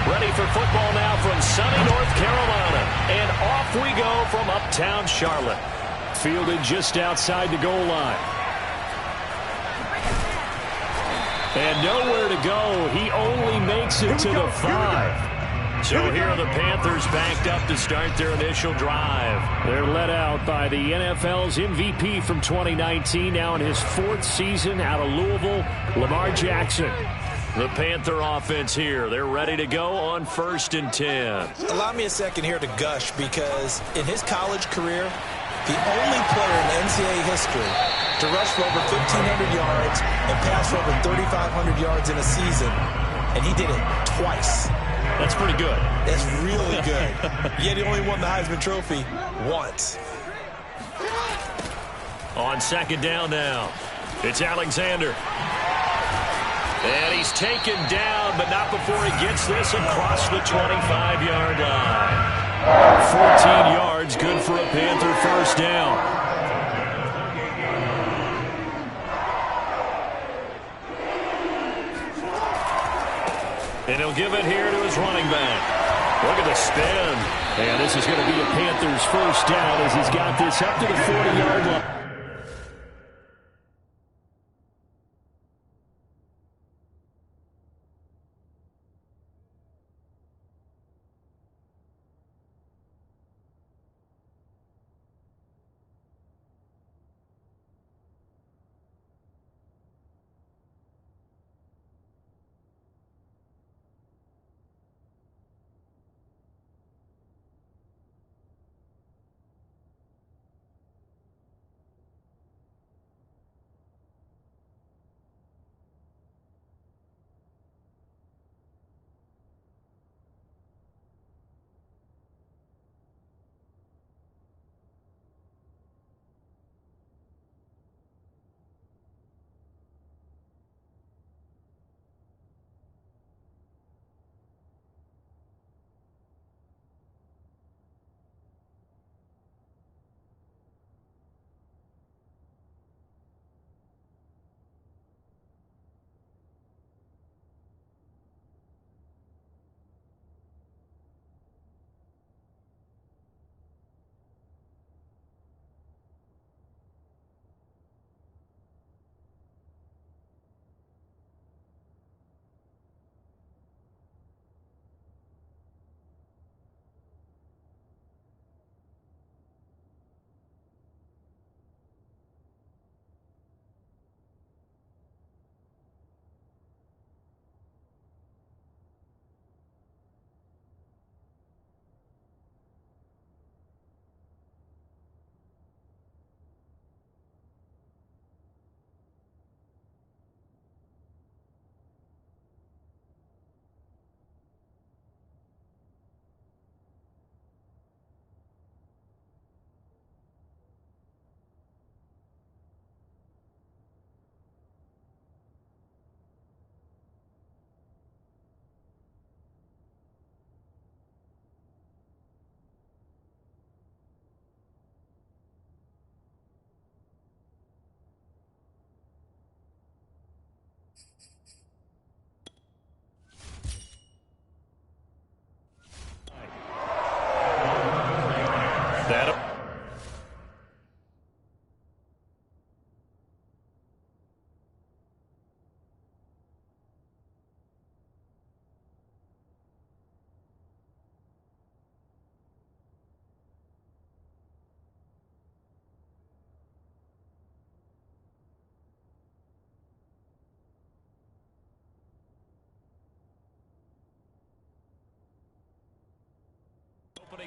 B: Ready for football now from sunny North Carolina. And off we go from uptown Charlotte. Fielded just outside the goal line. And nowhere to go. He only makes it to the 5. So here are the Panthers backed up to start their initial drive. They're led out by the NFL's MVP from 2019, now in his 4th season out of Louisville, Lamar Jackson. The Panther offense here. They're ready to go on 1st and 10.
A: Allow me a second here to gush, because in his college career, the only player in NCAA history to rush for over 1,500 yards and pass for over 3,500 yards in a season, and he did it twice.
B: That's pretty good.
A: That's really good. Yet he only won the Heisman Trophy once.
B: On 2nd down now, it's Alexander. And he's taken down, but not before he gets this across the 25-yard line. 14 yards, good for a Panther 1st down. And he'll give it here to his running back. Look at the spin. And this is going to be a Panthers 1st down as he's got this up to the 40-yard line.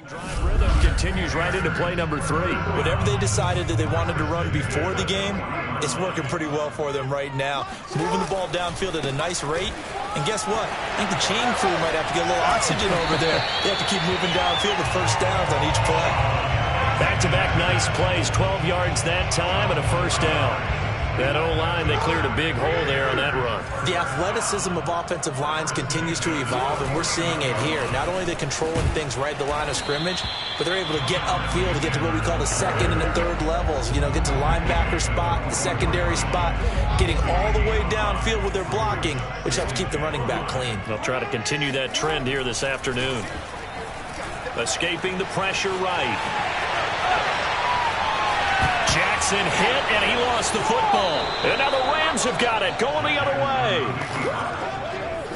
B: Drive rhythm continues right into play number 3.
A: Whatever they decided that they wanted to run before the game, it's working pretty well for them right now. Moving the ball downfield at a nice rate. And guess what? I think the chain crew might have to get a little oxygen over there. They have to keep moving downfield with first downs on each play.
B: Back-to-back nice plays, 12 yards that time and a first down. That O-line, they cleared a big hole there on that run.
A: The athleticism of offensive lines continues to evolve, and we're seeing it here. Not only are they controlling things right at the line of scrimmage, but they're able to get upfield to get to what we call the second and the third levels. You know, get to the linebacker spot, the secondary spot, getting all the way downfield with their blocking, which helps keep the running back clean.
B: They'll try to continue that trend here this afternoon. Escaping the pressure right. Jackson hit, and he lost the football. And now the Rams have got it, going the other way.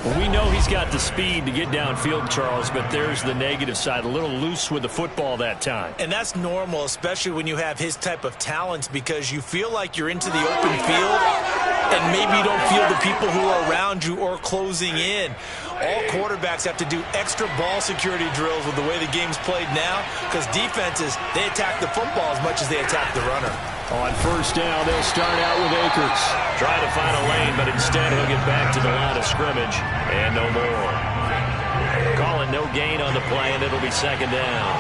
B: Well, we know he's got the speed to get downfield, Charles, but there's the negative side. A little loose with the football that time.
A: And that's normal, especially when you have his type of talents, because you feel like you're into the open field, and maybe you don't feel the people who are around you or closing in. All quarterbacks have to do extra ball security drills with the way the game's played now, because defenses, they attack the football as much as they attack the runner.
B: On first down, they'll start out with Akers. Trying to find a lane, but instead he'll get back to the line of scrimmage. And no more. Calling no gain on the play, and it'll be second down.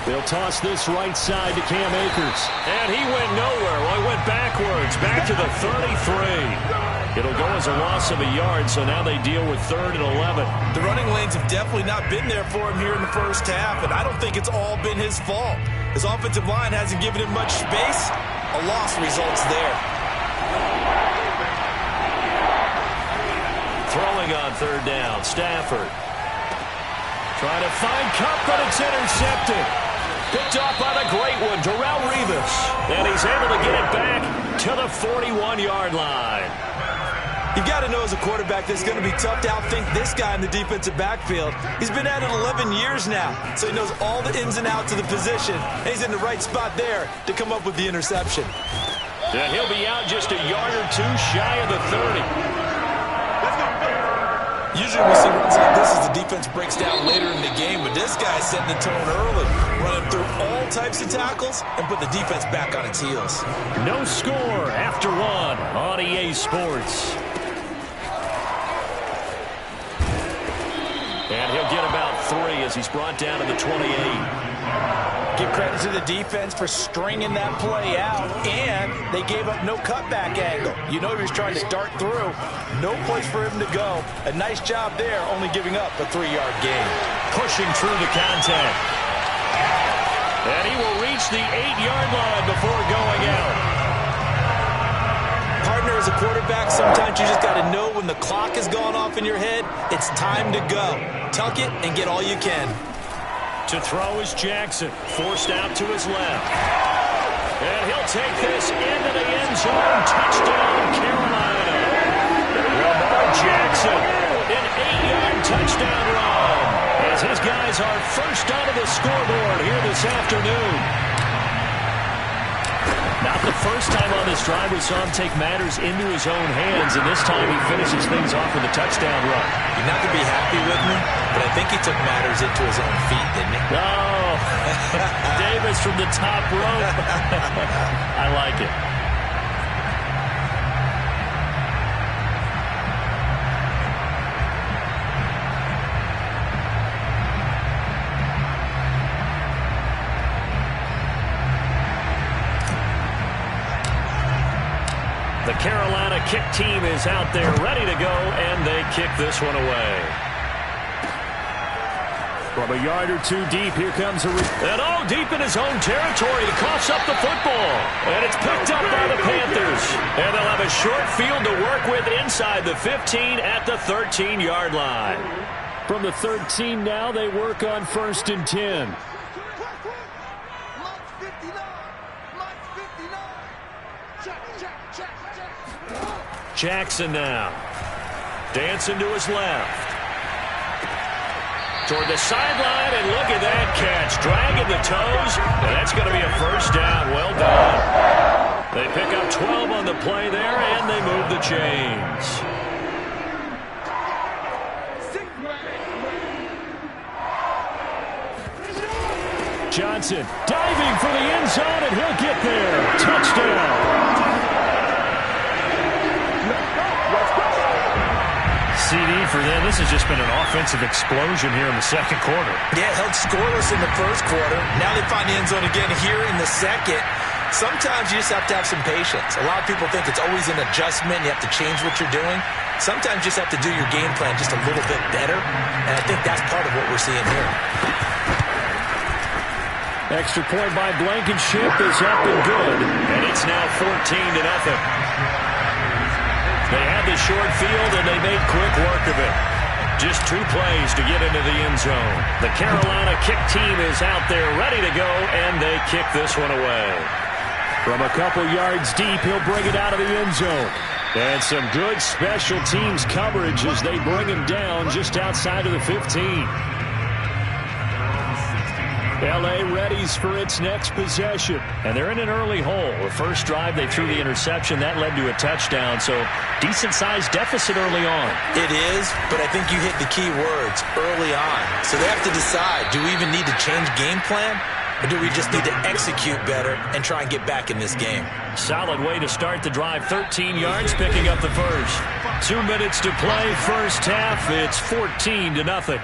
B: They'll toss this right side to Cam Akers. And he went nowhere. Well, he went backwards, back to the 33. It'll go as a loss of a yard, so now they deal with 3rd and 11.
A: The running lanes have definitely not been there for him here in the first half, and I don't think it's all been his fault. His offensive line hasn't given him much space. A loss results there.
B: Throwing on 3rd down, Stafford. Trying to find Kupp, but it's intercepted. Picked off by the great one, Darrelle Revis. And he's able to get it back to the 41-yard line.
A: You've got to know as a quarterback that it's going to be tough to outthink this guy in the defensive backfield. He's been at it 11 years now, so he knows all the ins and outs of the position, and he's in the right spot there to come up with the interception.
B: And he'll be out just a yard or two shy of the 30.
A: Usually we see runs like this as the defense breaks down later in the game, but this guy's setting the tone early, running through all types of tackles and put the defense back on its heels.
B: No score after 1 on EA Sports. And he'll get about 3 as he's brought down to the 28.
A: Give credit to the defense for stringing that play out, and they gave up no cutback angle. You know he was trying to dart through. No place for him to go. A nice job there, only giving up a 3-yard gain.
B: Pushing through the contact. And he will reach the 8-yard line before going out.
A: Partner, as a quarterback, sometimes you just got to know when the clock has gone off in your head, it's time to go. Tuck it and get all you can.
B: To throw is Jackson, forced out to his left. And he'll take this into the end zone. Touchdown, Carolina. Lamar Jackson, an 8-yard touchdown run, as his guys are first onto the scoreboard here this afternoon. Not the first time on this drive we saw him take matters into his own hands, and this time he finishes things off with a touchdown run.
A: You're not going to be happy with me, but I think he took matters into his own feet, didn't he?
B: Oh, Davis from the top rope. I like it. The Carolina kick team is out there ready to go, and they kick this one away. From a yard or two deep, here comes and all deep in his own territory. He coughs up the football. And it's picked up by the Panthers. And they'll have a short field to work with inside the 15 at the 13-yard line. From the 13 now, they work on 1st and 10. Jackson now. Dancing to his left. Toward the sideline, and look at that catch. Dragging the toes, and that's going to be a first down. Well done. They pick up 12 on the play there, and they move the chains. Johnson diving for the end zone, and he'll get there. Touchdown.
C: CD for them. This has just been an offensive explosion here in the second quarter.
A: Yeah, held scoreless in the first quarter. Now they find the end zone again here in the second. Sometimes you just have to have some patience. A lot of people think it's always an adjustment. You have to change what you're doing. Sometimes you just have to do your game plan just a little bit better. And I think that's part of what we're seeing here.
B: Extra point by Blankenship is up and good.
C: And it's now 14-0. They had the short field, and they made quick work of it. Just 2 plays to get into the end zone. The Carolina kick team is out there ready to go, and they kick this one away.
B: From a couple yards deep, he'll bring it out of the end zone. And some good special teams coverage as they bring him down just outside of the 15. L.A. readies for its next possession.
C: And they're in an early hole. The first drive, they threw the interception. That led to a touchdown. So decent-sized deficit early on.
A: It is, but I think you hit the key words, early on. So they have to decide, do we even need to change game plan? Or do we just need to execute better and try and get back in this game?
C: Solid way to start the drive. 13 yards, picking up the first.
B: 2 minutes to play, first half. It's 14-0.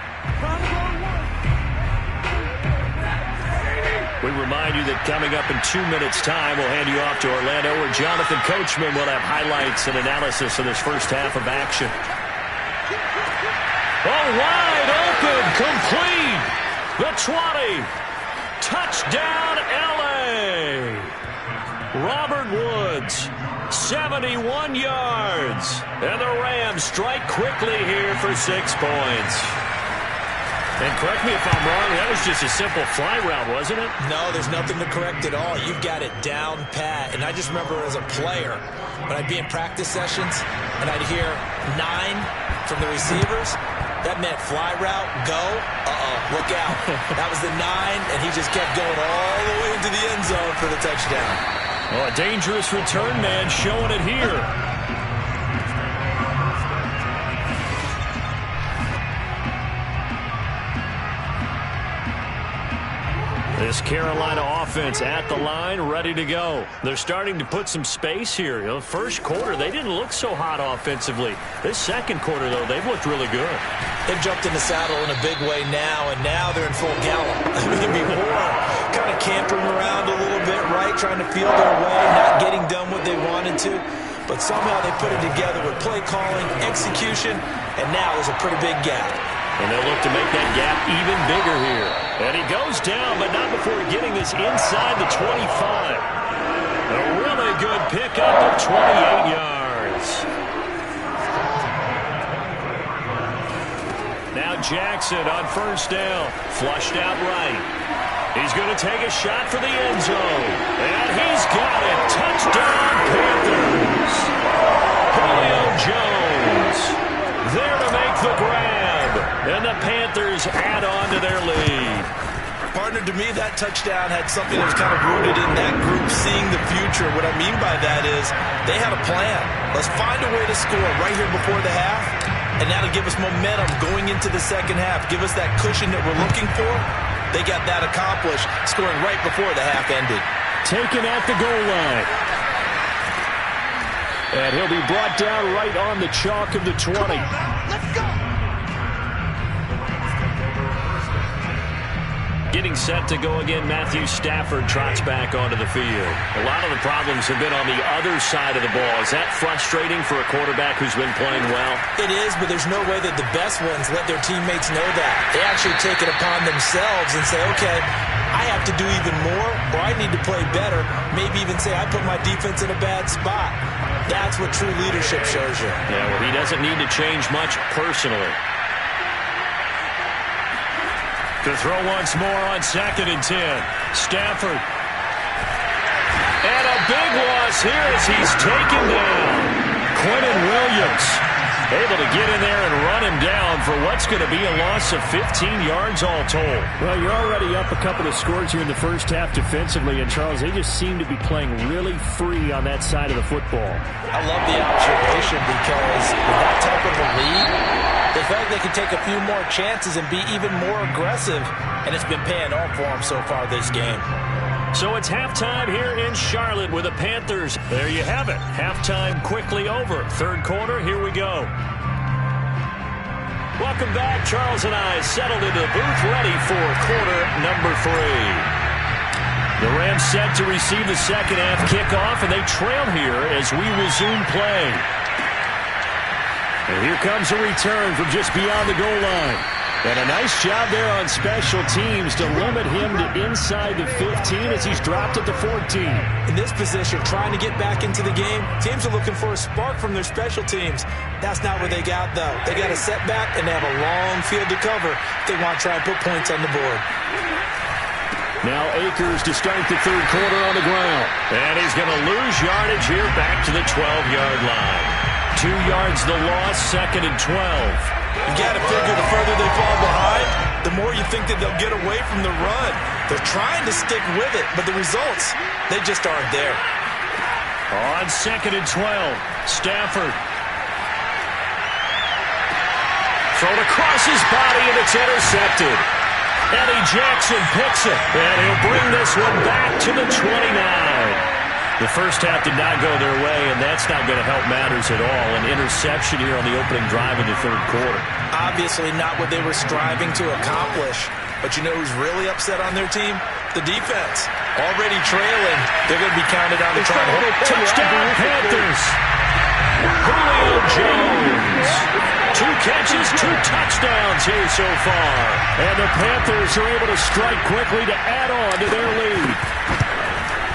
C: We remind you that coming up in 2 minutes' time, we'll hand you off to Orlando, where Jonathan Coachman will have highlights and analysis of this first half of action.
B: Oh, wide open, complete. The 20. Touchdown, L.A. Robert Woods, 71 yards. And the Rams strike quickly here for 6 points.
C: And correct me if I'm wrong, that was just a simple fly route, wasn't it?
A: No, there's nothing to correct at all. You've got it down pat. And I just remember as a player, when I'd be in practice sessions and I'd hear 9 from the receivers, that meant fly route, go, look out. That was the 9, and he just kept going all the way into the end zone for the touchdown.
B: Oh, a dangerous return man showing it here. This Carolina offense at the line, ready to go. They're starting to put some space here. You know, first quarter, they didn't look so hot offensively. This second quarter, though, they've looked really good.
A: They've jumped in the saddle in a big way now, and now they're in full gallop. I mean, before, kind of campering around a little bit, right, trying to feel their way, not getting done what they wanted to. But somehow they put it together with play calling, execution, and now there's a pretty big gap.
B: And they'll look to make that gap even bigger here. And he goes down, but not before getting this inside the 25. A really good pickup of 28 yards. Now Jackson on first down. Flushed out right. He's going to take a shot for the end zone. And he's got it. Touchdown, Panthers. Julio Jones there to make the grab. And the Panthers add on to their lead.
A: Partner, to me, that touchdown had something that was kind of rooted in that group seeing the future. What I mean by that is they had a plan. Let's find a way to score right here before the half, and that'll give us momentum going into the second half. Give us that cushion that we're looking for. They got that accomplished, scoring right before the half ended.
B: Taken at the goal line. And he'll be brought down right on the chalk of the 20.
E: Let's go.
C: Getting Holding set to go again. Matthew Stafford trots back onto the field. A lot of the problems have been on the other side of the ball. Is that frustrating for a quarterback who's been playing well?
A: It is, but there's no way that the best ones let their teammates know that. They actually take it upon themselves and say, okay, I have to do even more, or I need to play better. Maybe even say I put my defense in a bad spot. That's what true leadership shows you.
C: Yeah, well, he doesn't need to change much personally. To throw once more on 2nd and 10. Stafford. And a big loss here as he's taken down. Quentin Williams able to get in there and run him down for what's going to be a loss of 15 yards all told.
B: Well, you're already up a couple of scores here in the first half defensively, and Charles, they just seem to be playing really free on that side of the football.
A: I love the observation because with that type of a lead, they felt like they could take a few more chances and be even more aggressive, and it's been paying off for them so far this game.
C: So it's halftime here in Charlotte with the Panthers. There you have it. Halftime quickly over. Third quarter, here we go. Welcome back. Charles and I settled into the booth ready for quarter number 3. The Rams set to receive the second half kickoff, and they trail here as we resume play. And here comes a return from just beyond the goal line. And a nice job there on special teams to limit him to inside the 15 as he's dropped at the 14.
A: In this position, trying to get back into the game, teams are looking for a spark from their special teams. That's not what they got, though. They got a setback, and they have a long field to cover if they want to try and put points on the board.
C: Now Akers to start the third quarter on the ground. And he's going to lose yardage here back to the 12-yard line. 2 yards the loss, 2nd and 12.
A: You got to figure the further they fall behind, the more you think that they'll get away from the run. They're trying to stick with it, but the results, they just aren't there.
C: On 2nd and 12, Stafford. Thrown across his body, and it's intercepted. Eddie Jackson picks it, and he'll bring this one back to the 29. The first half did not go their way, and that's not going to help matters at all. An interception here on the opening drive of the third quarter.
A: Obviously not what they were striving to accomplish. But you know who's really upset on their team? The defense. Already trailing. They're going to be counted on to try to hold.
C: Touchdown, Panthers. Julio Jones. 2 catches, 2 touchdowns here so far. And the Panthers are able to strike quickly to add on to their lead.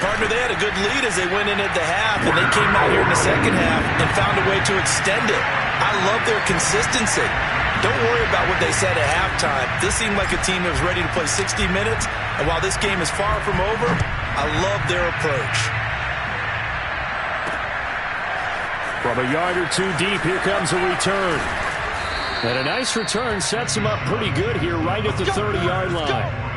A: Partner, they had a good lead as they went in at the half, and they came out here in the second half and found a way to extend it. I love their consistency. Don't worry about what they said at halftime. This seemed like a team that was ready to play 60 minutes, and while this game is far from over, I love their approach.
C: From a yard or 2 deep, here comes a return. And a nice return sets him up pretty good here right at the 30-yard line.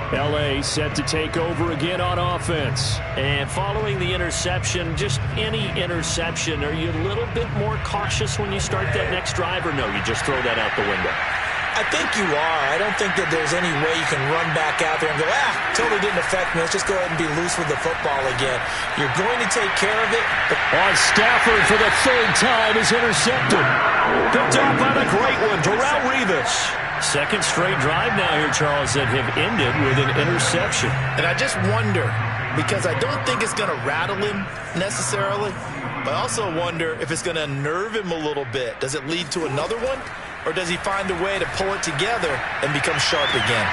C: L.A. set to take over again on offense. And following the interception, just any interception, are you a little bit more cautious when you start that next drive, or no, you just throw that out the window?
A: I think you are. I don't think that there's any way you can run back out there and go, totally didn't affect me. Let's just go ahead and be loose with the football again. You're going to take care of it.
C: On Stafford for the 3rd time is intercepted. Picked off by the great one, Darrelle Revis. Second straight drive now here, Charles, that have ended with an interception.
A: And I just wonder, because I don't think it's going to rattle him necessarily, but I also wonder if it's going to unnerve him a little bit. Does it lead to another one? Or does he find a way to pull it together and become sharp again?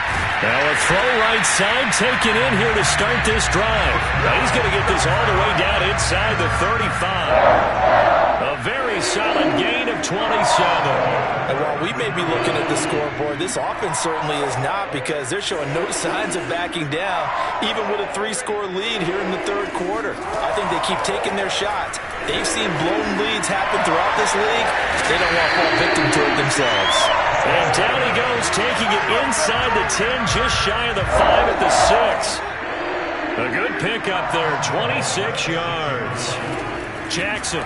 C: Now a throw right side taken in here to start this drive. Now he's going to get this all the way down inside the 35. A very solid gain of 27.
A: And while we may be looking at the scoreboard, this offense certainly is not, because they're showing no signs of backing down, even with a 3-score lead here in the third quarter. I think they keep taking their shots. They've seen blown leads happen throughout this league. They don't want to fall victim to it themselves.
C: And down he goes, taking it inside the 10, just shy of the 5 at the 6. A good pickup there, 26 yards. Jackson.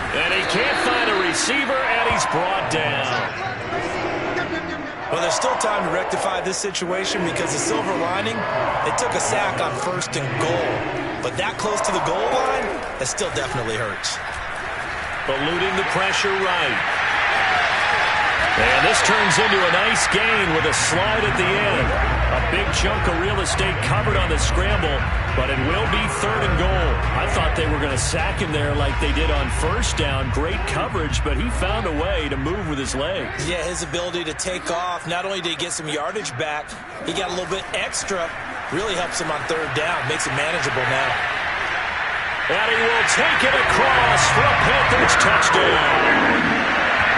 C: And he can't find a receiver, and he's brought down.
A: Well, there's still time to rectify this situation, because the silver lining, they took a sack on 1st and goal. But that close to the goal line, that still definitely hurts.
C: Eluding the pressure right. And this turns into a nice gain with a slide at the end. A big chunk of real estate covered on the scramble, but it will be 3rd and goal. I thought they were going to sack him there like they did on first down. Great coverage, but he found a way to move with his legs.
A: Yeah, his ability to take off, not only did he get some yardage back, he got a little bit extra. Really helps him on 3rd down, makes it manageable now.
C: And he will take it across for a Panthers touchdown.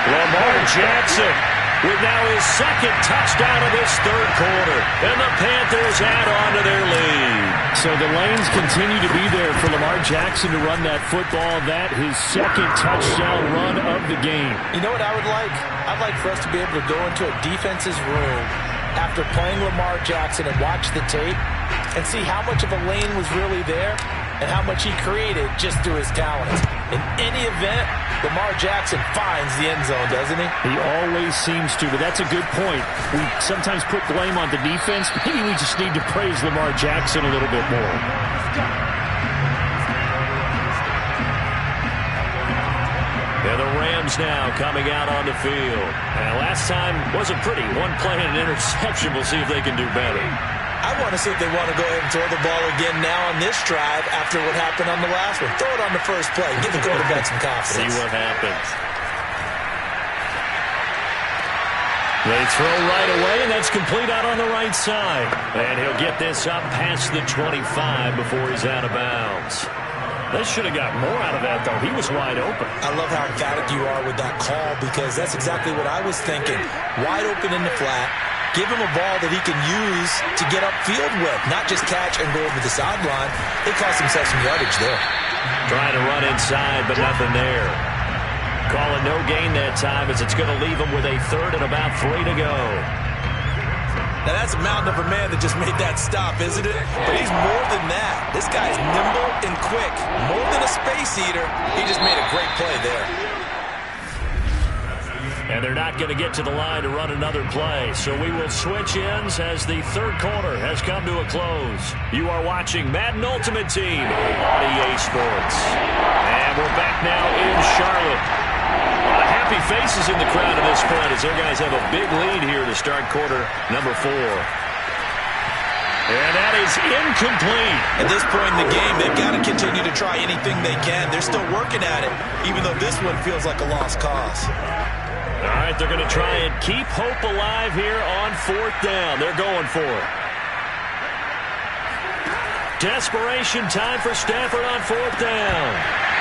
C: Lamar Jackson with now his 2nd touchdown of this 3rd quarter. And the Panthers add on to their lead.
B: So the lanes continue to be there for Lamar Jackson to run that football. That his 2nd touchdown run of the game.
A: You know what I would like? I'd like for us to be able to go into a defense's room after playing Lamar Jackson and watch the tape and see how much of a lane was really there and how much he created just through his talents. In any event, Lamar Jackson finds the end zone, doesn't he?
B: He always seems to, but that's a good point. We sometimes put blame on the defense. Maybe we just need to praise Lamar Jackson a little bit more.
C: And the Rams now coming out on the field. And last time wasn't pretty. One play and an interception. We'll see if they can do better.
A: I want to see if they want to go ahead and throw the ball again now on this drive after what happened on the last one. Throw it on the first play. Give the quarterback some confidence.
C: See what happens. They throw right away, and that's complete out on the right side. And he'll get this up past the 25 before he's out of bounds. They should have got more out of that, though. He was wide open.
A: I love how emphatic you are with that call because that's exactly what I was thinking. Wide open in the flat. Give him a ball that he can use to get upfield with, not just catch and go over the sideline. They cost themselves some yardage there.
C: Trying to run inside, but nothing there. Calling no gain that time as it's going to leave him with a 3rd and about 3 to go.
A: Now that's a mountain of a man that just made that stop, isn't it? But he's more than that. This guy's nimble and quick. More than a space eater, he just made a great play there.
C: And they're not going to get to the line to run another play. So we will switch ends as the 3rd quarter has come to a close. You are watching Madden Ultimate Team on EA Sports. And we're back now in Charlotte. A lot of happy faces in the crowd at this point as their guys have a big lead here to start quarter number 4. And that is incomplete.
A: At this point in the game, they've got to continue to try anything they can. They're still working at it, even though this one feels like a lost cause.
C: All right, they're going to try and keep hope alive here on 4th down. They're going for it. Desperation time for Stafford on 4th down.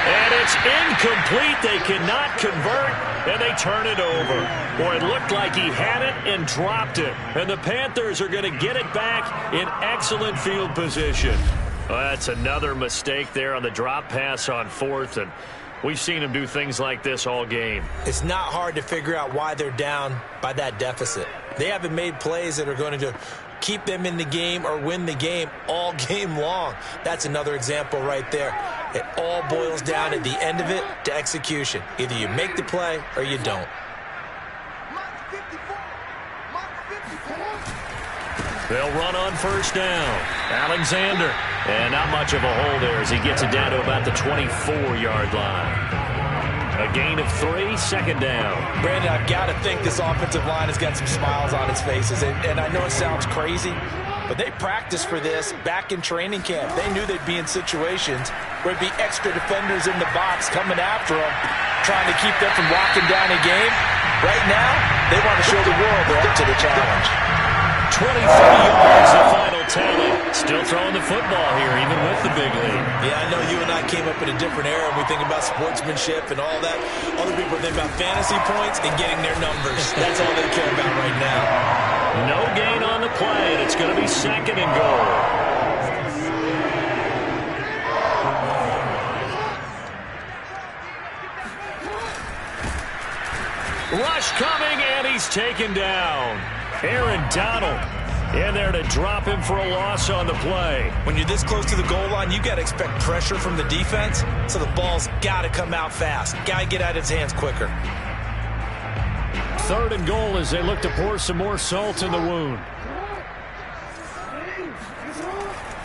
C: And it's incomplete. They cannot convert, and they turn it over. Boy, it looked like he had it and dropped it. And the Panthers are going to get it back in excellent field position. Well, that's another mistake there on the drop pass on 4th, and we've seen him do things like this all game.
A: It's not hard to figure out why they're down by that deficit. They haven't made plays that are going to keep them in the game or win the game all game long. That's another example right there. It all boils down at the end of it to execution. Either you make the play or you don't.
C: They'll run on 1st down. Alexander. And not much of a hole there as he gets it down to about the 24-yard line. A gain of 3, 2nd down.
A: Brandon, I've got to think this offensive line has got some smiles on its faces. And I know it sounds crazy, but they practiced for this back in training camp. They knew they'd be in situations where there'd be extra defenders in the box coming after them, trying to keep them from locking down a game. Right now, they want to show the world they're up to the challenge.
C: 23 yards, the final tally. Still throwing the football here, even with the big lead.
A: Yeah, I know you and I came up in a different era. We think about sportsmanship and all that. Other people think about fantasy points and getting their numbers. That's all they care about right now.
C: No gain on the play, and it's going to be 2nd and goal. Rush coming, and he's taken down. Aaron Donald in there to drop him for a loss on the play.
A: When you're this close to the goal line, you got to expect pressure from the defense, so the ball's got to come out fast. Got to get out of his hands quicker.
B: 3rd and goal as they look to pour some more salt in the wound.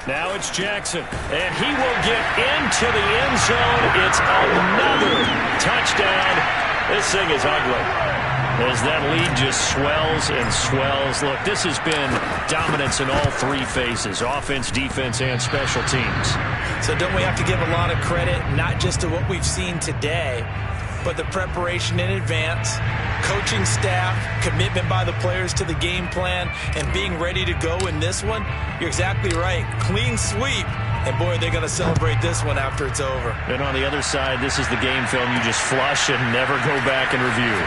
C: Now it's Jackson, and he will get into the end zone. It's another touchdown. This thing is ugly. as that lead just swells and swells. Look, this has been dominance in all three phases, offense, defense, and special teams.
A: So don't we have to give a lot of credit, not just to what we've seen today, but the preparation in advance, coaching staff, commitment by the players to the game plan, and being ready to go in this one? You're exactly right. Clean sweep. And, boy, they're going to celebrate this one after it's over.
C: And on the other side, this is the game film you just flush and never go back and review.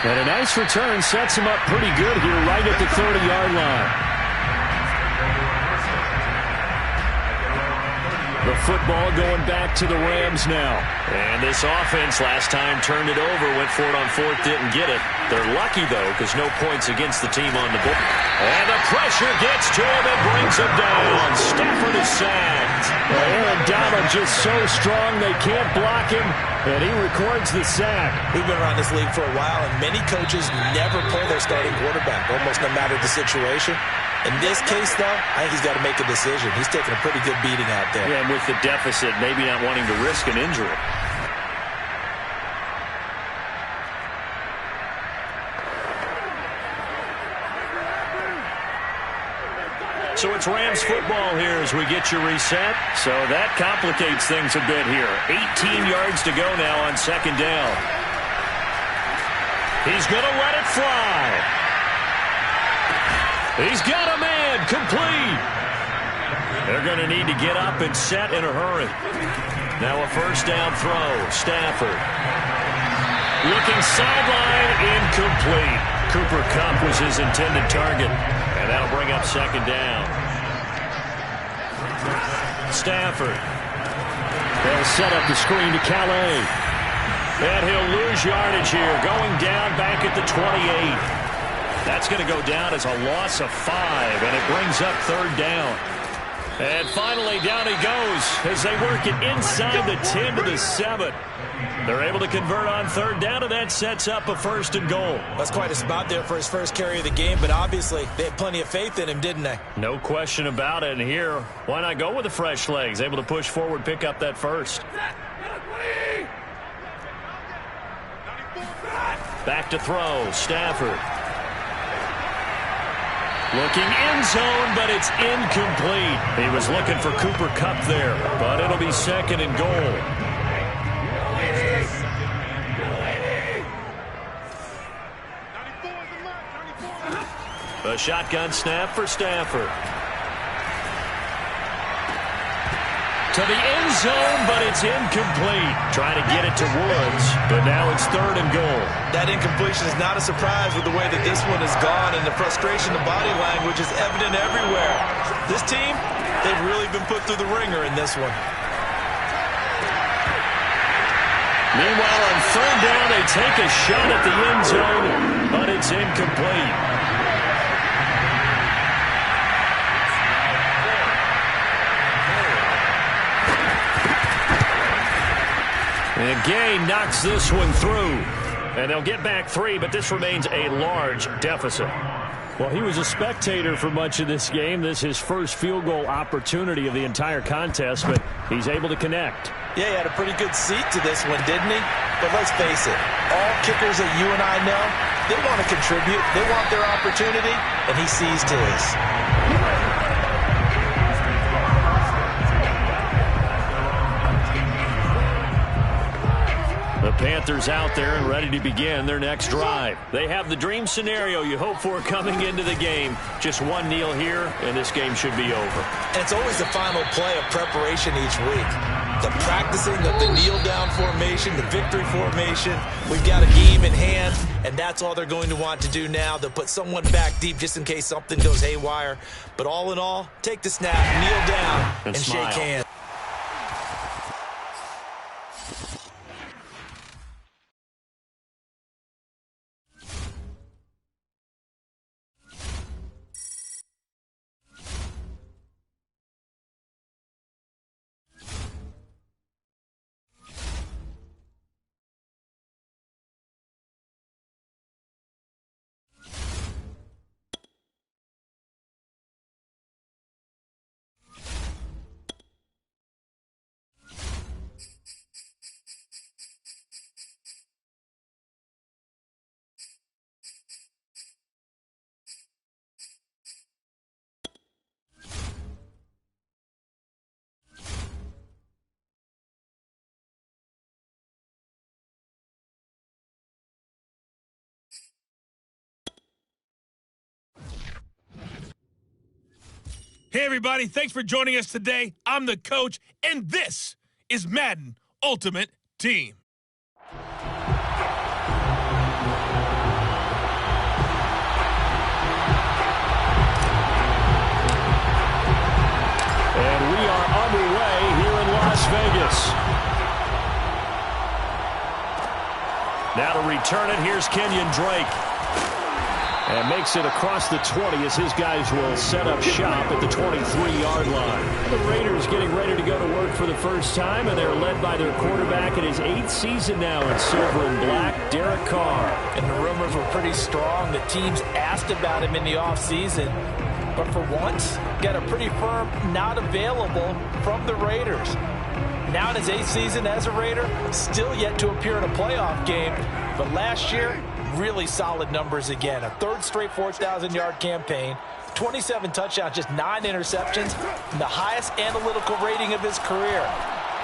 C: And a nice return sets him up pretty good here right at the 30-yard line. The football going back to the Rams now. And this offense last time turned it over, went for it on fourth, didn't get it. They're lucky, though, because no points against the team on the board. And the pressure gets to him and brings him down. Stafford is sacked. Well, Aaron Donald just so strong they can't block him, and he records the sack.
A: We've been around this league for a while, and many coaches never pull their starting quarterback, almost no matter the situation. In this case, though, I think he's got to make a decision. He's taking a pretty good beating out there.
C: Yeah, and with the deficit, maybe not wanting to risk an injury. So it's Rams football here as we get you reset. So that complicates things a bit here. 18 yards to go now on second down. He's going to let it fly. He's got a man complete. They're going to need to get up and set in a hurry. Now a first down throw. Stafford. Looking sideline, incomplete. Cooper Kupp was his intended target. And that'll bring up second down. Stafford. They'll set up the screen to Calais. And he'll lose yardage here. Going down back at the 28. That's going to go down as a loss of 5, and it brings up third down. And finally, down he goes as they work it inside the 10 to the 7. They're able to convert on third down, and that sets up a first and goal.
A: That's quite a spot there for his first carry of the game, but obviously they had plenty of faith in him, didn't they?
C: No question about it. And here, why not go with the fresh legs? Able to push forward, pick up that first. Back to throw, Stafford. Looking end zone, but it's incomplete. He was looking for Cooper Kupp there, but it'll be second and goal. A shotgun snap for Stafford. To the end zone, but it's incomplete. Trying to get it to Woods, but now it's third and goal.
A: That incompletion is not a surprise with the way that this one has gone, and the frustration, the body language is evident everywhere. This team, they've really been put through the ringer in this one.
C: Meanwhile, on third down, they take a shot at the end zone, but it's incomplete. And Gay knocks this one through. And they'll get back 3, but this remains a large deficit. Well, he was a spectator for much of this game. This is his first field goal opportunity of the entire contest, but he's able to connect.
A: Yeah, he had a pretty good seat to this one, didn't he? But let's face it, all kickers that you and I know, they want to contribute. They want their opportunity, and he seized his.
C: The Panthers out there and ready to begin their next drive. They have the dream scenario you hope for coming into the game. Just one kneel here, and this game should be over.
A: And it's always the final play of preparation each week. The practicing of the kneel-down formation, the victory formation. We've got a game in hand, and that's all they're going to want to do now. They'll put someone back deep just in case something goes haywire. But all in all, take the snap, kneel down, and shake hands.
F: Hey, everybody. Thanks for joining us today. I'm the coach, and this is Madden Ultimate Team.
B: And we are underway here in Las Vegas. Now to return it, here's Kenyon Drake. And makes it across the 20 as his guys will set up shop at the 23-yard line. The Raiders getting ready to go to work for the first time, and they're led by their quarterback in his 8th season now in silver and black, Derek Carr.
A: And the rumors were pretty strong. The teams asked about him in the offseason. But for once, got a pretty firm not available from the Raiders. Now in his 8th season as a Raider, still yet to appear in a playoff game. But last year, really solid numbers again. A third straight 4,000-yard campaign, 27 touchdowns, just 9 interceptions, and the highest analytical rating of his career.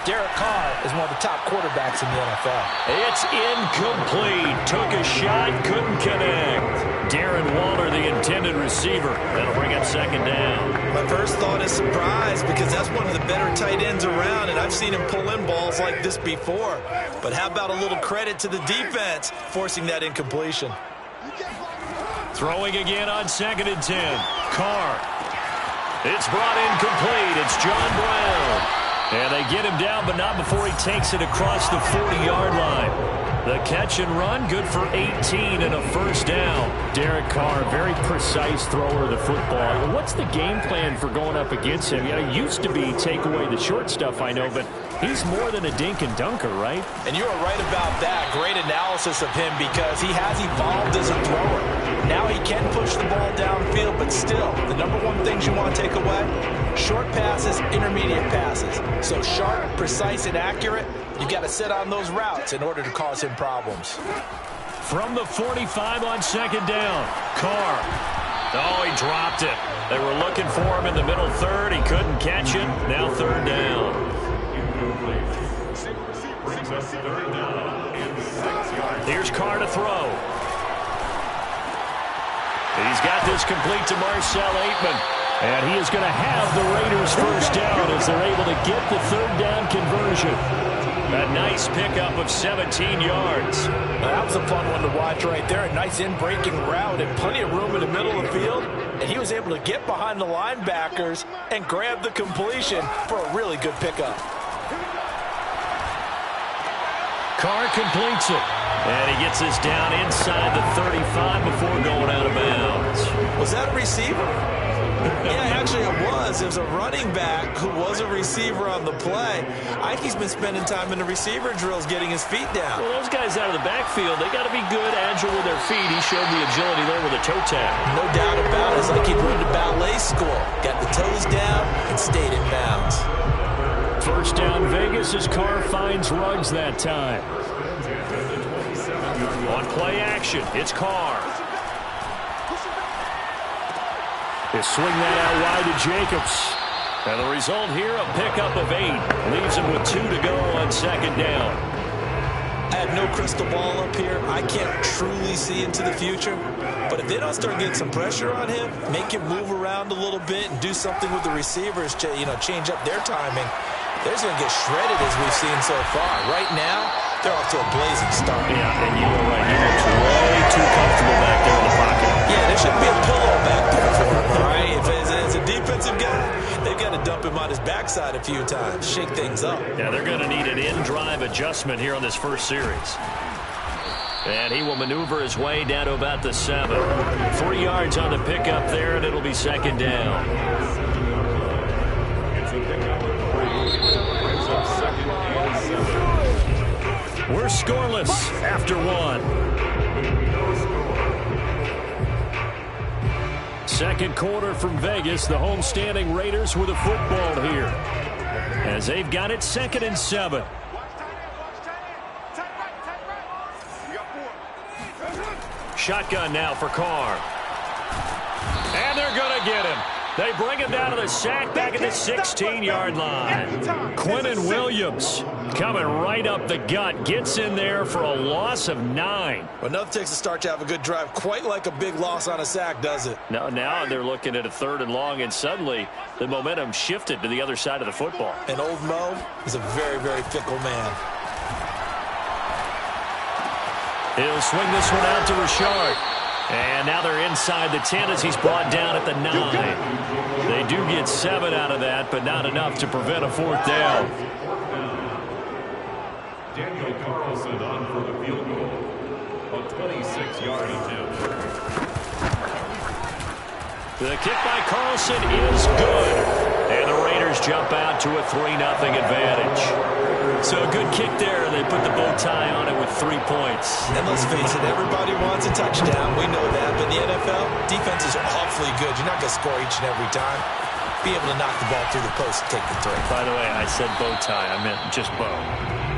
A: Derek Carr is one of the top quarterbacks in the NFL.
B: It's incomplete. Took a shot, couldn't connect. Darren Waller, the intended receiver. That'll bring up second down.
A: My first thought is surprise because that's one of the better tight ends around, and I've seen him pull in balls like this before. But how about a little credit to the defense forcing that incompletion?
B: Throwing again on 2nd and 10. Carr. It's brought in complete. It's John Brown. And they get him down, but not before he takes it across the 40-yard line. The catch and run, good for 18 and a first down. Derek Carr, very precise thrower of the football. What's the game plan for going up against him? You know, it used to be take away the short stuff, I know, but he's more than a dink and dunker, right?
A: And you are right about that. Great analysis of him because he has evolved as a thrower. Now he can push the ball downfield, but still, the number one things you want to take away, short passes, intermediate passes. So sharp, precise, and accurate, you got to sit on those routes in order to cause him problems.
B: From the 45 on 2nd down, Carr. Oh, he dropped it. They were looking for him in the middle third. He couldn't catch it. Now 3rd down. Here's Carr to throw. He's got this complete to Marcel Aitman. And he is going to have the Raiders first down as they're able to get the 3rd down conversion. A nice pickup of 17 yards.
A: That was a fun one to watch right there. A nice in-breaking route and plenty of room in the middle of the field. And he was able to get behind the linebackers and grab the completion for a really good pickup.
B: Carr completes it. And he gets this down inside the 35 before going out of bounds.
A: Was that a receiver? Yeah, actually it was. It was a running back who was a receiver on the play. I think he's been spending time in the receiver drills getting his feet down.
B: Well, those guys out of the backfield, they got to be good, agile with their feet. He showed the agility there with a toe tap.
A: No doubt about it. It's like he'd run to ballet school. Got the toes down and stayed in bounds.
B: First down Vegas as Carr finds Ruggs that time. On play action, it's Carr. They swing that out wide to Jacobs. And the result here, a pickup of 8. Leaves him with 2 to go on 2nd down.
A: I have no crystal ball up here. I can't truly see into the future. But if they don't start getting some pressure on him, make him move around a little bit and do something with the receivers, change up their timing, they're going to get shredded as we've seen so far. Right now, they're off to a blazing start.
B: Yeah, and you were right. He looks way too comfortable back there in the pocket.
A: Yeah, there shouldn't be a pillow back there for him, all right? If it's a defensive guy, they've got to dump him on his backside a few times, shake things up.
B: Yeah, they're going to need an in-drive adjustment here on this first series. And he will maneuver his way down to about the 7. 3 yards on the pickup there, and it'll be 2nd down. We're scoreless after 1. Second quarter from Vegas. The homestanding Raiders with a football here. As they've got it 2nd and 7. Shotgun now for Carr. And they're going to get him.
C: They bring him down to the sack back at the 16-yard line. Quinnen Williams coming right up the gut. Gets in there for a loss of 9.
A: Well, nothing takes a start to have a good drive quite like a big loss on a sack, does it?
C: Now they're looking at a 3rd and long, and suddenly the momentum shifted to the other side of the football.
A: And old Mo is a very, very fickle man.
C: He'll swing this one out to Richard. And now they're inside the 10 as he's brought down at the 9. They do get 7 out of that, but not enough to prevent a 4th down.
D: Daniel Carlson on for the field goal. A 26-yard attempt.
C: The kick by Carlson is good. And the Raiders jump out to a 3-0 advantage. So a good kick there. They put the bow tie on it with 3 points.
A: And let's face it, everybody wants a touchdown. We know that. But the NFL, defense is awfully good. You're not going to score each and every time. Be able to knock the ball through the post and take the throw.
C: By the way, I said bow tie. I meant just bow.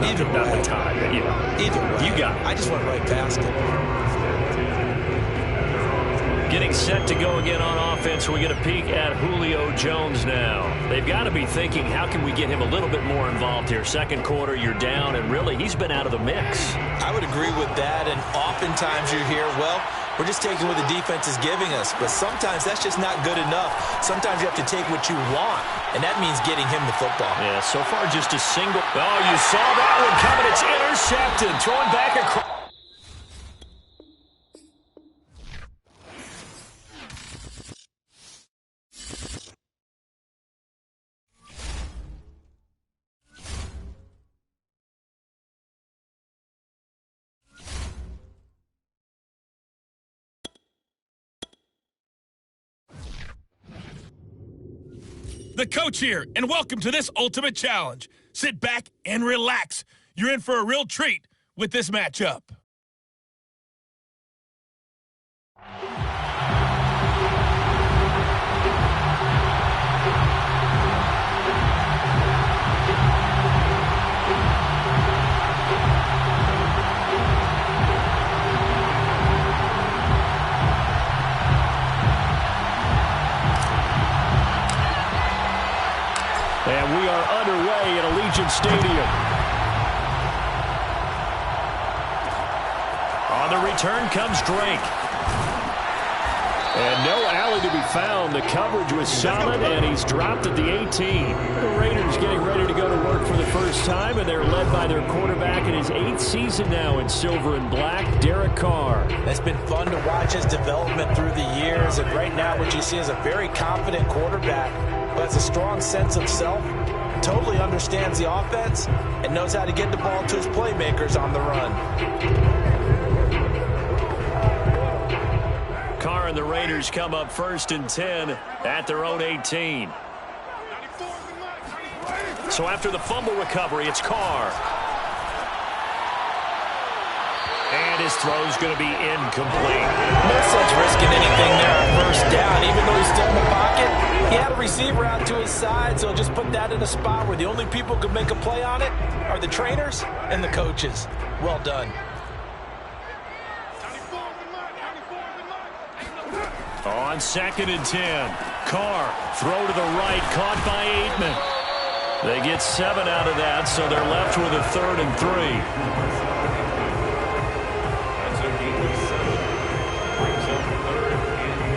A: Either
C: not
A: way.
C: the tie. Yeah.
A: Either way.
C: You got it.
A: I just went right past it.
C: Getting set to go again on offense. We get a peek at Julio Jones now. They've got to be thinking, how can we get him a little bit more involved here? Second quarter, you're down, and really, he's been out of the mix.
A: I would agree with that, and oftentimes you hear, well, we're just taking what the defense is giving us. But sometimes that's just not good enough. Sometimes you have to take what you want, and that means getting him the football.
C: Yeah, so far just a single. Oh, you saw that one coming. It's intercepted. Throwing back across.
F: The coach here, and welcome to this ultimate challenge. Sit back and relax. You're in for a real treat with this matchup.
C: And we are underway at Allegiant Stadium. On the return comes Drake. And no alley to be found. The coverage was solid, and he's dropped at the 18. The Raiders getting ready to go to work for the first time, and they're led by their quarterback in his 8th season now in silver and black, Derek Carr.
A: It's been fun to watch his development through the years, and right now what you see is a very confident quarterback who has a strong sense of self, totally understands the offense, and knows how to get the ball to his playmakers on the run.
C: Carr and the Raiders come up 1st and 10 at their own 18. So after the fumble recovery, it's Carr. And his throw's going to be incomplete.
A: No sense risking anything there on first down. Even though he's still in the pocket, he had a receiver out to his side, so just put that in a spot where the only people who could make a play on it are the trainers and the coaches. Well done.
C: On 2nd and 10, Carr, throw to the right, caught by Aitman. They get 7 out of that, so they're left with a 3rd and 3.
D: That's a gain of 7. Brings up 3rd and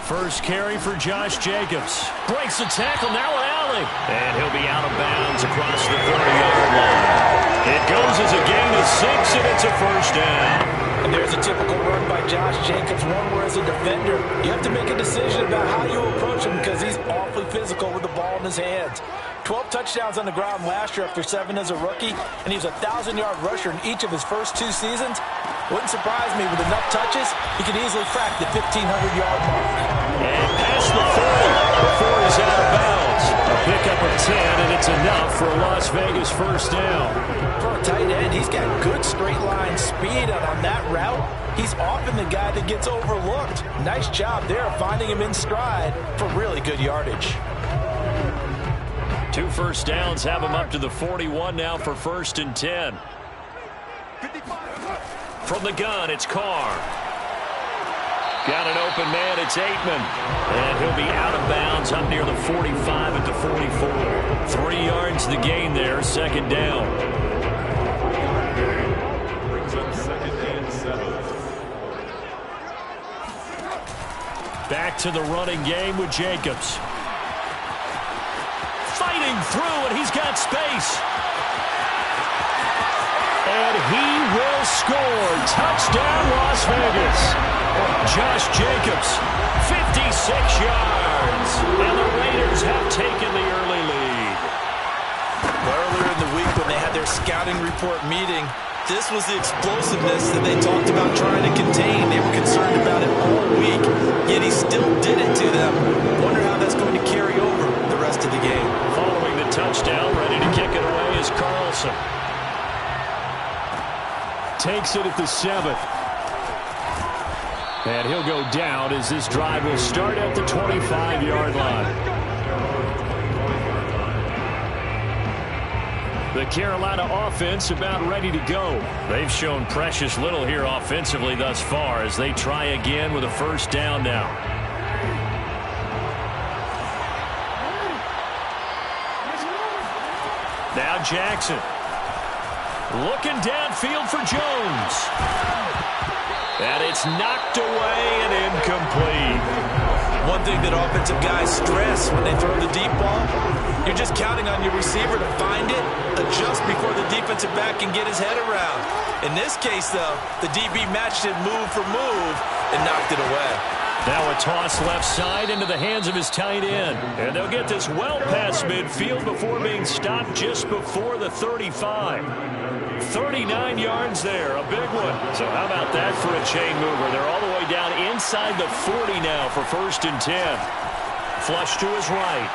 D: 3.
C: First carry for Josh Jacobs. Breaks the tackle, now an alley. And he'll be out of bounds across the 30-yard line. It goes as a gain of 6, and it's a first down.
A: And there's a typical run by Josh Jacobs, one where as a defender, you have to make a decision about how you approach him because he's awfully physical with the ball in his hands. 12 touchdowns on the ground last year after 7 as a rookie, and he was a 1,000-yard rusher in each of his first 2 seasons. Wouldn't surprise me with enough touches, he could easily crack the 1,500-yard mark.
C: And past the 40 before he's out of bounds. A pickup of 10, and it's enough for a Las Vegas first down.
A: For a tight end, he's got good straight-line speed, and on that route, he's often the guy that gets overlooked. Nice job there finding him in stride for really good yardage.
C: 2 first downs have him up to the 41 now for 1st and 10. From the gun, it's Carr. Got an open man, it's Aitman. And he'll be out of bounds up near the 45 at the 44. 3 yards the gain there, second down.
D: Brings up second and 7.
C: Back to the running game with Jacobs. Fighting through, and he's got space. And he will score. Touchdown, Las Vegas. Josh Jacobs, 56 yards. And the Raiders have taken the early lead.
A: Earlier in the week when they had their scouting report meeting, this was the explosiveness that they talked about trying to contain. They were concerned about it all week, yet he still did it to them. Wonder how that's going to carry over the rest of the game.
C: Following the touchdown, ready to kick it away is Carlson. Takes it at the 7th. And he'll go down as this drive will start at the 25-yard line. The Carolina offense about ready to go. They've shown precious little here offensively thus far as they try again with a first down now. Now Jackson. Looking downfield for Jones. And it's knocked away and incomplete.
A: One thing that offensive guys stress when they throw the deep ball, you're just counting on your receiver to find it, adjust before the defensive back can get his head around. In this case, though, the DB matched it move for move and knocked it away.
C: Now a toss left side into the hands of his tight end. And they'll get this well past midfield before being stopped just before the 35. 39 yards there, a big one. So how about that for a chain mover? They're all the way down inside the 40 now for 1st and 10. Flush to his right.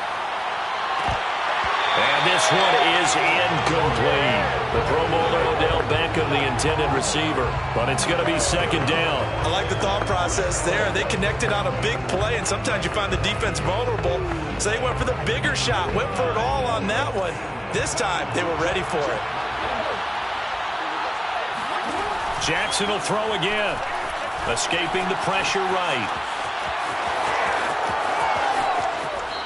C: And this one is incomplete. The Pro Bowler Odell Beckham, the intended receiver. But it's going to be second down.
A: I like the thought process there. They connected on a big play, and sometimes you find the defense vulnerable. So they went for the bigger shot, went for it all on that one. This time, they were ready for it.
C: Jackson will throw again. Escaping the pressure right.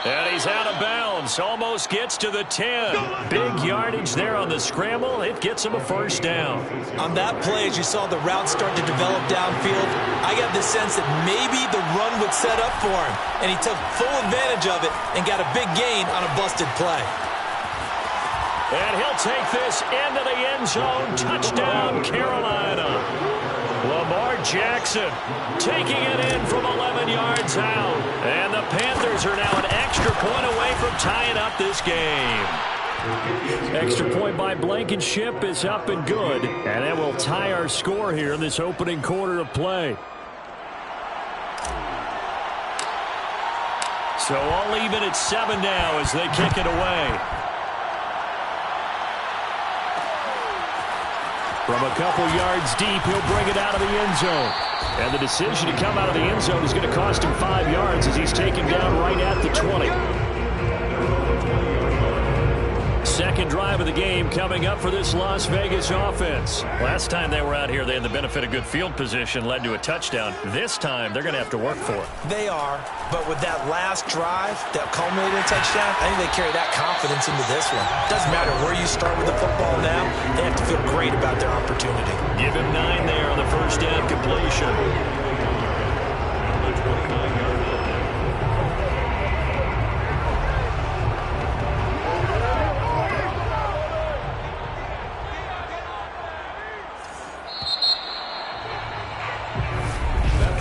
C: And he's out of bounds. Almost gets to the 10. Big yardage there on the scramble. It gets him a first down.
A: On that play, as you saw the route start to develop downfield, I got the sense that maybe the run would set up for him. And he took full advantage of it and got a big gain on a busted play.
C: And he'll take this into the end zone. Touchdown, Carolina. Lamar Jackson taking it in from 11 yards out. And the Panthers are now an extra point away from tying up this game. Extra point by Blankenship is up and good. And that will tie our score here in this opening quarter of play. So all even at 7 now as they kick it away. From a couple yards deep, he'll bring it out of the end zone. And the decision to come out of the end zone is going to cost him 5 yards as he's taken down right at the 20. Second drive of the game coming up for this Las Vegas offense. Last time they were out here, they had the benefit of good field position, led to a touchdown. This time, they're going to have to work for it.
A: They are, but with that last drive that culminated in a touchdown, I think they carry that confidence into this one. Doesn't matter where you start with the football now, they have to feel great about their opportunity.
C: Give him 9 there on the first down completion.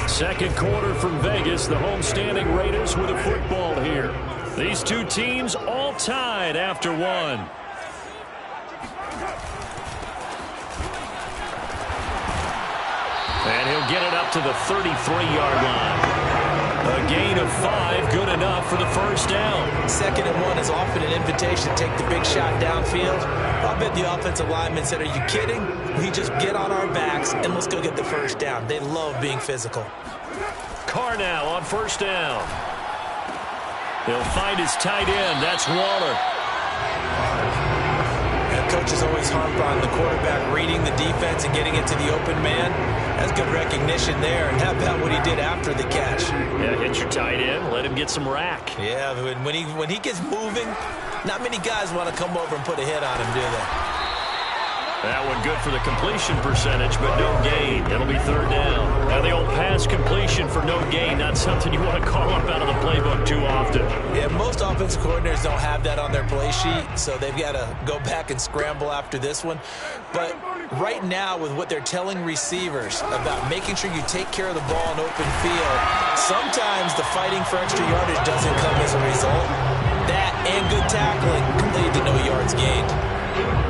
C: Second quarter from Vegas, the homestanding Raiders with a football here. These two teams all tied after one. And he'll get it up to the 33-yard line. A gain of 5, good enough for the first down.
A: 2nd and 1 is often an invitation to take the big shot downfield. I bet the offensive lineman said, are you kidding? We just get on our backs and let's go get the first down. They love being physical.
C: Carr now on first down. He'll find his tight end. That's Waller.
A: A coaches always harp on the quarterback reading the defense and getting it to the open man. That's good recognition there. And how about what he did after the catch?
C: Yeah, hit your tight end. Let him get some rack.
A: Yeah, when he gets moving, not many guys want to come over and put a hit on him, do they?
C: That one good for the completion percentage, but no gain. It'll be third down. Now, the old pass completion for no gain, not something you want to call up out of the playbook too often.
A: Yeah, most offensive coordinators don't have that on their play sheet, so they've got to go back and scramble after this one. But right now, with what they're telling receivers about making sure you take care of the ball in open field, sometimes the fighting for extra yardage doesn't come as a result. That and good tackling can lead to no yards gained.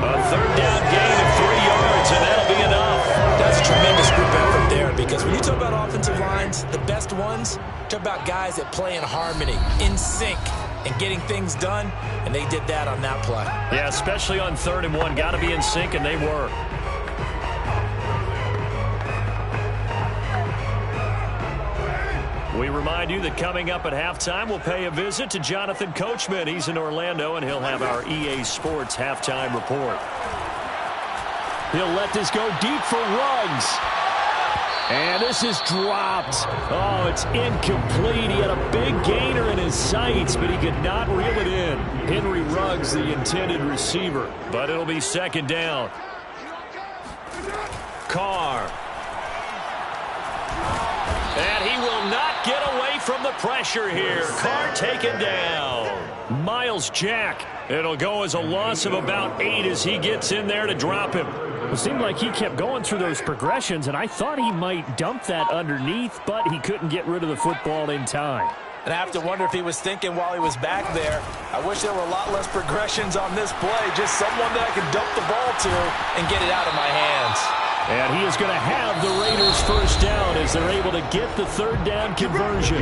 C: A third down gain of 3 yards, and that'll be enough.
A: That's a tremendous group effort there, because when you talk about offensive lines, the best ones, talk about guys that play in harmony, in sync, and getting things done, and they did that on that play.
C: Yeah, especially on 3rd and 1. Got to be in sync, and they were. We remind you that coming up at halftime, we'll pay a visit to Jonathan Coachman. He's in Orlando, and he'll have our EA Sports halftime report. He'll let this go deep for Ruggs. And this is dropped. Oh, it's incomplete. He had a big gainer in his sights, but he could not reel it in. Henry Ruggs, the intended receiver. But it'll be second down. Carr. And he will not get away from the pressure here. Carr taken down. Miles Jack. It'll go as a loss of about 8 as he gets in there to drop him.
G: It seemed like he kept going through those progressions, and I thought he might dump that underneath, but he couldn't get rid of the football in time.
A: And I have to wonder if he was thinking while he was back there, I wish there were a lot less progressions on this play, just someone that I could dump the ball to and get it out of my hands.
C: And he is going to have the Raiders first down as they're able to get the third down conversion.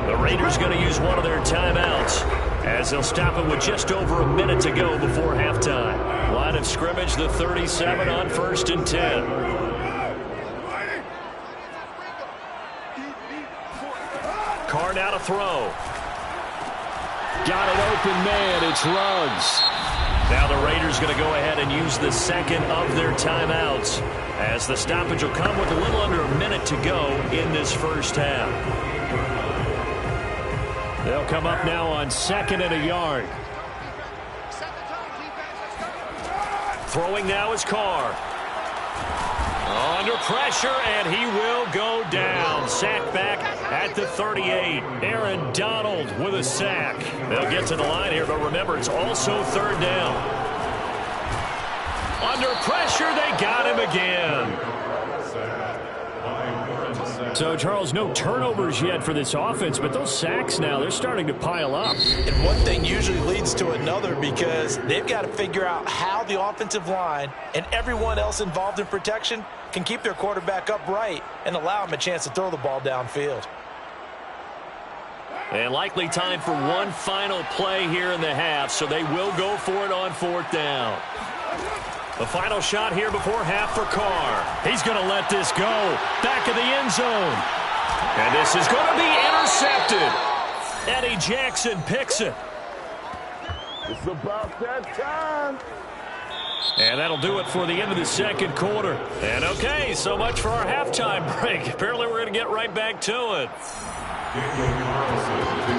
C: The Raiders going to use one of their timeouts as they'll stop it with just over a minute to go before halftime. Line of scrimmage, the 37 on 1st and 10. Carr now to throw. Got an open man. It's Ruggs. Now the Raiders going to go ahead and use the second of their timeouts as the stoppage will come with a little under a minute to go in this first half. They'll come up now on 2nd and a yard. Throwing now is Carr. Under pressure, and he will go down. Sack back at the 38. Aaron Donald with a sack. They'll get to the line here, but remember, it's also third down. Under pressure, they got him again.
G: So, Charles, no turnovers yet for this offense, but those sacks now, they're starting to pile up.
A: And one thing usually leads to another because they've got to figure out how the offensive line and everyone else involved in protection can keep their quarterback upright and allow him a chance to throw the ball downfield.
C: And likely time for one final play here in the half, so they will go for it on 4th down. The final shot here before half for Carr. He's going to let this go. Back of the end zone. And this is going to be intercepted. Eddie Jackson picks it.
E: It's about that time.
C: And that'll do it for the end of the second quarter. And okay, so much for our halftime break. Apparently we're going to get right back to it.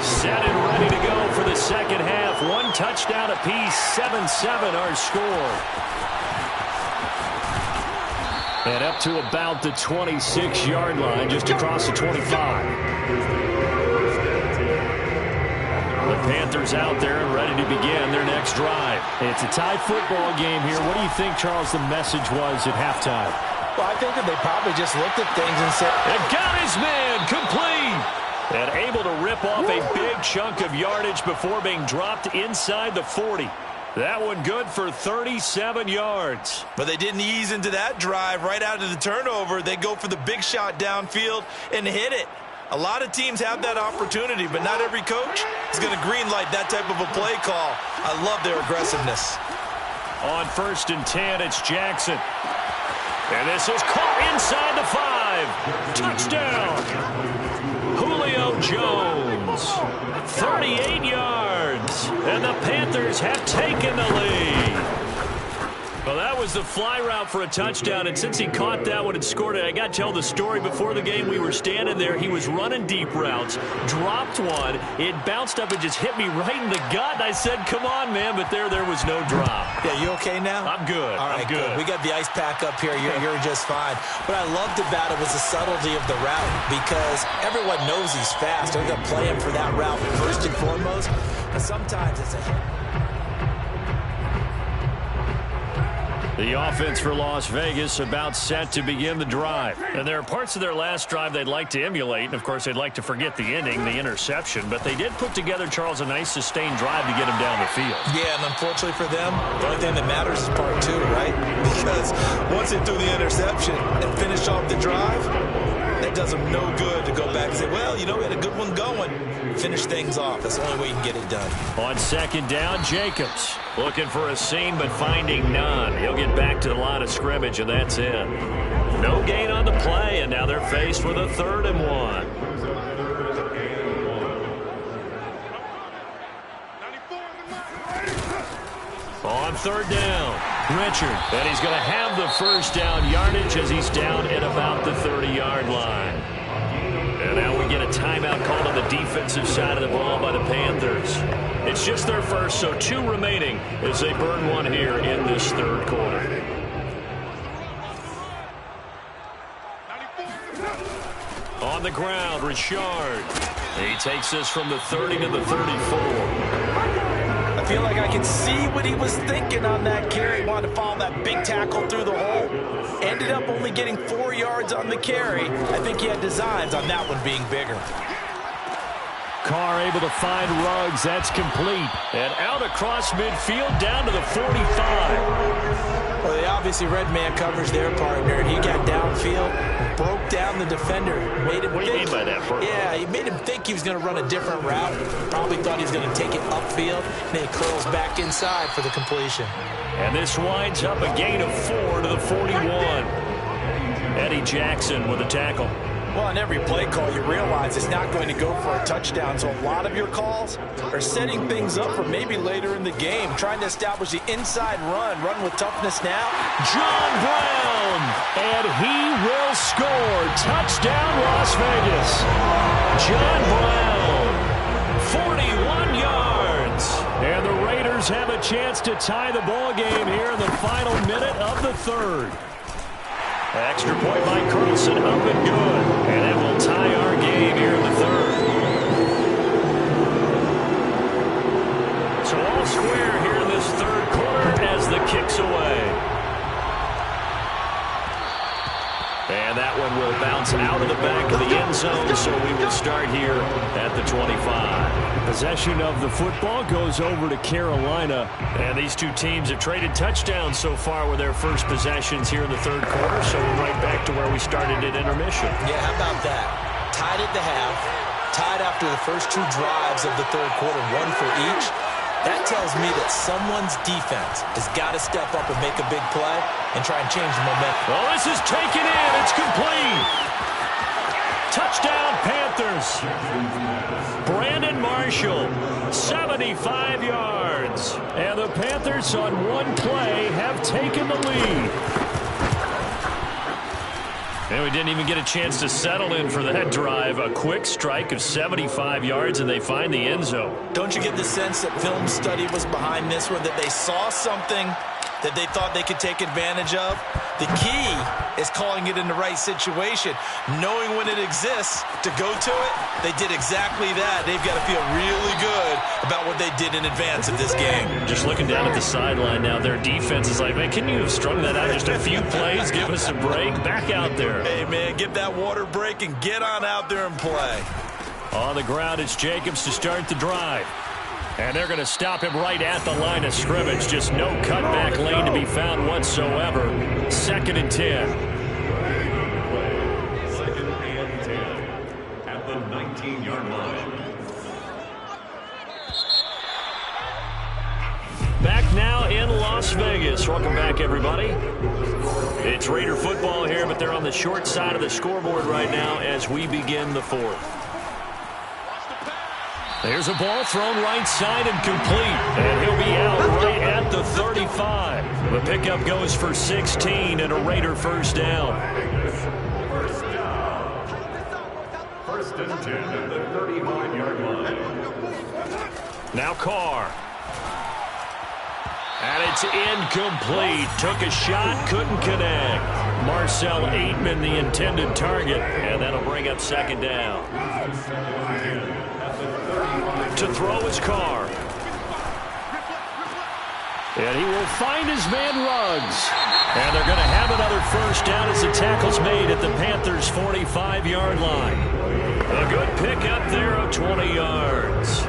C: Set and ready to go for the second half. 1 touchdown apiece, 7-7 our score. And up to about the 26-yard line, just across the 25. The Panthers out there and ready to begin their next drive.
G: It's a tie football game here. What do you think, Charles, the message was at halftime?
A: Well, I think that they probably just looked at things and said,
C: and got his man complete. And able to rip off a big chunk of yardage before being dropped inside the 40. That one good for 37 yards.
A: But they didn't ease into that drive right out of the turnover. They go for the big shot downfield and hit it. A lot of teams have that opportunity, but not every coach is going to greenlight that type of a play call. I love their aggressiveness.
C: On 1st and 10, it's Jackson. And this is caught inside the 5. Touchdown. Julio Jones. 38 yards. And the Panthers have taken the lead. Well, that was the fly route for a touchdown, and since he caught that one and scored it, I got to tell the story. Before the game, we were standing there. He was running deep routes, dropped one. It bounced up and just hit me right in the gut. I said, come on, man, but there was no drop.
A: Yeah, you okay now?
C: I'm good.
A: All right,
C: I'm good.
A: We got the ice pack up here. You're just fine. What I loved about it was the subtlety of the route because everyone knows he's fast. They're going to play him for that route first and foremost, but sometimes it's a hit.
C: The offense for Las Vegas about set to begin the drive. And there are parts of their last drive they'd like to emulate. And, of course, they'd like to forget the ending, the interception. But they did put together, Charles, a nice sustained drive to get him down the field.
A: Yeah, and unfortunately for them, the only thing that matters is part two, right? Because once they threw the interception and finished off the drive, that does them no good to go back and say, well, you know, we had a good one going. Finish things off. That's the only way you can get it done.
C: On second down, Jacobs looking for a seam but finding none. He'll get back to the line of scrimmage, and that's it. No gain on the play, and now they're faced with a 3rd and 1. On 3rd down, Richard, and he's going to have the first down yardage as he's down at about the 30-yard line. And now we get a timeout called on the defensive side of the ball by the Panthers. It's just their first, so 2 remaining as they burn one here in this 3rd quarter. On the ground, Richard. He takes this from the 30 to the 34.
A: I feel like I can see what he was thinking on that carry. He wanted to follow that big tackle through the hole. Ended up only getting 4 yards on the carry. I think he had designs on that one being bigger.
C: Carr able to find Ruggs. That's complete. And out across midfield down to the 45.
A: Well, they obviously read man coverage their partner, and he got downfield, broke down the defender. Made him
C: what do you mean by that, Bert?
A: Yeah, he made him think he was going to run a different route. Probably thought he was going to take it upfield. Then he curls back inside for the completion.
C: And this winds up a gain of 4 to the 41. Eddie Jackson with a tackle.
A: Well, on every play call, you realize it's not going to go for a touchdown. So a lot of your calls are setting things up for maybe later in the game, trying to establish the inside run with toughness now.
C: John Brown, and he will score. Touchdown, Las Vegas. John Brown, 41 yards. And the Raiders have a chance to tie the ball game here in the final minute of the 3rd. Extra point by Carlson, up and good. And it will tie our game here in the 3rd. So all square here in this 3rd quarter as the kick's away. And that one will bounce out of the back of the end zone, so we will start here at the 25. Possession of the football goes over to Carolina. And these 2 teams have traded touchdowns so far with their first possessions here in the 3rd quarter, so we're right back to where we started at intermission.
A: Yeah, how about that? Tied at the half, tied after the first 2 drives of the 3rd quarter, 1 for each. That tells me that someone's defense has got to step up and make a big play and try and change the momentum.
C: Well, this is taken in. It's complete. Touchdown, Panthers. Brandon Marshall, 75 yards. And the Panthers on one play have taken the lead. And we didn't even get a chance to settle in for that drive. A quick strike of 75 yards, and they find the end zone.
A: Don't you get the sense that film study was behind this one, that they saw something that they thought they could take advantage of? The key is calling it in the right situation, knowing when it exists to go to it. They did exactly that. They've got to feel really good about what they did in advance of this game.
C: Just looking down at the sideline now, their defense is like, man, can you have strung that out just a few plays? Give us a break. Back out there.
A: Hey, man, give that water break and get on out there and play.
C: On the ground, it's Jacobs to start the drive. And they're going to stop him right at the line of scrimmage. Just no cutback lane to be found whatsoever. 2nd and 10.
D: 2nd and 10 at the 19-yard line.
C: Back now in Las Vegas. Welcome back, everybody. It's Raider football here, but they're on the short side of the scoreboard right now as we begin the 4th. There's a ball thrown right side and complete. And he'll be out right at the 35. The pickup goes for 16 and a Raider first down.
D: First and 10 at the 35-yard line.
C: Now Carr. And it's incomplete. Took a shot, couldn't connect. Marcel Aitman, the intended target. And that'll bring up second down. To throw his Carr. And he will find his man Ruggs. And they're going to have another first down as the tackle's made at the Panthers' 45-yard line. A good pickup there of 20 yards.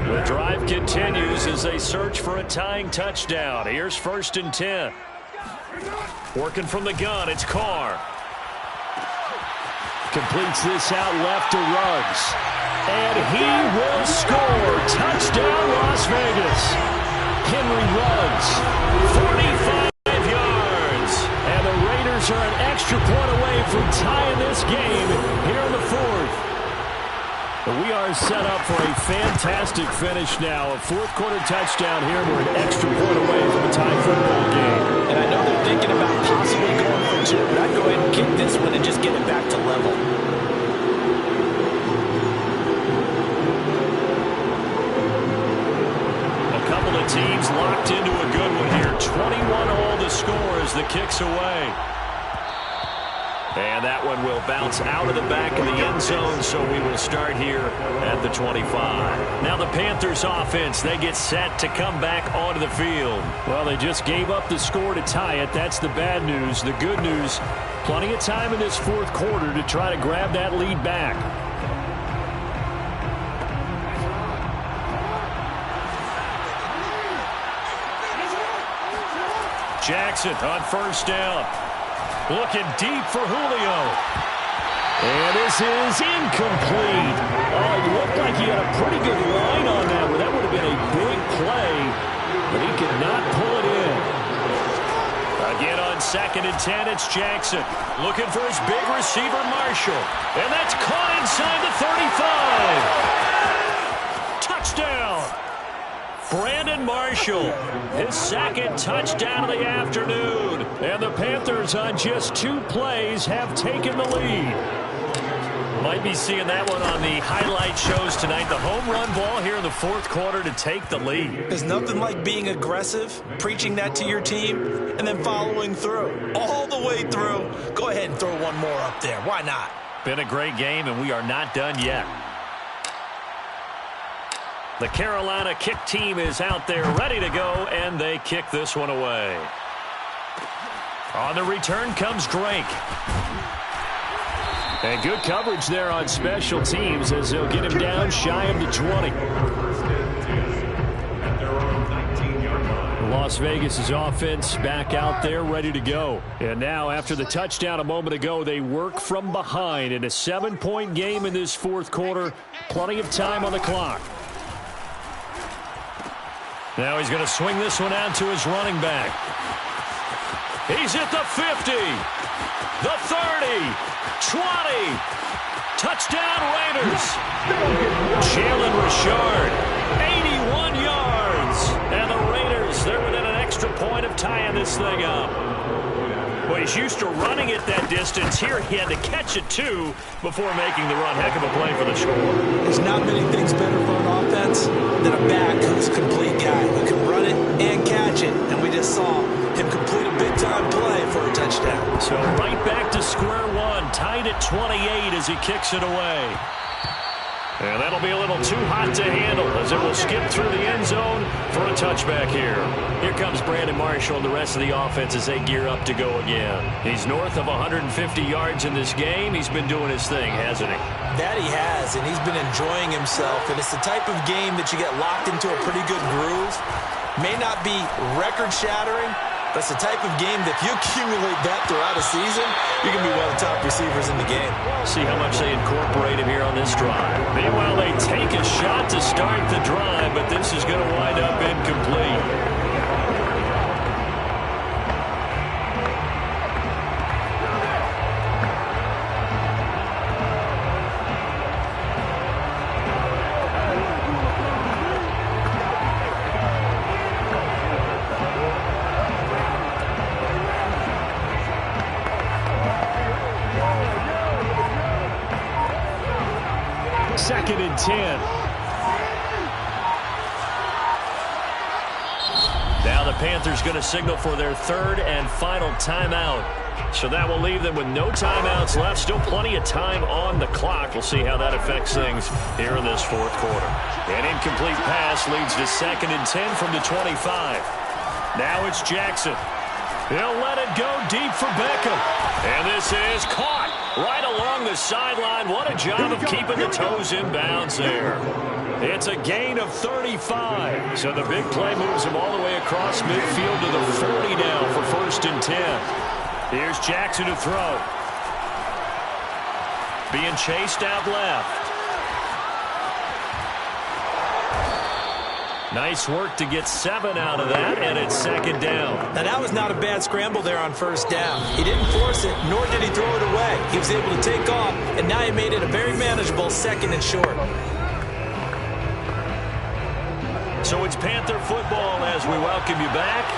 C: The drive continues as they search for a tying touchdown. Here's first and 10. Working from the gun, it's Carr. Completes this out left to Ruggs. And he will score. Touchdown, Las Vegas. Henry Ruggs, 45 yards. And the Raiders are an extra point away from tying this game here in the fourth. We are set up for a fantastic finish now. A fourth-quarter touchdown here. We're an extra point away from a tie football game.
A: And I know they're thinking about possibly going for two, but I'd go ahead and kick this one and just get it back to level.
C: A couple of teams locked into a good one here. 21-all the score as the kick's away. And that one will bounce out of the back of the end zone, so we will start here at the 25. Now the Panthers offense, they get set to come back onto the field. Well, they just gave up the score to tie it. That's the bad news. The good news, plenty of time in this fourth quarter to try to grab that lead back. Jackson on first down. Looking deep for Julio. And this is incomplete. Oh, it looked like he had a pretty good line on that one. That would have been a big play, but he could not pull it in. Again on second and 10, it's Jackson. Looking for his big receiver, Marshall. And that's caught inside the 35. Touchdown. Brandon Marshall, his second touchdown of the afternoon. And the Panthers on just 2 plays have taken the lead. Might be seeing that one on the highlight shows tonight. The home run ball here in the fourth quarter to take the lead.
A: There's nothing like being aggressive, preaching that to your team, and then following through. All the way through. Go ahead and throw one more up there. Why not?
C: Been a great game, and we are not done yet. The Carolina kick team is out there ready to go, and they kick this one away. On the return comes Drake. And good coverage there on special teams as they'll get him down shy of the 20. Las Vegas' offense back out there ready to go. And now after the touchdown a moment ago, they work from behind in a 7-point game in this fourth quarter. Plenty of time on the clock. Now he's going to swing this one out to his running back. He's at the 50, the 30, 20. Touchdown Raiders. Jalen Richard, 81 yards. And the Raiders, they're within an extra point of tying this thing up. Well, he's used to running it that distance. Here he had to catch it, too, before making the run. Heck of a play for the score.
A: There's not many things better for an offense than a back who's a complete guy who can run it and catch it. And we just saw him complete a big-time play for a touchdown.
C: So right back to square one, tied at 28 as he kicks it away. And that'll be a little too hot to handle as it will skip through the end zone for a touchback here. Here comes Brandon Marshall and the rest of the offense as they gear up to go again. He's north of 150 yards in this game. He's been doing his thing, hasn't he?
A: That he has, and he's been enjoying himself. And it's the type of game that you get locked into a pretty good groove. May not be record-shattering, but it's the type of game that if you accumulate that throughout a season, you're going to be one of the top receivers in the game.
C: See how much they incorporate him here on this drive. Meanwhile, they take a shot to start the drive, but this is going to wind up incomplete.
G: 10.
C: Now the Panthers going to signal for their third and final timeout. So that will leave them with no timeouts left. Still plenty of time on the clock. We'll see how that affects things here in this fourth quarter. An incomplete pass leads to 2nd and 10 from the 25. Now it's Jackson. He'll let it go deep for Beckham. And this is caught right along the sideline. What a job of keeping the toes in bounds there. It's a gain of 35. So the big play moves him all the way across midfield to the 40 now for 1st and 10. Here's Jackson to throw. Being chased out left. Nice work to get 7 out of that, and it's 2nd down.
A: Now, that was not a bad scramble there on 1st down. He didn't force it, nor did he throw it away. He was able to take off, and now he made it a very manageable 2nd and short.
C: So it's Panther football as we welcome you back.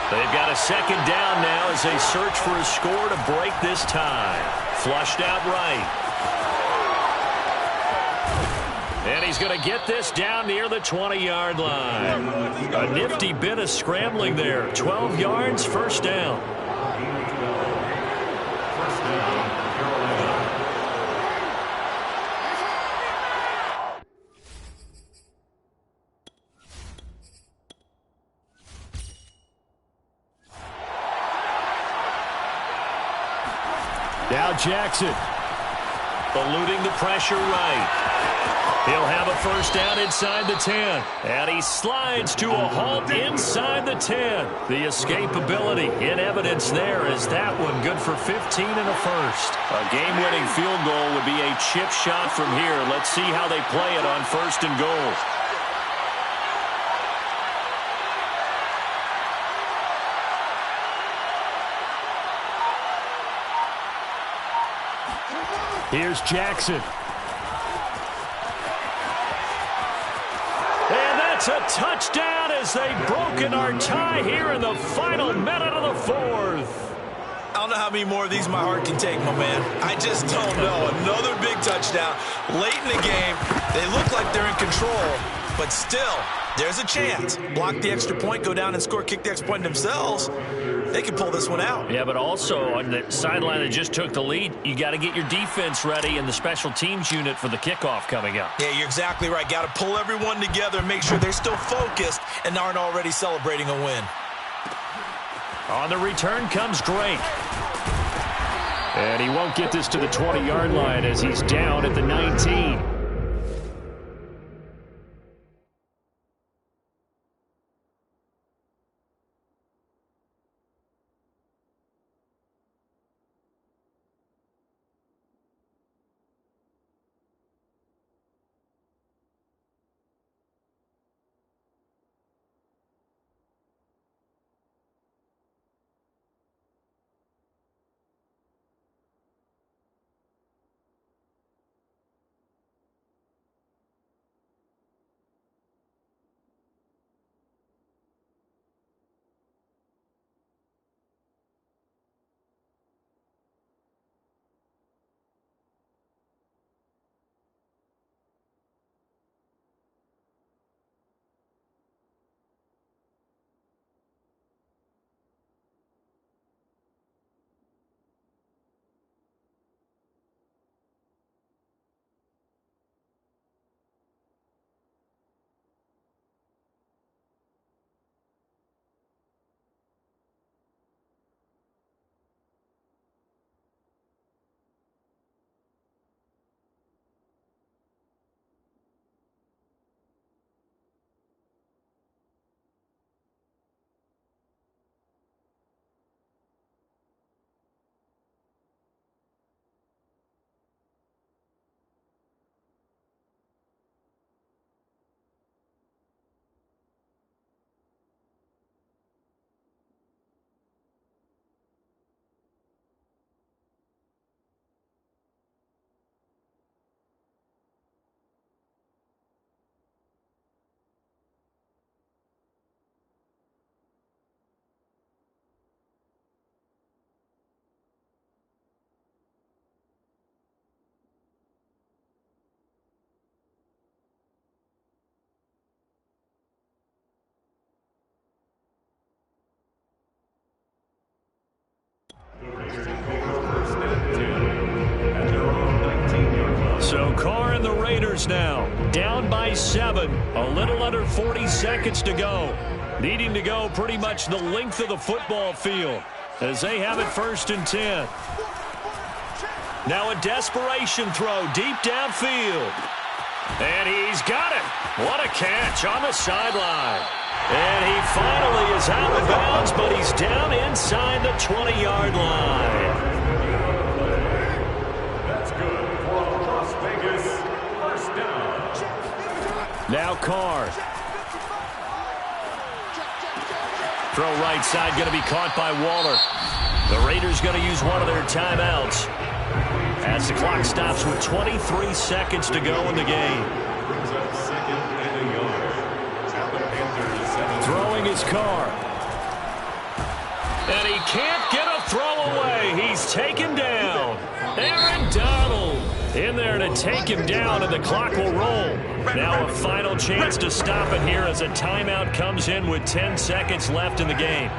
C: They've got a 2nd down now as they search for a score to break this tie. Flushed out right. And he's going to get this down near the 20-yard line. A nifty bit of scrambling there. 12 yards, 1st down.
G: Now Jackson.
C: Eluding the pressure right. He'll have a 1st down inside the 10. And he slides to a halt inside the 10. The escapability in evidence there is that one good for 15 and a 1st. A game-winning field goal would be a chip shot from here. Let's see how they play it on 1st and goal.
G: Here's Jackson.
C: And that's a touchdown as they've broken our tie here in the final minute of the 4th.
A: I don't know how many more of these my heart can take, my man. I just don't know. Another big touchdown late in the game. They look like they're in control, but still, there's a chance. Block the extra point, go down and score, kick the extra point themselves. They can pull this one out.
C: Yeah, but also on the sideline that just took the lead, you got to get your defense ready and the special teams unit for the kickoff coming up.
A: Yeah, you're exactly right. Got to pull everyone together and make sure they're still focused and aren't already celebrating a win.
C: On the return comes Drake.
G: And he won't get this to the 20-yard line as he's down at the 19.
C: Panthers now, down by 7. A little under 40 seconds to go. Needing to go pretty much the length of the football field as they have it 1st and 10. Now a desperation throw deep downfield. And he's got it. What a catch on the sideline. And he finally is out of bounds, but he's down inside the 20-yard line.
D: That's good for Las Vegas. 1st down.
C: Now Carr. Throw right side going to be caught by Waller. The Raiders going to use one of their timeouts as the clock stops with 23 seconds to go in the game. Throwing his Carr. And he can't get a throw away. He's taken down. Aaron Donald in there to take him down, and the clock will roll. Now a final chance to stop it here as a timeout comes in with 10 seconds left in the game.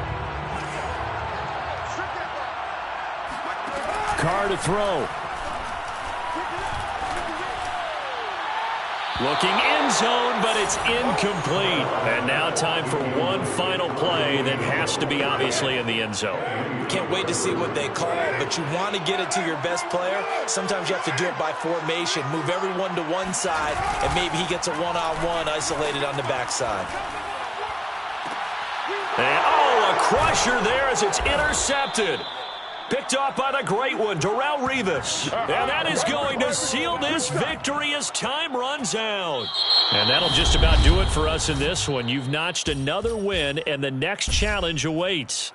C: Carr to throw. Looking end zone, but it's incomplete. And now time for one final play that has to be obviously in the end zone.
A: Can't wait to see what they call, but you want to get it to your best player. Sometimes you have to do it by formation. Move everyone to one side, and maybe he gets a one-on-one isolated on the backside.
C: And, oh, a crusher there as it's intercepted. Picked off by the great one, Darrelle Revis. And that is going to seal this victory as time runs out. And that'll just about do it for us in this one. You've notched another win, and the next challenge awaits.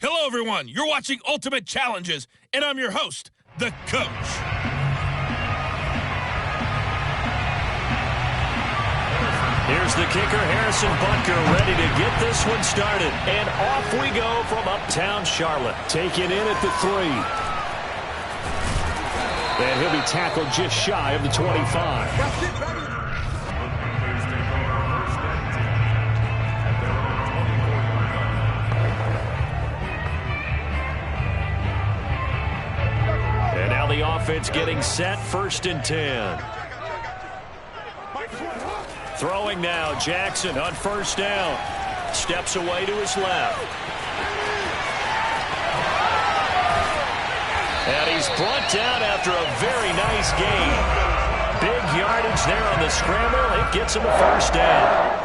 F: Hello, everyone. You're watching Ultimate Challenges, and I'm your host, The Coach.
C: Here's the kicker, Harrison Butker, ready to get this one started. And off we go from uptown Charlotte. Taken in at the 3. And he'll be tackled just shy of the 25. The offense getting set, 1st and 10. Throwing now, Jackson on 1st down. Steps away to his left. And he's brought down after a very nice gain. Big yardage there on the scramble. It gets him a 1st down.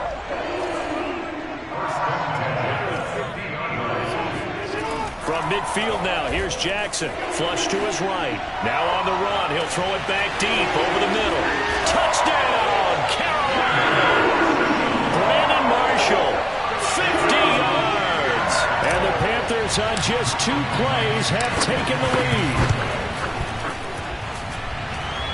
C: From midfield now, here's Jackson. Flush to his right. Now on the run. He'll throw it back deep over the middle. Touchdown, Carolina! Brandon Marshall, 50 yards. And the Panthers on just 2 plays have taken the lead.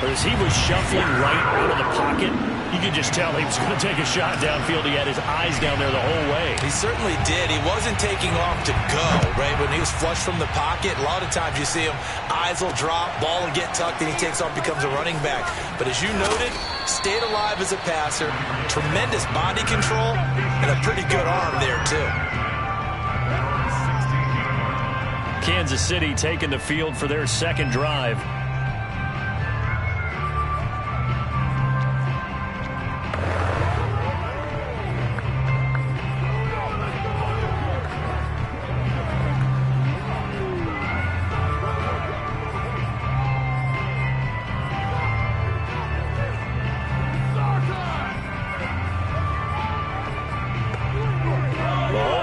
C: As he was shuffling right out of the pocket, you could just tell he was going to take a shot downfield. He had his eyes down there the whole way.
A: He certainly did. He wasn't taking off to go, right? When he was flush from the pocket, a lot of times you see him, eyes will drop, ball will get tucked, and he takes off, becomes a running back. But as you noted, stayed alive as a passer, tremendous body control, and a pretty good arm there, too.
C: Kansas City taking the field for their 2nd drive.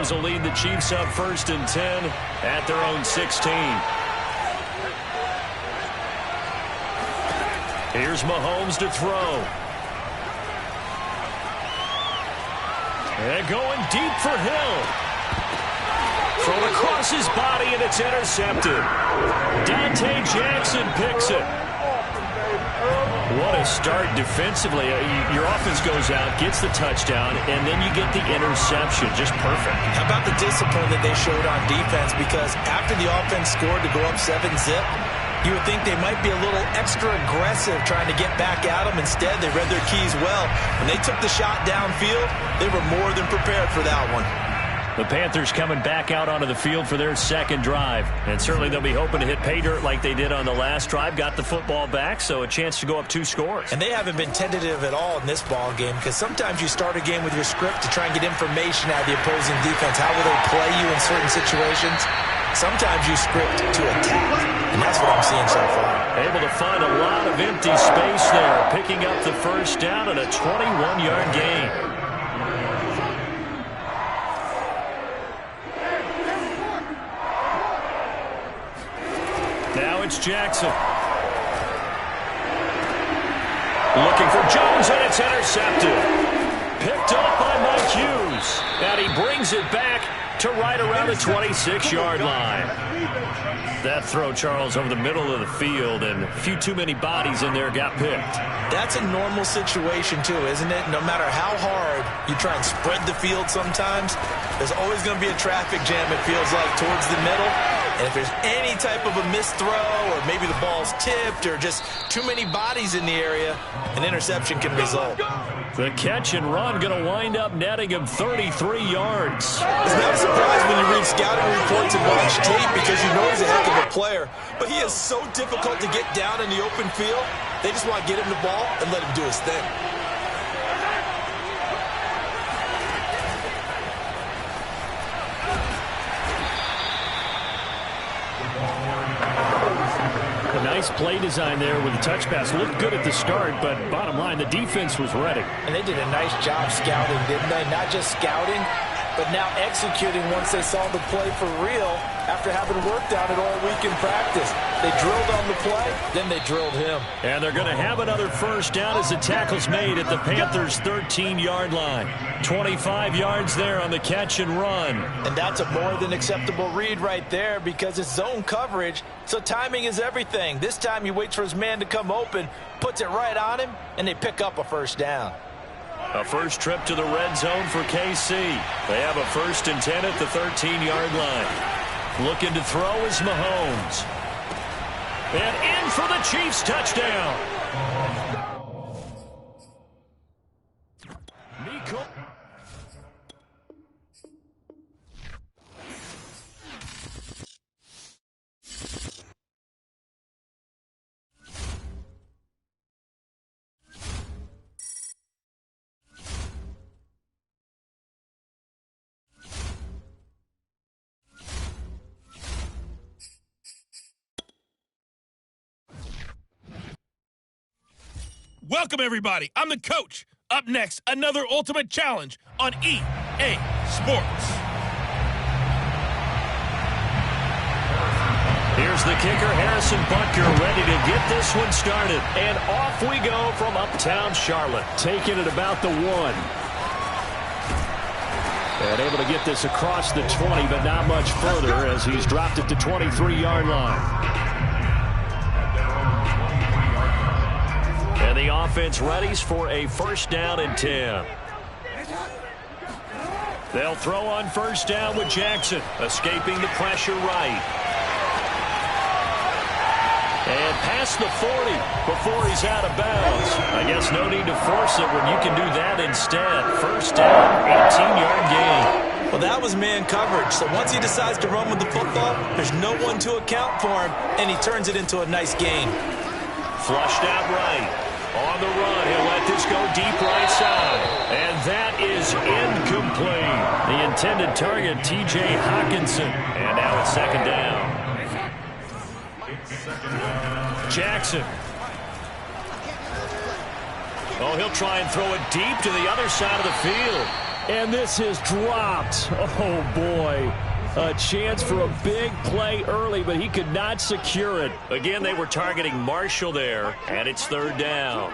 B: Panthers will lead the Chiefs up 1st and 10 at their own 16. Here's Mahomes to throw. And going deep for Hill. Thrown across his body, and it's intercepted. Dante Jackson picks it. What a start defensively. Your offense goes out, gets the touchdown, and then you get the interception. Just perfect.
A: How about the discipline that they showed on defense? Because after the offense scored to go up 7-zip, you would think they might be a little extra aggressive trying to get back at them. Instead, they read their keys well. When they took the shot downfield, they were more than prepared for that one.
B: The Panthers coming back out onto the field for their second drive. And certainly they'll be hoping to hit pay dirt like they did on the last drive. Got the football back, so a chance to go up 2 scores.
A: And they haven't been tentative at all in this ball game, because sometimes you start a game with your script to try and get information out of the opposing defense. How will they play you in certain situations? Sometimes you script to attack, and that's what I'm seeing so far.
B: Able to find a lot of empty space there, picking up the first down and a 21-yard gain. Now it's Jackson. Looking for Jones, and it's intercepted. Picked up by Mike Hughes. And he brings it back to right around the 26-yard line. That throw, Charles, over the middle of the field, and a few too many bodies in there got picked.
A: That's a normal situation, too, isn't it? No matter how hard you try and spread the field sometimes, there's always going to be a traffic jam, it feels like, towards the middle. And if there's any type of a missed throw, or maybe the ball's tipped, or just too many bodies in the area, an interception can result.
B: The catch and run going to wind up netting him 33 yards.
A: It's not a surprise when you read scouting reports and watch tape, because you know he's a heck of a player. But he is so difficult to get down in the open field. They just want to get him the ball and let him do his thing.
G: A nice play design there with the touch pass. Looked good at the start, but bottom line, the defense was ready.
A: And they did a nice job scouting, didn't they? Not just scouting, but now executing once they saw the play for real after having worked on it all week in practice. They drilled on the play, then they drilled him.
B: And they're going to have another first down as the tackle's made at the Panthers' 13-yard line. 25 yards there on the catch and run.
A: And that's a more than acceptable read right there, because it's zone coverage, so timing is everything. This time he waits for his man to come open, puts it right on him, and they pick up a first down.
B: A first trip to the red zone for KC. They have a 1st and 10 at the 13-yard line. Looking to throw is Mahomes. And in for the Chiefs touchdown. Nico.
F: Welcome, everybody. I'm the coach. Up next, another ultimate challenge on EA Sports.
B: Here's the kicker, Harrison Butker, ready to get this one started. And off we go from uptown Charlotte.
G: Taking it about the 1. And able to get this across the 20, but not much further as he's dropped it to 23-yard line.
B: And the offense readies for a first down and 10. They'll throw on first down with Jackson, escaping the pressure right. And past the 40 before he's out of bounds. I guess no need to force it when you can do that instead. First down, 18-yard gain.
A: Well, that was man coverage. So once he decides to run with the football, there's no one to account for him, and he turns it into a nice gain.
B: Flushed out right. On the run, he'll let this go deep right side. And that is incomplete.
G: The intended target, T.J. Hawkinson.
B: And now it's second down. Jackson. Oh, he'll try and throw it deep to the other side of the field.
G: And this is dropped. Oh, boy. A chance for a big play early, but he could not secure it.
B: Again, they were targeting Marshall there, and it's third down.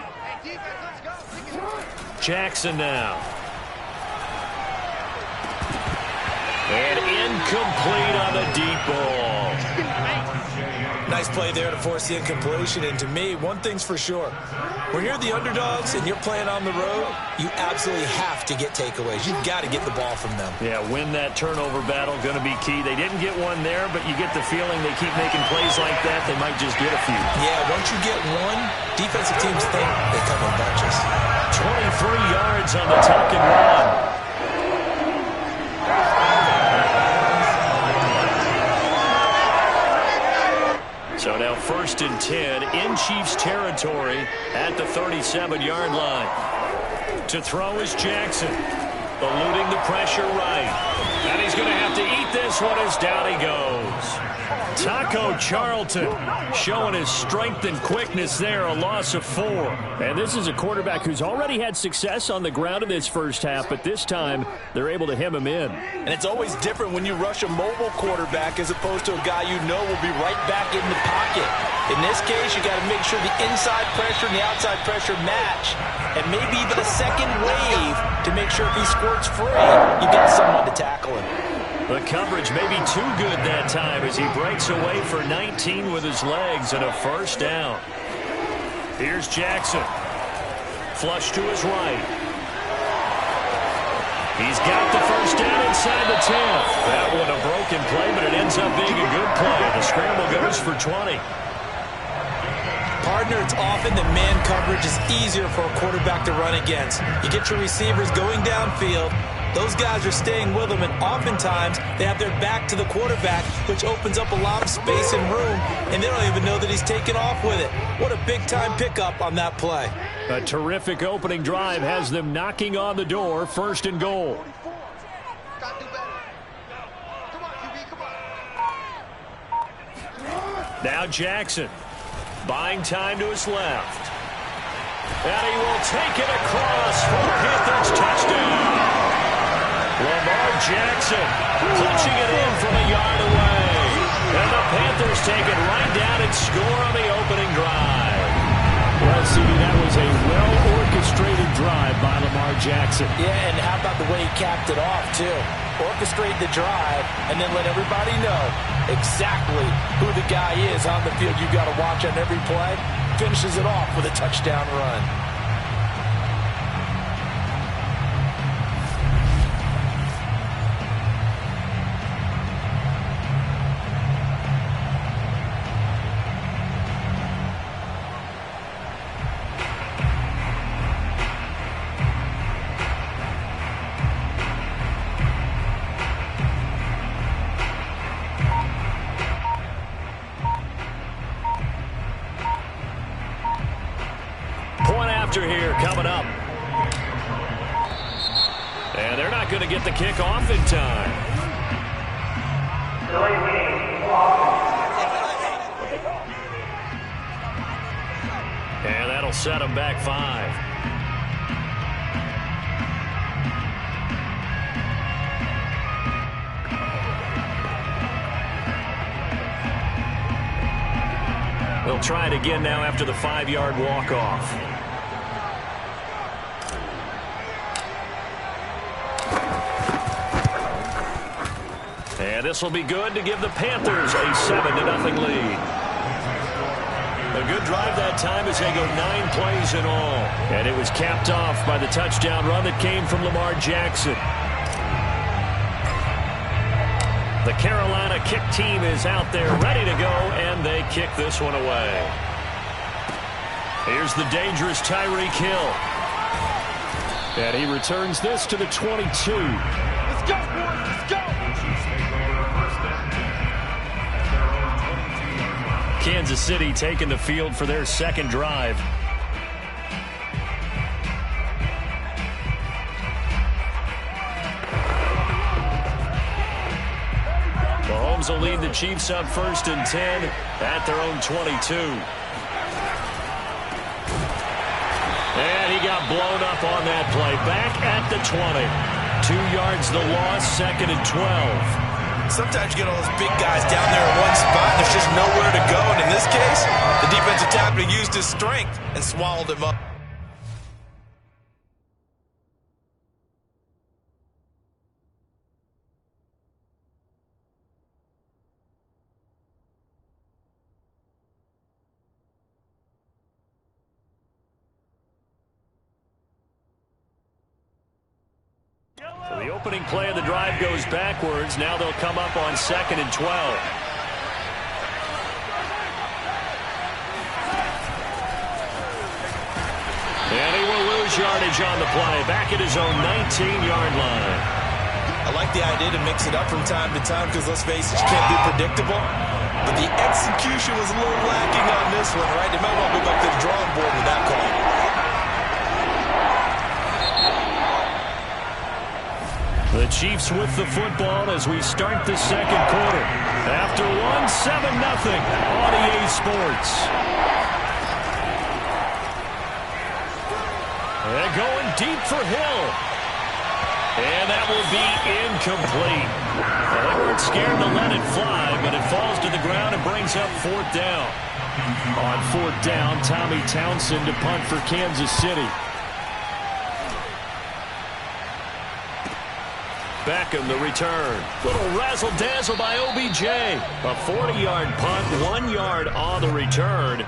B: Jackson now. And incomplete on the deep ball.
A: Nice play there to force the incompletion. And to me, one thing's for sure. When you're the underdogs and you're playing on the road, you absolutely have to get takeaways. You've got to get the ball from them.
B: Yeah, win that turnover battle, going to be key. They didn't get one there, but you get the feeling they keep making plays like that, they might just get a few.
A: Yeah, once you get one, defensive teams think they come in bunches.
B: 23 yards on the tuck and run. So now 1st and 10 in Chiefs territory at the 37-yard line. To throw is Jackson, eluding the pressure right. And he's going to have to eat this one as down he goes. Taco Charlton showing his strength and quickness there, a loss of 4.
G: And this is a quarterback who's already had success on the ground in this first half, but this time they're able to hem him in.
A: And it's always different when you rush a mobile quarterback as opposed to a guy you know will be right back in the pocket. In this case, you got to make sure the inside pressure and the outside pressure match, and maybe even a second wave to make sure if he squirts free, you've got someone to tackle him.
B: The coverage may be too good that time as he breaks away for 19 with his legs and a first down. Here's Jackson. Flush to his right. He's got the first down inside the 10. That one a broken play, but it ends up being a good play. The scramble goes for 20.
A: Partner, it's often that man coverage is easier for a quarterback to run against. You get your receivers going downfield. Those guys are staying with them, and oftentimes they have their back to the quarterback, which opens up a lot of space and room, and they don't even know that he's taken off with it. What a big-time pickup on that play.
G: A terrific opening drive has them knocking on the door, 1st and goal.
B: Now Jackson, buying time to his left. And he will take it across for the Panthers touchdown. Lamar Jackson punching it in from a yard away. And the Panthers take it right down and score on the opening drive.
G: Well, CD, that was a well-orchestrated drive by Lamar Jackson.
A: Yeah, and how about the way he capped it off, too? Orchestrate the drive and then let everybody know exactly who the guy is on the field you got to watch on every play. Finishes it off with a touchdown run.
B: Here coming up. And they're not going to get the kick off in time. And that'll set them back 5. They'll try it again now after the 5-yard walk-off. And this will be good to give the Panthers a 7-0 lead. A good drive that time as they go 9 plays in all. And it was capped off by the touchdown run that came from Lamar Jackson. The Carolina kick team is out there ready to go, and they kick this one away. Here's the dangerous Tyreek Hill.
G: And he returns this to the 22.
E: Let's go, boys, let's go!
B: Kansas City taking the field for their second drive. Mahomes will lead the Chiefs up 1st and 10 at their own 22. And he got blown up on that play. Back at the 20.
C: 2 yards the loss, 2nd and 12.
A: Sometimes you get all those big guys down there in one spot, and there's just nowhere to go. And in this case, the defensive tackle used his strength and swallowed him up.
C: So the opening play of the drive goes backwards. Now they'll come up on 2nd and 12. And he will lose yardage on the play. Back at his own 19-yard line.
A: I like the idea to mix it up from time to time because, let's face it, you can't be predictable. But the execution was a little lacking on this one, right? They might want to go back to the drawing board with that call.
C: The Chiefs with the football as we start the second quarter. After one, 7-0 on EA Sports. They're going deep for Hill. And that will be incomplete. Well, they weren't scared to let it fly, but it falls to the ground and brings up 4th down. On 4th down, Tommy Townsend to punt for Kansas City. Beckham the return. Little razzle-dazzle by OBJ. A 40-yard punt, 1 yard on the return.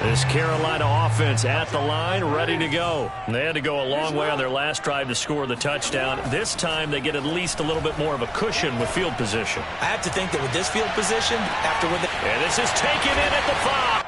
C: This Carolina offense at the line, ready to go. They had to go a long way on their last drive to score the touchdown. This time they get at least a little bit more of a cushion with field position.
A: I have to think that with this field position, after with it.
C: And this is taken in at the 5.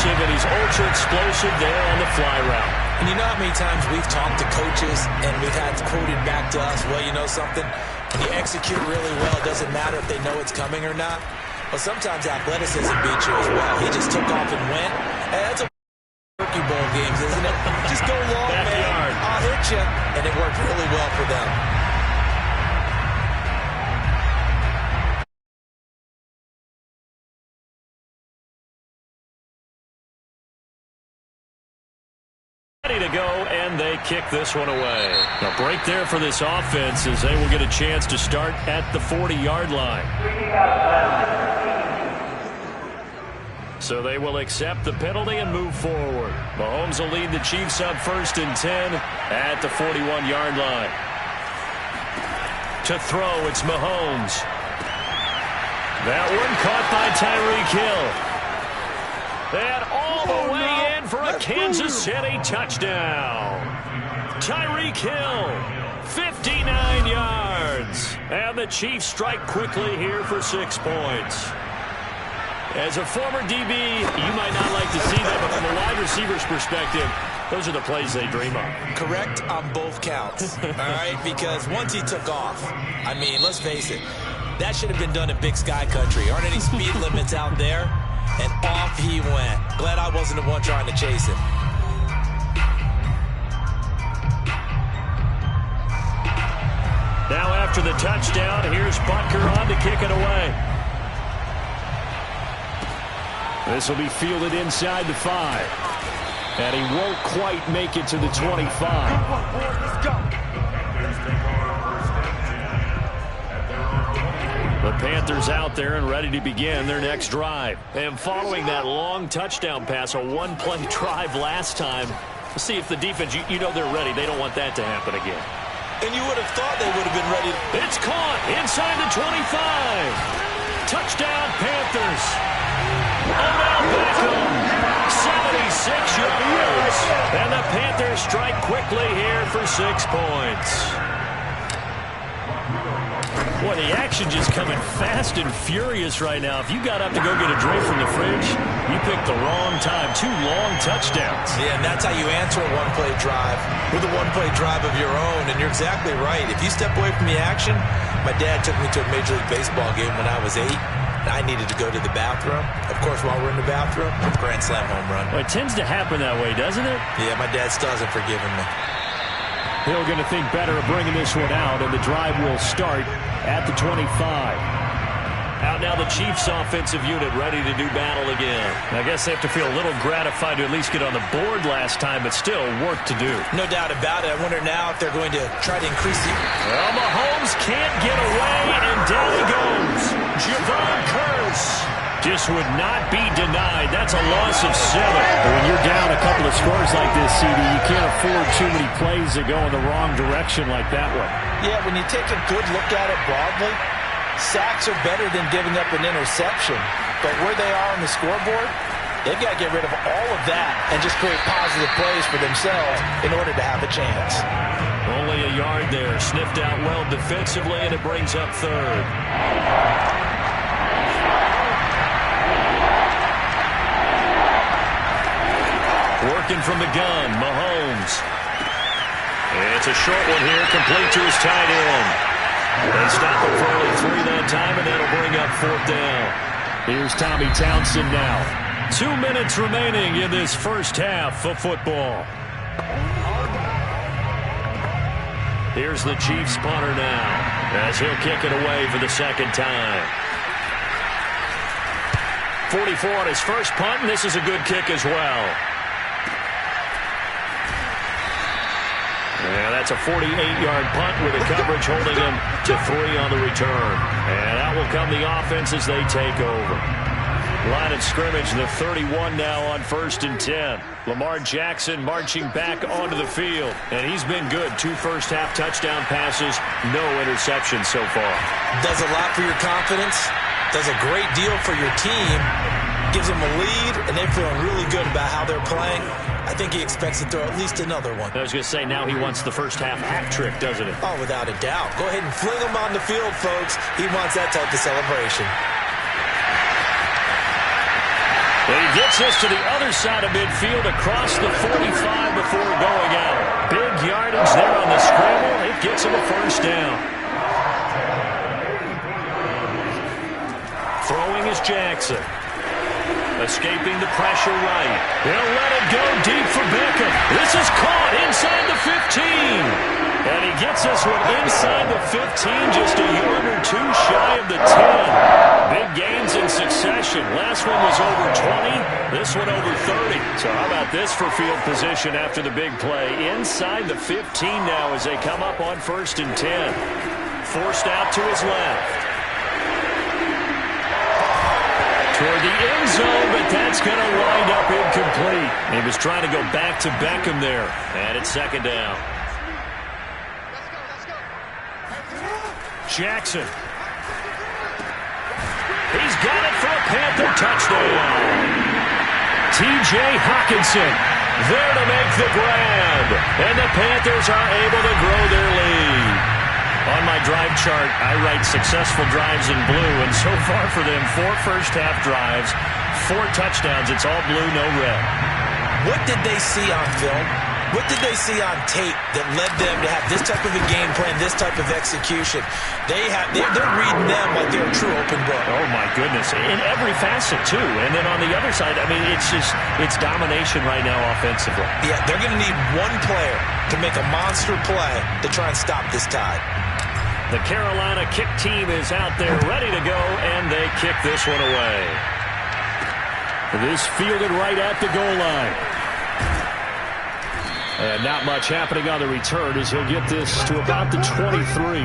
C: elusive, and he's ultra explosive there on the fly route.
A: And you know how many times we've talked to coaches and we've had quoted back to us, well, you know something? When you execute really well, it doesn't matter if they know it's coming or not. Well, sometimes athleticism beats you as well. He just took off and went. Hey, that's a turkey bowl games, isn't it? Just go long, man. I'll hit you. And it worked really well for them.
C: Ready to go, and they kick this one away. A break there for this offense as they will get a chance to start at the 40-yard line. So they will accept the penalty and move forward. Mahomes will lead the Chiefs up 1st and 10 at the 41-yard line. To throw, it's Mahomes. That one caught by Tyreek Hill. And all the way in for a Kansas City touchdown. Tyreek Hill, 59 yards. And the Chiefs strike quickly here for 6 points. As a former DB, you might not like to see that, but from a wide receiver's perspective, those are the plays they dream of.
A: Correct on both counts, all right? Because once he took off, I mean, let's face it, that should have been done in Big Sky Country. Aren't any speed limits out there? And off he went. Glad I wasn't the one trying to chase him.
C: Now after the touchdown, here's Butker on to kick it away. This will be fielded inside the 5. And he won't quite make it to the 25. The Panthers out there and ready to begin their next drive. And following that long touchdown pass, a one-play drive last time, let's see if the defense, you know they're ready. They don't want that to happen again.
A: And you would have thought they would have been ready.
C: It's caught inside the 25. Touchdown, Panthers. Odell Beckham, 76 yards. And the Panthers strike quickly here for 6 points. Boy, the action just coming fast and furious right now. If you got up to go get a drink from the fridge, you picked the wrong time. 2 long touchdowns.
A: Yeah, and that's how you answer a one-play drive with a one-play drive of your own. And you're exactly right. If you step away from the action, my dad took me to a Major League Baseball game when I was 8. I needed to go to the bathroom. Of course, while we're in the bathroom, grand slam home run.
C: Well, it tends to happen that way, doesn't it?
A: Yeah, my dad still hasn't forgiven me.
G: Hill going to think better of bringing this one out, and the drive will start at the 25.
C: Out now the Chiefs offensive unit ready to do battle again. I guess they have to feel a little gratified to at least get on the board last time, but still work to do.
A: No doubt about it. I wonder now if they're going to try to increase the...
C: Well, Mahomes can't get away, and down he goes. Javon Curse just would not be denied. That's a loss of 7.
G: When you're down a couple of scores like this, CD, you can't afford too many plays that go in the wrong direction like that one.
A: Yeah, when you take a good look at it broadly, sacks are better than giving up an interception. But where they are on the scoreboard, they've got to get rid of all of that and just create positive plays for themselves in order to have a chance.
C: Only a yard there. Sniffed out well defensively, and it brings up 3rd. Working from the gun, Mahomes. It's a short one here, complete to his tight end. They stop it for only 3 that time, and that'll bring up 4th down.
G: Here's Tommy Townsend now.
C: 2 minutes remaining in this first half of football. Here's the Chiefs punter now, as he'll kick it away for the 2nd time. 44 on his first punt, and this is a good kick as well. Yeah, that's a 48-yard punt with the coverage holding him to 3 on the return. And out will come the offense as they take over. Line of scrimmage, the 31 now on 1st and 10. Lamar Jackson marching back onto the field. And he's been good. 2 first-half touchdown passes, no interceptions so far.
A: Does a lot for your confidence. Does a great deal for your team. Gives them a lead, and they're feeling really good about how they're playing. I think he expects to throw at least another one.
C: I was going to say, now he wants the first-half hat trick, doesn't he?
A: Oh, without a doubt. Go ahead and fling him on the field, folks. He wants that type of celebration.
C: He gets this to the other side of midfield across the 45 before going out. Big yardage there on the scramble. It gets him a first down. Throwing is Jackson. Escaping the pressure right. He'll let it go deep for Beckham. This is caught inside the 15. And he gets this one inside the 15, just a yard or two shy of the 10. Big gains in succession. Last one was over 20. This one over 30. So how about this for field position after the big play? Inside the 15 now as they come up on 1st and 10. Forced out to his left. Toward the end zone, but that's going to wind up incomplete. He was trying to go back to Beckham there. And it's 2nd down. Jackson. He's got it for a Panther touchdown. T.J. Hockenson there to make the grab. And the Panthers are able to grow their lead. On my drive chart, I write successful drives in blue, and so far for them, 4 first-half drives, 4 touchdowns. It's all blue, no red.
A: What did they see on film? What did they see on tape that led them to have this type of a game plan, this type of execution? They're reading them like they're a true open book.
C: Oh, my goodness. In every facet, too. And then on the other side, I mean, it's domination right now offensively.
A: Yeah, they're going to need one player to make a monster play to try and stop this tide.
C: The Carolina kick team is out there ready to go, and they kick this one away. This fielded right at the goal line. And not much happening on the return as he'll get this to about the 23.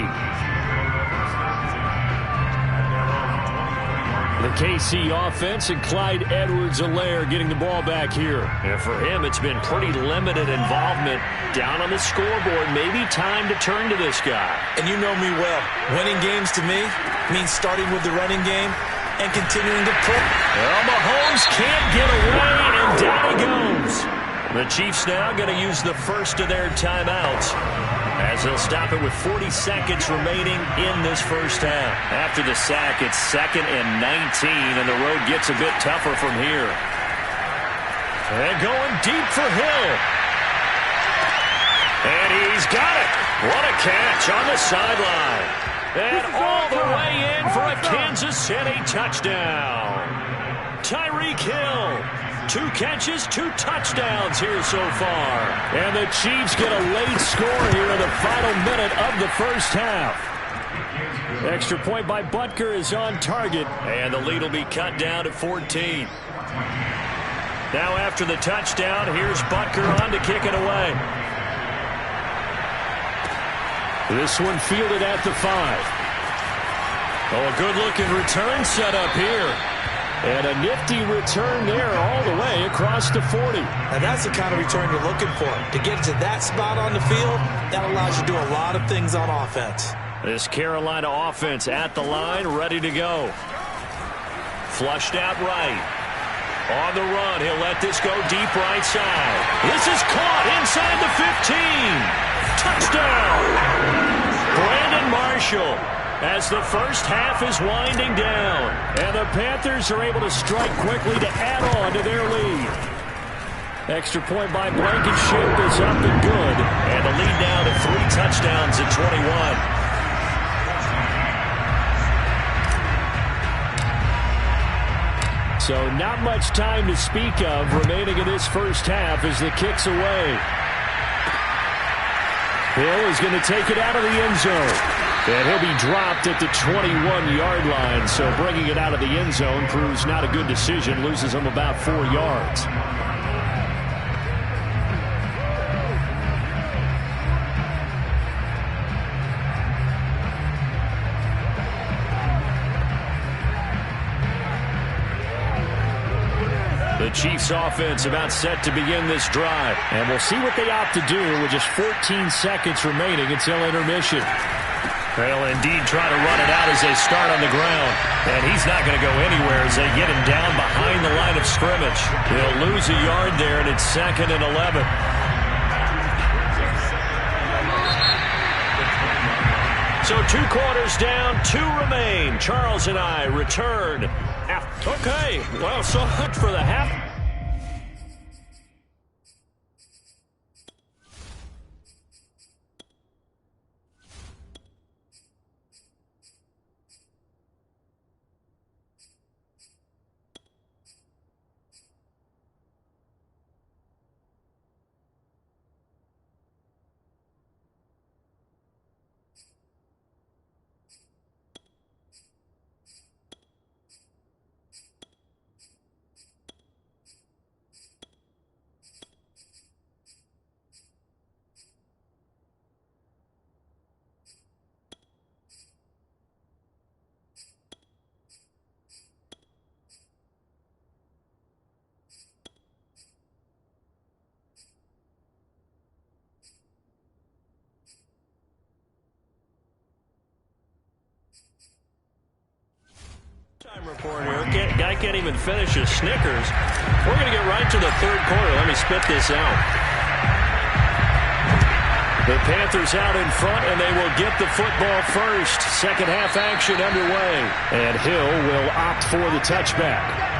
C: The KC offense and Clyde Edwards-Helaire getting the ball back here. And for him, it's been pretty limited involvement down on the scoreboard. Maybe time to turn to this guy.
A: And you know me well. Winning games to me means starting with the running game and continuing to push.
C: Well, Mahomes can't get away, and down he goes. The Chiefs now going to use the first of their timeouts as they'll stop it with 40 seconds remaining in this first half. After the sack, it's 2nd and 19, and the road gets a bit tougher from here. And going deep for Hill. And he's got it. What a catch on the sideline. And all the way in for a Kansas City touchdown. Tyreek Hill. 2 catches, 2 touchdowns here so far. And the Chiefs get a late score here in the final minute of the first half. Extra point by Butker is on target. And the lead will be cut down to 14. Now after the touchdown, here's Butker on to kick it away. This one fielded at the 5. Oh, a good-looking return set up here. And a nifty return there all the way across the 40.
A: And that's the kind of return you're looking for. To get to that spot on the field, that allows you to do a lot of things on offense.
C: This Carolina offense at the line, ready to go. Flushed out right. On the run, he'll let this go deep right side. This is caught inside the 15. Touchdown! Brandon Marshall. As the first half is winding down. And the Panthers are able to strike quickly to add on to their lead. Extra point by Blankenship is up and good. And the lead now to 3 touchdowns at 21. So not much time to speak of remaining in this first half as the kick's away. Hill is going to take it out of the end zone. And he'll be dropped at the 21-yard line. So bringing it out of the end zone proves not a good decision. Loses him about 4 yards. The Chiefs offense about set to begin this drive. And we'll see what they opt to do with just 14 seconds remaining until intermission. They'll indeed try to run it out as they start on the ground. And he's not going to go anywhere as they get him down behind the line of scrimmage. He'll lose a yard there, and it's 2nd and 11. So 2 quarters down, 2 remain. Charles and I return half. Okay, well, so much for the half. Report here. Guy can't even finish his Snickers. We're going to get right to the third quarter. Let me spit this out. The Panthers out in front, and they will get the football first. Second half action underway.
G: And Hill will opt for the touchback.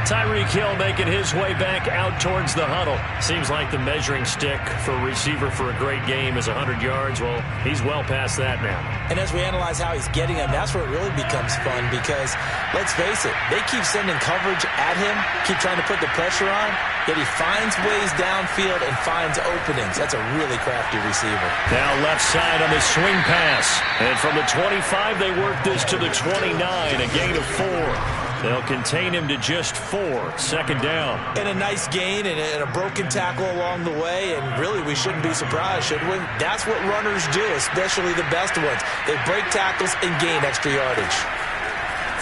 C: Tyreek Hill making his way back out towards the huddle. Seems like the measuring stick for a receiver for a great game is 100 yards. Well, he's well past that now.
A: And as we analyze how he's getting them, that's where it really becomes fun because, let's face it, they keep sending coverage at him, keep trying to put the pressure on, yet he finds ways downfield and finds openings. That's a really crafty receiver.
C: Now left side on the swing pass. And from the 25, they work this to the 29, a gain of 4. They'll contain him to just 4. Second down.
A: And a nice gain and a broken tackle along the way. And really, we shouldn't be surprised, should we? That's what runners do, especially the best ones. They break tackles and gain extra yardage.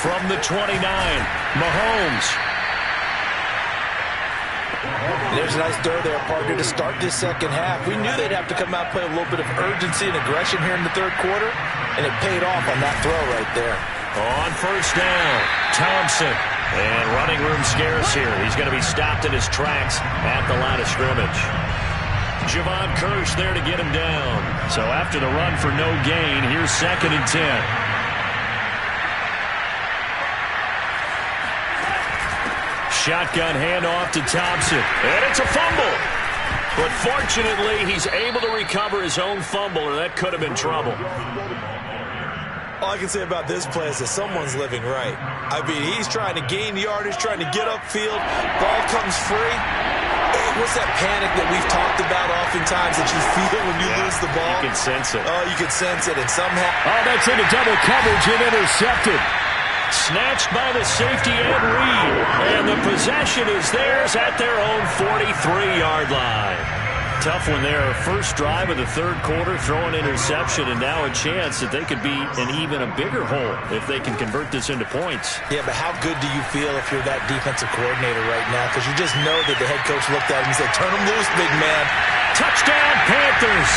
C: From the 29, Mahomes.
A: There's a nice throw there, partner, to start this second half. We knew they'd have to come out and play a little bit of urgency and aggression here in the third quarter, and it paid off on that throw right there.
C: On first down, Thompson. And running room scarce here. He's going to be stopped in his tracks at the line of scrimmage. Javon Kirsch there to get him down. So after the run for no gain, here's 2nd and 10. Shotgun handoff to Thompson. And it's a fumble. But fortunately, he's able to recover his own fumble, or that could have been trouble.
A: All I can say about this play is that someone's living right. I mean, he's trying to gain yardage, trying to get upfield. Ball comes free. What's that panic that we've talked about oftentimes that you feel when you lose the ball?
C: You can sense it.
A: Oh, you can sense it, and somehow...
G: Oh, that's into double coverage and intercepted.
C: Snatched by the safety Ed Reed. And the possession is theirs at their own 43-yard line. Tough one there. First drive of the third quarter, throwing interception, and now a chance that they could be in even a bigger hole if they can convert this into points.
A: Yeah, but how good do you feel if you're that defensive coordinator right now? Because you just know that the head coach looked at him and said, turn him loose, big man.
C: Touchdown, Panthers.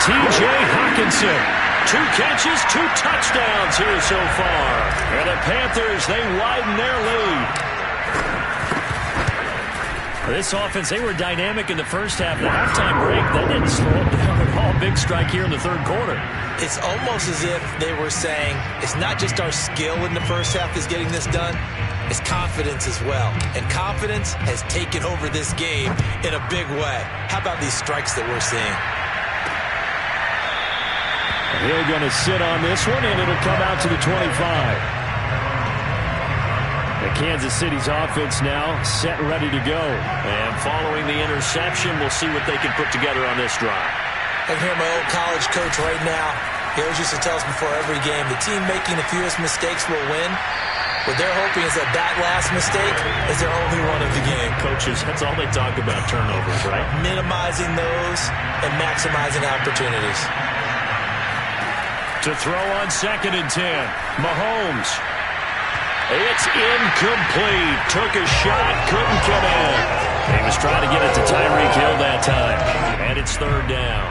C: T.J. Hockenson. 2 catches, 2 touchdowns here so far. And the Panthers, they widen their lead. This offense, they were dynamic in the first half. The halftime break, that didn't slow it down at all. Big strike here in the third quarter.
A: It's almost as if they were saying, it's not just our skill in the first half that's getting this done, it's confidence as well. And confidence has taken over this game in a big way. How about these strikes that we're seeing?
G: Hill going to sit on this one, and it'll come out to the 25. Kansas City's offense now set and ready to go.
C: And following the interception, we'll see what they can put together on this drive.
A: I can hear my old college coach right now. He always used to tell us before every game, the team making the fewest mistakes will win. What they're hoping is that last mistake is their only one of the game.
C: Coaches, that's all they talk about, turnovers, right?
A: Minimizing those and maximizing opportunities.
C: To throw on 2nd and 10, Mahomes. It's incomplete. Took a shot, couldn't get in. He was trying to get it to Tyreek Hill that time. And it's 3rd down.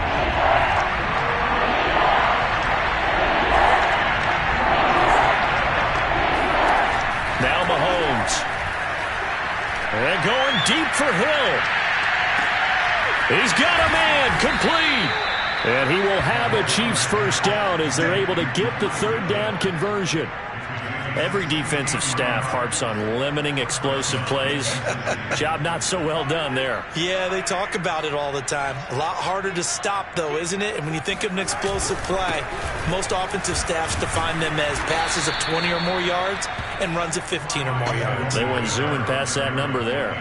C: Now Mahomes. And going deep for Hill. He's got a man. Complete. And he will have a Chiefs first down as they're able to get the third down conversion. Every defensive staff harps on limiting explosive plays. Job not so well done there.
A: Yeah, they talk about it all the time. A lot harder to stop, though, isn't it? And when you think of an explosive play, most offensive staffs define them as passes of 20 or more yards and runs of 15 or more yards.
C: They went zooming past that number there.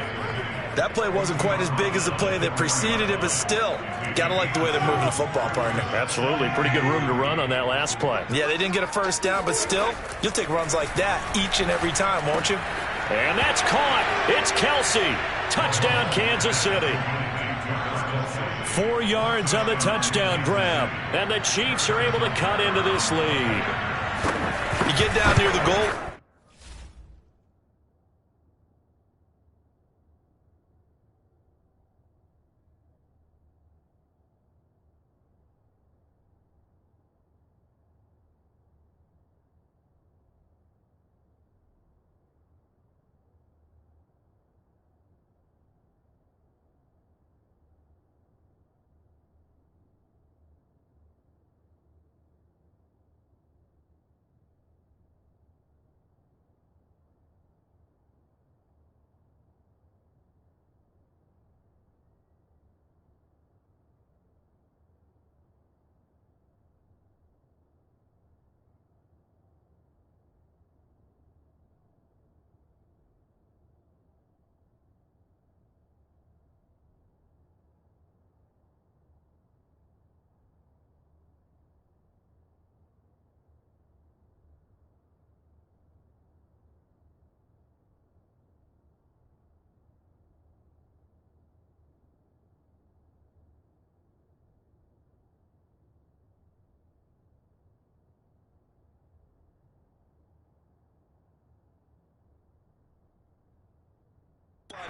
A: That play wasn't quite as big as the play that preceded it, but still, gotta like the way they're moving the football, partner.
C: Absolutely. Pretty good room to run on that last play.
A: Yeah, they didn't get a first down, but still, you'll take runs like that each and every time, won't you?
C: And that's caught. It's Kelsey. Touchdown, Kansas City. 4 yards on the touchdown grab. And the Chiefs are able to cut into this lead.
A: You get down near the goal.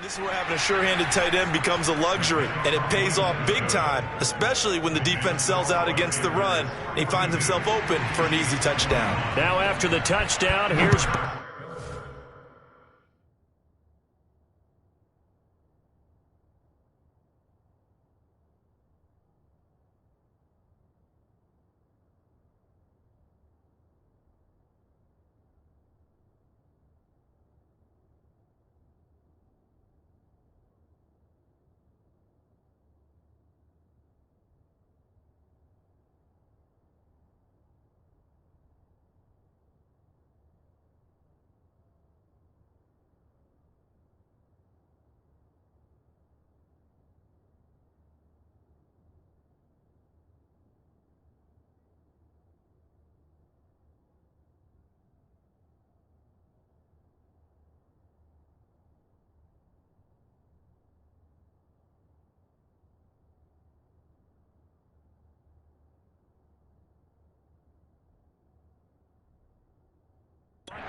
A: This is where having a sure-handed tight end becomes a luxury, and it pays off big time, especially when the defense sells out against the run, and he finds himself open for an easy touchdown.
C: Now after the touchdown, here's...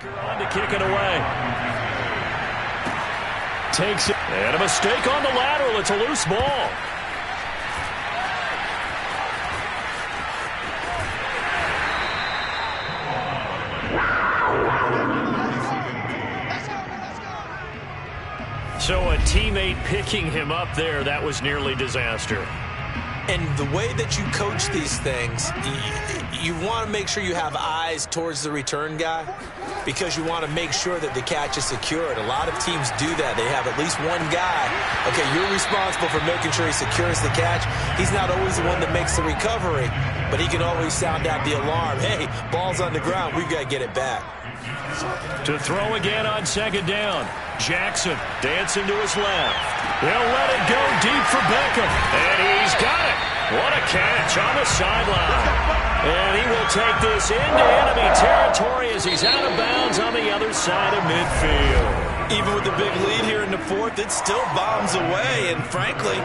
C: on to kick it away. Takes it. And a mistake on the lateral. It's a loose ball. So a teammate picking him up there, that was nearly disaster.
A: And the way that you coach these things, you want to make sure you have eyes towards the return guy because you want to make sure that the catch is secured. A lot of teams do that. They have at least one guy. Okay, you're responsible for making sure he secures the catch. He's not always the one that makes the recovery, but he can always sound out the alarm. Hey, ball's on the ground. We've got to get it back.
C: To throw again on second down. Jackson dancing to his left. They'll let it go deep for Beckham. And he's got it. What a catch on the sideline. And he will take this into enemy territory as he's out of bounds on the other side of midfield.
A: Even with the big lead here in the fourth, it still bombs away. And frankly,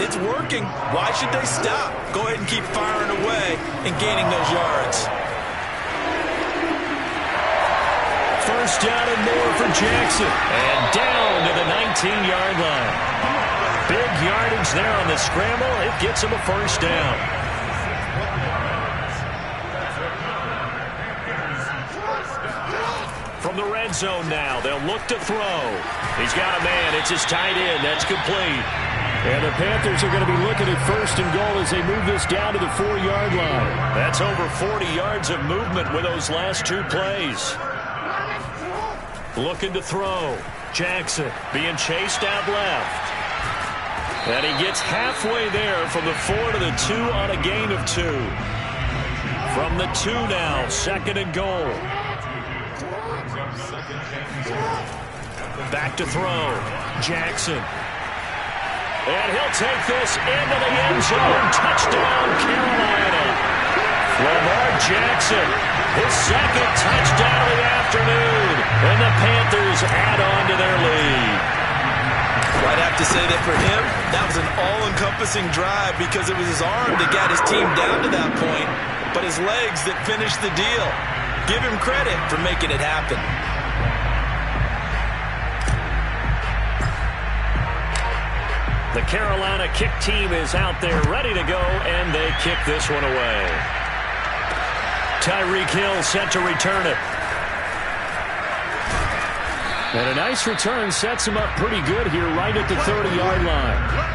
A: it's working. Why should they stop? Go ahead and keep firing away and gaining those yards.
C: First down and more for Jackson. And down to the 19-yard line. Big yardage there on the scramble. It gets him a first down. From the red zone now, they'll look to throw. He's got a man. It's his tight end. That's complete.
G: And the Panthers are going to be looking at first and goal as they move this down to the 4-yard line.
B: That's over 40 yards of movement with those last two plays. Looking to throw. Jackson being chased out left. And he gets halfway there from the 4 to the 2 on a gain of 2. From the 2 now, second and goal. Back to throw. Jackson. And he'll take this into the end zone. Touchdown, Carolina. Lamar Jackson, his second touchdown of the afternoon. And the Panthers add on to their lead.
A: Well, I'd have to say that for him, that was an all-encompassing drive because it was his arm that got his team down to that point, but his legs that finished the deal. Give him credit for making it happen.
B: The Carolina kick team is out there ready to go, and they kick this one away. Tyreek Hill set to return it.
G: And a nice return sets him up pretty good here right at the 30-yard line.